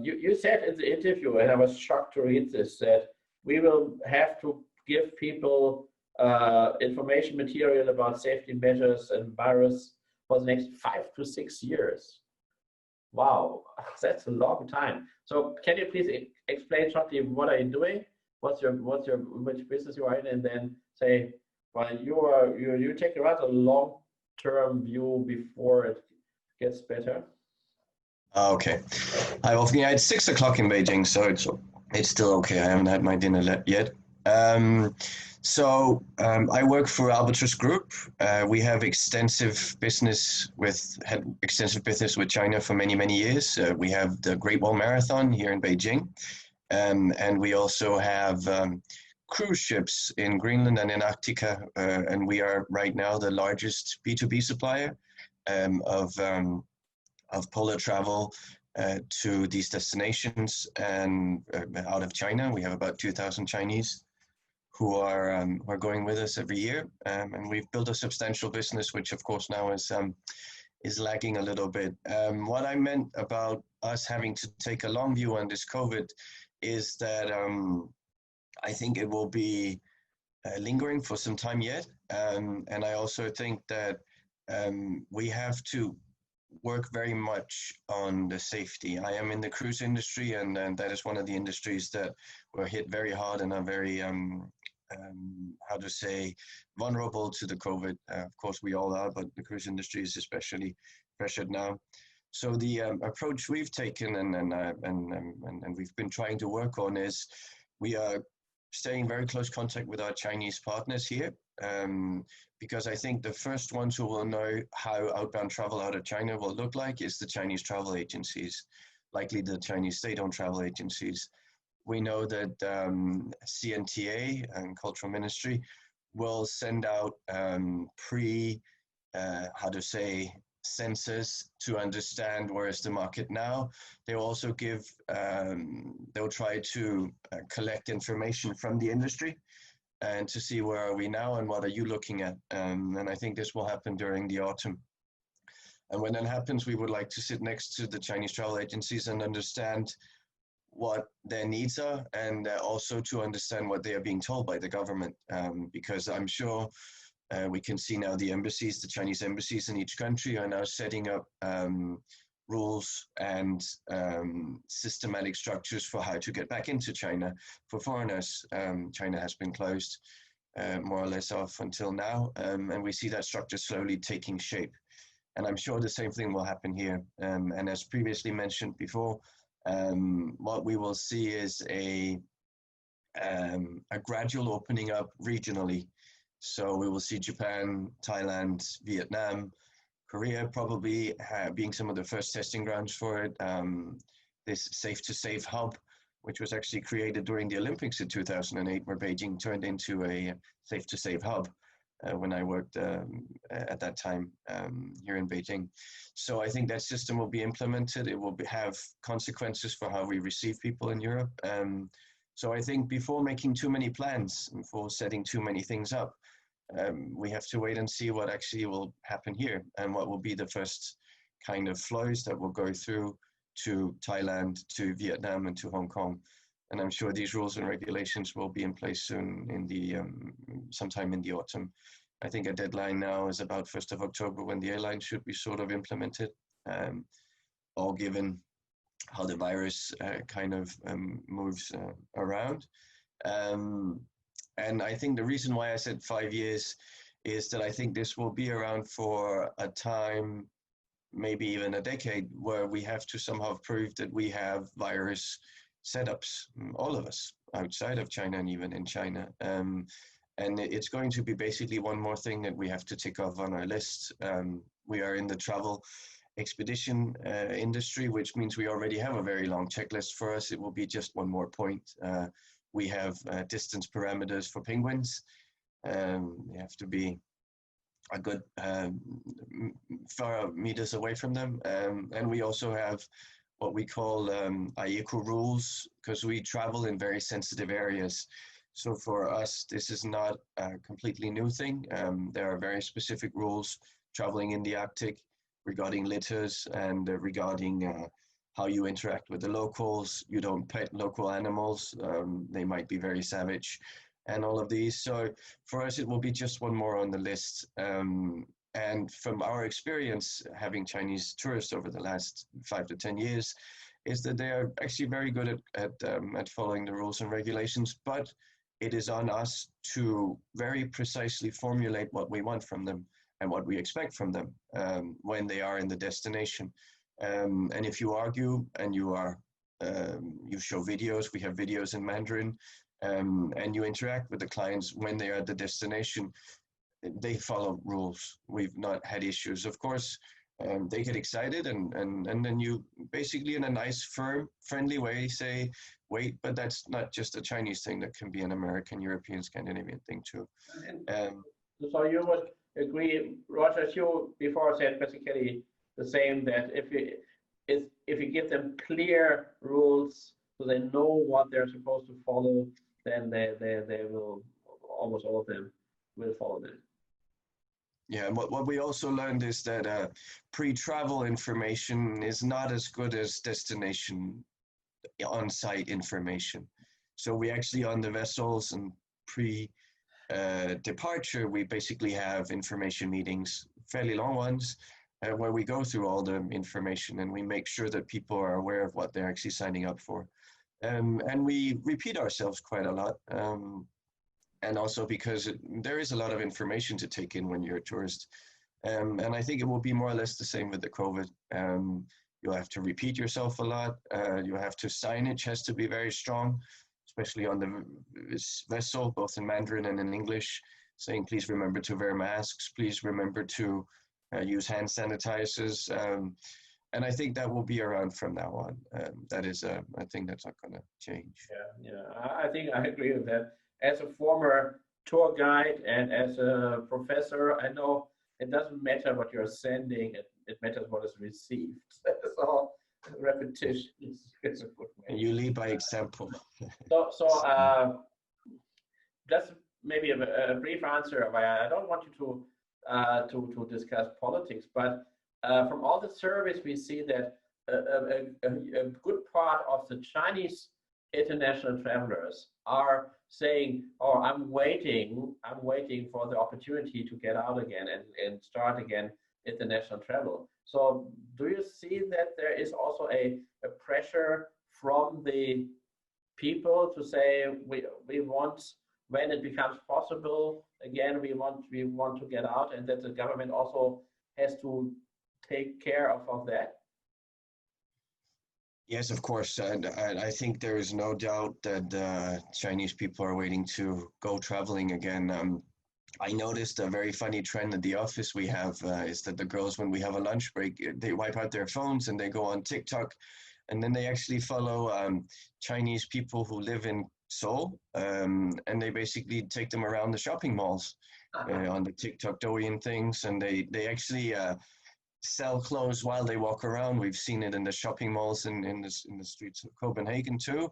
[SPEAKER 2] you said in the interview, and I was shocked to read this, that we will have to give people information material about safety measures and virus for the next 5 to 6 years. Wow, that's a long time. So can you please explain shortly, what are you doing? Which business you are in, and then say, well, you take a rather long-term view before it gets better.
[SPEAKER 11] Okay. Hi, Wolfgang. Yeah, it's 6 o'clock in Beijing, so it's still okay. I haven't had my dinner yet. I work for Albatross Group. We have extensive business with China for many, many years. We have the Great Wall Marathon here in Beijing. And we also have cruise ships in Greenland and Antarctica. And we are right now the largest B2B supplier of polar travel to these destinations. And out of China, we have about 2,000 Chinese who are going with us every year, and we've built a substantial business, which of course now is lagging a little bit. What I meant about us having to take a long view on this COVID is that I think it will be lingering for some time yet, and I also think that we have to work very much on the safety. I am in the cruise industry, and that is one of the industries that were hit very hard and are very vulnerable to the COVID. Of course, we all are, but the cruise industry is especially pressured now. So the approach we've taken and we've been trying to work on is we are staying in very close contact with our Chinese partners here, because I think the first ones who will know how outbound travel out of China will look like is the Chinese travel agencies, likely the Chinese state-owned travel agencies. We know that CNTA and Cultural Ministry will send out census to understand where is the market now. They'll also give, they'll try to collect information from the industry and to see where are we now and what are you looking at. And I think this will happen during the autumn. And when that happens, we would like to sit next to the Chinese travel agencies and understand what their needs are, and also to understand what they are being told by the government, because I'm sure we can see now the embassies, the Chinese embassies in each country are now setting up rules and systematic structures for how to get back into China for foreigners. China has been closed more or less off until now, and we see that structure slowly taking shape. And I'm sure the same thing will happen here. And as previously mentioned before, what we will see is a gradual opening up regionally. So we will see Japan, Thailand, Vietnam, Korea probably being some of the first testing grounds for it. This Safe to Save hub, which was actually created during the Olympics in 2008, where Beijing turned into a Safe to Save hub when I worked at that time here in Beijing. So I think that system will be implemented. It will have consequences for how we receive people in Europe. So I think before making too many plans, before setting too many things up, we have to wait and see what actually will happen here and what will be the first kind of flows that will go through to Thailand, to Vietnam, and to Hong Kong. And I'm sure these rules and regulations will be in place soon in the sometime in the autumn. I think a deadline now is about 1st of October when the airline should be sort of implemented, all given how the virus kind of moves around. And I think the reason why I said 5 years is that I think this will be around for a time, maybe even a decade, where we have to somehow prove that we have virus setups, all of us, outside of China and even in China. And it's going to be basically one more thing that we have to tick off on our list. We are in the travel expedition industry, which means we already have a very long checklist for us. It will be just one more point. We have distance parameters for penguins. You have to be a good 4 meters away from them. And we also have what we call IECO rules, because we travel in very sensitive areas. So for us, this is not a completely new thing. There are very specific rules traveling in the Arctic regarding litters and regarding how you interact with the locals. You don't pet local animals. They might be very savage and all of these. So for us, it will be just one more on the list. And from our experience having Chinese tourists over the last 5 to 10 years, is that they are actually very good at following the rules and regulations, but it is on us to very precisely formulate what we want from them and what we expect from them when they are in the destination. And if you argue and you show videos, we have videos in Mandarin, and you interact with the clients when they are at the destination, they follow rules. We've not had issues. Of course, they get excited and then you basically in a nice, firm, friendly way say, wait, but that's not just a Chinese thing. That can be an American, European, Scandinavian thing too.
[SPEAKER 2] So you would agree, Roger, you before said basically the same, that if you give them clear rules so they know what they're supposed to follow, then they will, almost all of them will follow them.
[SPEAKER 11] Yeah, and what we also learned is that pre-travel information is not as good as destination on-site information. So we actually on the vessels and pre-departure, we basically have information meetings, fairly long ones, where we go through all the information and we make sure that people are aware of what they're actually signing up for. And we repeat ourselves quite a lot. And also because there is a lot of information to take in when you're a tourist. And I think it will be more or less the same with the COVID. You'll have to repeat yourself a lot. You have to, signage has to be very strong, especially on the vessel, both in Mandarin and in English, saying, please remember to wear masks, please remember to use hand sanitizers. And I think that will be around from now on. That is a thing that's not gonna change.
[SPEAKER 2] Yeah, I think I agree with that. As a former tour guide and as a professor, I know it doesn't matter what you're sending, it matters what is received. So repetition is a good way.
[SPEAKER 11] And you lead by example.
[SPEAKER 2] So just maybe a brief answer. I don't want you to discuss politics, but from all the surveys we see that a good part of the Chinese international travelers are saying, oh, I'm waiting for the opportunity to get out again and start again international travel. So do you see that there is also a pressure from the people to say we want, when it becomes possible again, we want to get out, and that the government also has to take care of that?
[SPEAKER 11] Yes, of course. And I think there is no doubt that Chinese people are waiting to go traveling again. I noticed a very funny trend at the office we have is that the girls, when we have a lunch break, they wipe out their phones and they go on TikTok, and then they actually follow Chinese people who live in Seoul, and they basically take them around the shopping malls on the TikTok Douyin things, and they actually sell clothes while they walk around. We've seen it in the shopping malls in the streets of Copenhagen too.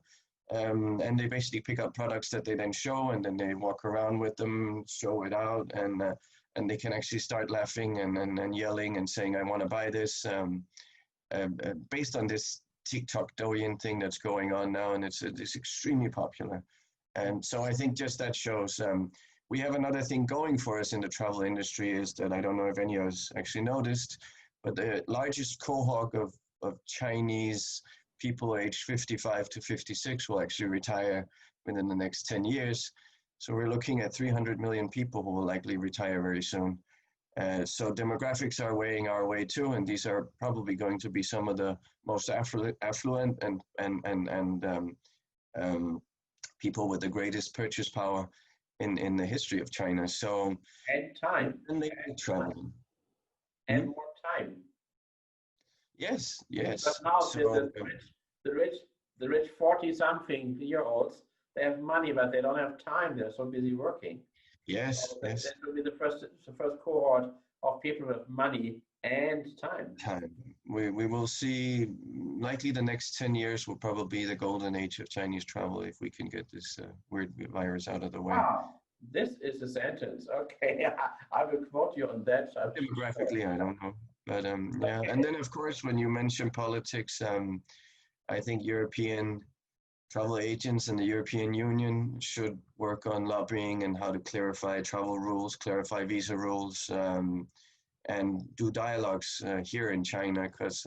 [SPEAKER 11] And they basically pick up products that they then show, and then they walk around with them, show it out, and they can actually start laughing and yelling and saying, "I want to buy this," based on this TikTok Douyin thing that's going on now, and it's extremely popular. And so I think just that shows we have another thing going for us in the travel industry is that I don't know if any of us actually noticed, but the largest cohort of Chinese people aged 55 to 56 will actually retire within the next 10 years. So we're looking at 300 million people who will likely retire very soon. So demographics are weighing our way too, and these are probably going to be some of the most affluent and people with the greatest purchase power in the history of China. So
[SPEAKER 2] and time
[SPEAKER 11] and they are traveling
[SPEAKER 2] and more time.
[SPEAKER 11] Yes, yes.
[SPEAKER 2] But now
[SPEAKER 11] So,
[SPEAKER 2] the rich 40-something-year-olds, they have money, but they don't have time. They're so busy working.
[SPEAKER 11] yes,
[SPEAKER 2] So
[SPEAKER 11] yes.
[SPEAKER 2] that will be the first cohort of people with money and time.
[SPEAKER 11] Time. We will see, likely the next 10 years will probably be the golden age of Chinese travel if we can get this weird virus out of the way.
[SPEAKER 2] Wow, this is a sentence. Okay, I will quote you on that.
[SPEAKER 11] Demographically, I don't know. But yeah, and then of course, when you mention politics, I think European travel agents and the European Union should work on lobbying and how to clarify travel rules, clarify visa rules, and do dialogues here in China, because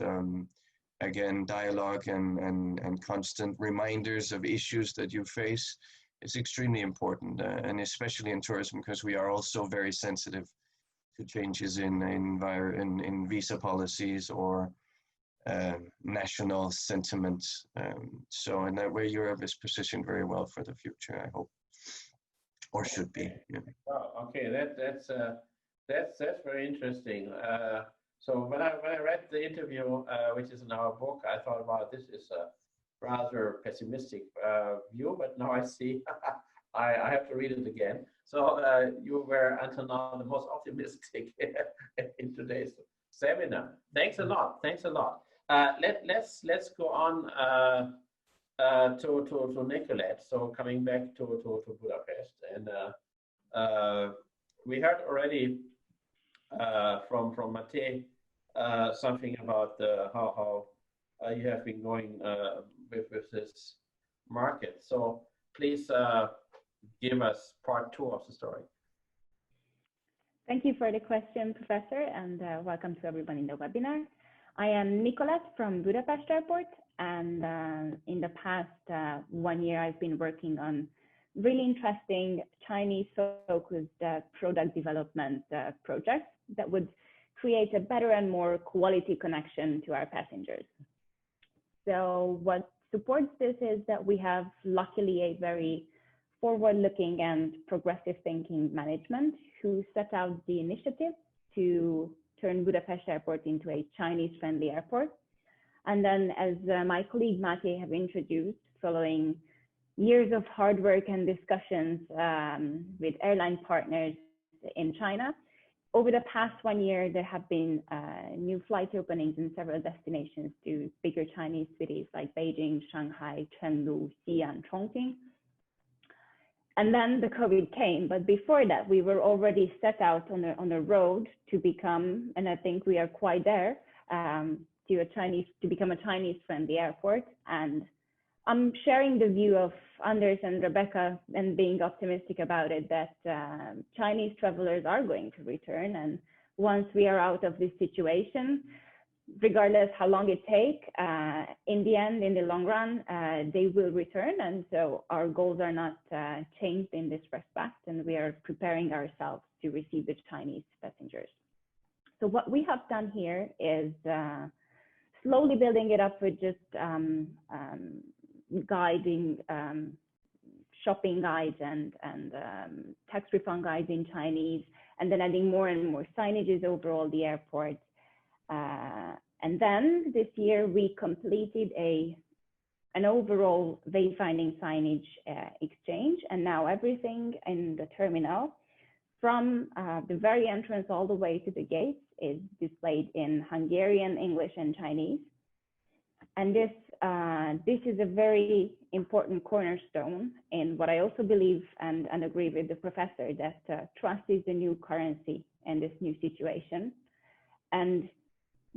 [SPEAKER 11] again, dialogue and constant reminders of issues that you face is extremely important, and especially in tourism, because we are also very sensitive to changes in visa policies or national sentiments. So in that way, Europe is positioned very well for the future, I hope, or should be. Yeah.
[SPEAKER 2] Oh, okay, that's very interesting. So when I read the interview, which is in our book, I thought, wow, this is a rather pessimistic view, but now I see I have to read it again. So you were until now the most optimistic in today's seminar. Thanks a lot. Thanks a lot. Let's go on to Nicolette. So coming back to Budapest, and we heard already from Mate something about how you have been going with this market. So please give us part 2 of the story.
[SPEAKER 12] Thank you for the question, Professor, and welcome to everyone in the webinar. I am Nicolette from Budapest Airport, and in the past 1 year, I've been working on really interesting Chinese-focused product development projects that would create a better and more quality connection to our passengers. So what supports this is that we have luckily a very forward-looking and progressive thinking management who set out the initiative to turn Budapest Airport into a Chinese-friendly airport. And then, as my colleague Mate have introduced, following years of hard work and discussions with airline partners in China, over the past 1 year, there have been new flight openings in several destinations to bigger Chinese cities like Beijing, Shanghai, Chengdu, Xi'an, Chongqing. And then the COVID came, but before that, we were already set out on a road to become, and I think we are quite there, to become a Chinese-friendly airport. And I'm sharing the view of Anders and Rebecca and being optimistic about it, that Chinese travelers are going to return. And once we are out of this situation, regardless how long it takes, in the end, in the long run, they will return. And so our goals are not changed in this respect, and we are preparing ourselves to receive the Chinese passengers. So what we have done here is slowly building it up with just guiding, shopping guides and tax refund guides in Chinese, and then adding more and more signages over all the airports. And then this year we completed an overall wayfinding signage exchange, and now everything in the terminal from the very entrance all the way to the gates is displayed in Hungarian, English, and Chinese. And this is a very important cornerstone in what I also believe and agree with the professor, that trust is the new currency in this new situation. And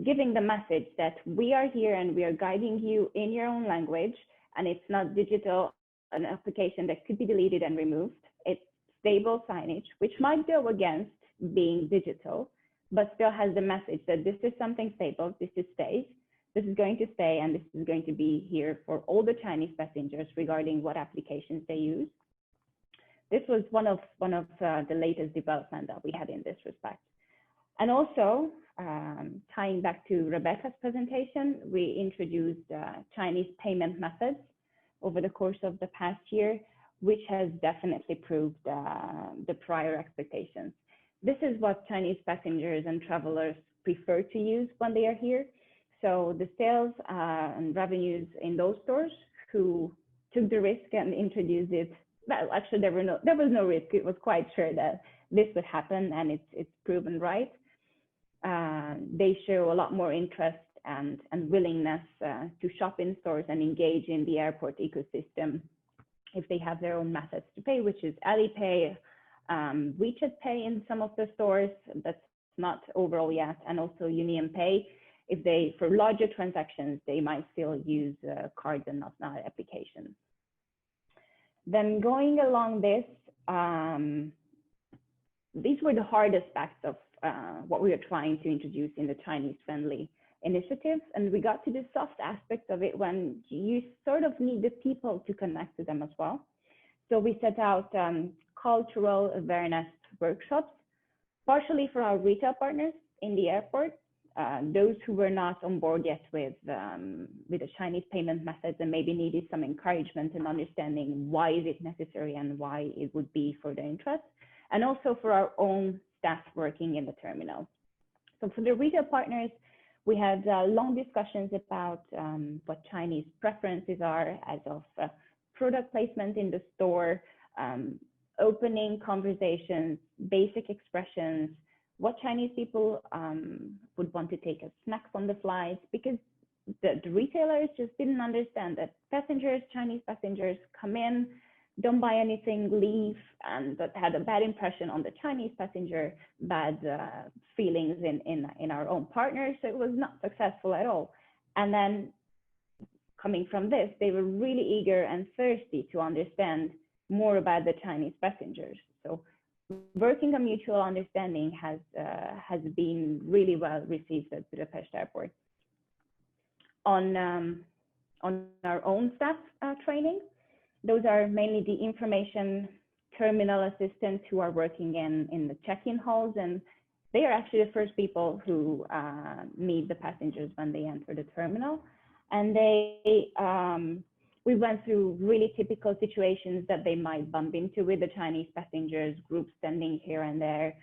[SPEAKER 12] giving the message that we are here and we are guiding you in your own language, and it's not digital, an application that could be deleted and removed. It's stable signage, which might go against being digital, but still has the message that this is something stable, this is going to stay, and this is going to be here for all the Chinese passengers regarding what applications they use. This was one of the latest development that we had in this respect. And also, tying back to Rebecca's presentation, we introduced Chinese payment methods over the course of the past year, which has definitely proved the prior expectations. This is what Chinese passengers and travelers prefer to use when they are here. So the sales and revenues in those stores who took the risk and introduced it, well, actually there was no risk. It was quite sure that this would happen, and it's proven right. They show a lot more interest and willingness to shop in stores and engage in the airport ecosystem if they have their own methods to pay, which is Alipay, WeChat Pay in some of the stores, that's not overall yet, and also Union Pay. If they, for larger transactions, they might still use cards and not applications. Then going along this, these were the hard aspects of what we are trying to introduce in the Chinese-friendly initiatives. And we got to the soft aspects of it when you sort of need the people to connect to them as well. So we set out cultural awareness workshops, partially for our retail partners in the airport, those who were not on board yet with the Chinese payment methods and maybe needed some encouragement and understanding why is it necessary and why it would be for their interest, and also for our own staff working in the terminal. So for the retail partners, we had long discussions about what Chinese preferences are as of product placement in the store, opening conversations, basic expressions, what Chinese people would want to take as snacks on the flights, because the retailers just didn't understand that passengers, Chinese passengers come in, don't buy anything, leave, and that had a bad impression on the Chinese passenger, bad feelings in our own partners. So it was not successful at all. And then coming from this, they were really eager and thirsty to understand more about the Chinese passengers. So working on mutual understanding has been really well received at Budapest Airport. On our own staff training, those are mainly the information terminal assistants who are working in the check-in halls, and they are actually the first people who meet the passengers when they enter the terminal. And we went through really typical situations that they might bump into with the Chinese passengers, groups standing here and there,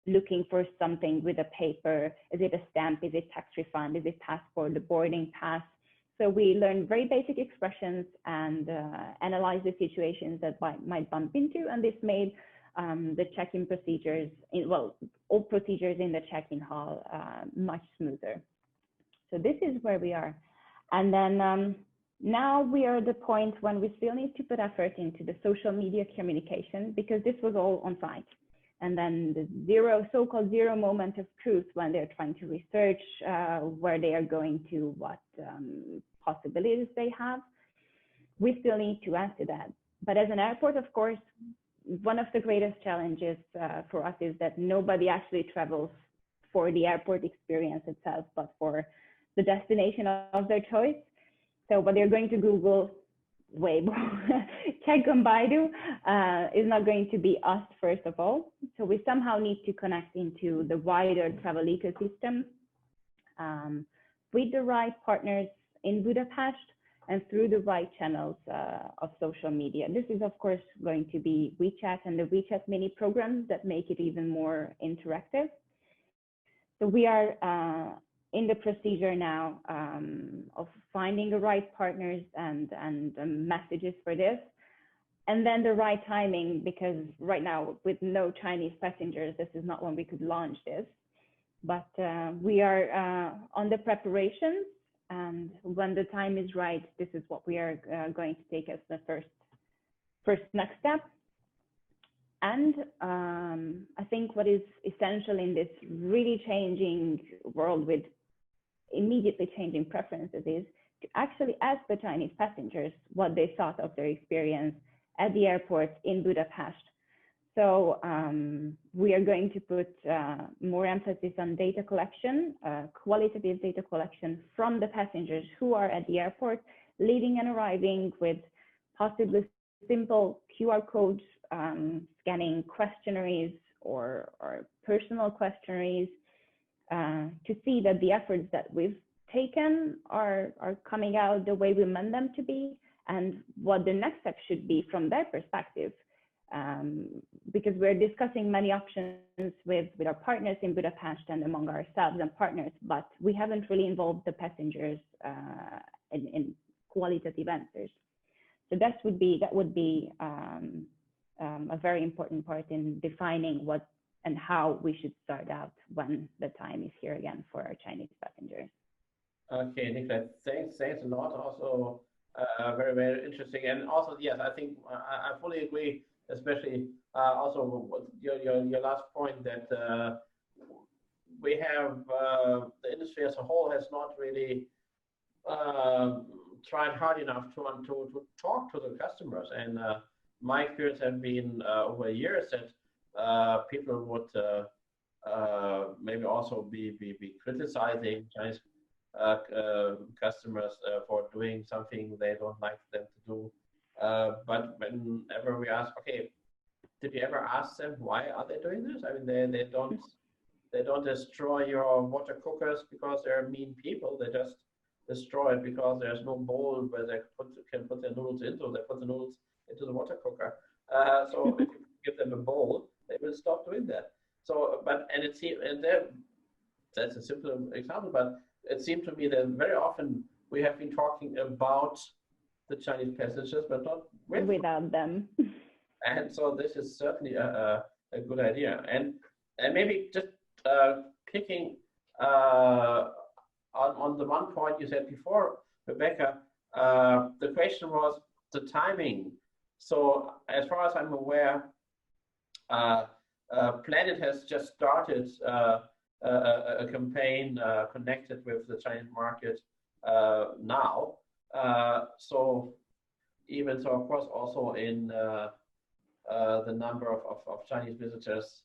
[SPEAKER 12] looking for something with a paper. Is it a stamp? Is it tax refund? Is it passport, the boarding pass? So we learned very basic expressions and analyzed the situations that might bump into, and this made the check-in procedures, all procedures in the check-in hall much smoother. So this is where we are. And then now we are at the point when we still need to put effort into the social media communication, because this was all on site. And then the so-called zero moment of truth, when they're trying to research where they are going to, what possibilities they have, we still need to answer that. But as an airport, of course, one of the greatest challenges for us is that nobody actually travels for the airport experience itself, but for the destination of their choice. So what they're going to Google, Weibo, check on Baidu is not going to be us, first of all. So we somehow need to connect into the wider travel ecosystem with the right partners in Budapest and through the right channels of social media. This is, of course, going to be WeChat and the WeChat mini programs that make it even more interactive. So we are in the procedure now of finding the right partners and messages for this. And then the right timing, because right now with no Chinese passengers, this is not when we could launch this. But we are on the preparations, and when the time is right, this is what we are going to take as the first next step. And I think what is essential in this really changing world with immediately changing preferences is to actually ask the Chinese passengers what they thought of their experience at the airport in Budapest. So we are going to put more emphasis on data collection, qualitative data collection from the passengers who are at the airport, leaving and arriving, with possibly simple QR codes, scanning questionnaires or personal questionnaires to see that the efforts that we've taken are coming out the way we meant them to be, and what the next step should be from their perspective. Because we're discussing many options with our partners in Budapest and among ourselves and partners, but we haven't really involved the passengers in qualitative answers. So that would be a very important part in defining what and how we should start out when the time is here again for our Chinese passengers.
[SPEAKER 2] Okay, Nicola, thanks a lot. Also, very, very interesting. And also, yes, I think I fully agree, especially also your last point that we have the industry as a whole has not really tried hard enough to talk to the customers. And my experience has been over years that people would maybe also be criticizing Chinese customers for doing something they don't like them to do. But whenever we ask, okay, did you ever ask them why are they doing this? I mean, they don't destroy your water cookers because they're mean people. They just destroy it because there's no bowl where they can put their noodles into. They put the noodles into the water cooker. So if you give them a bowl, they will stop doing that. So, that's a simple example, but it seemed to me that very often we have been talking about the Chinese passengers, but not
[SPEAKER 12] without them.
[SPEAKER 2] And so this is certainly a good idea. And maybe just picking on the one point you said before, Rebecca, the question was the timing. So as far as I'm aware, Planet has just started a campaign connected with the Chinese market now. So even so, of course, also in the number of Chinese visitors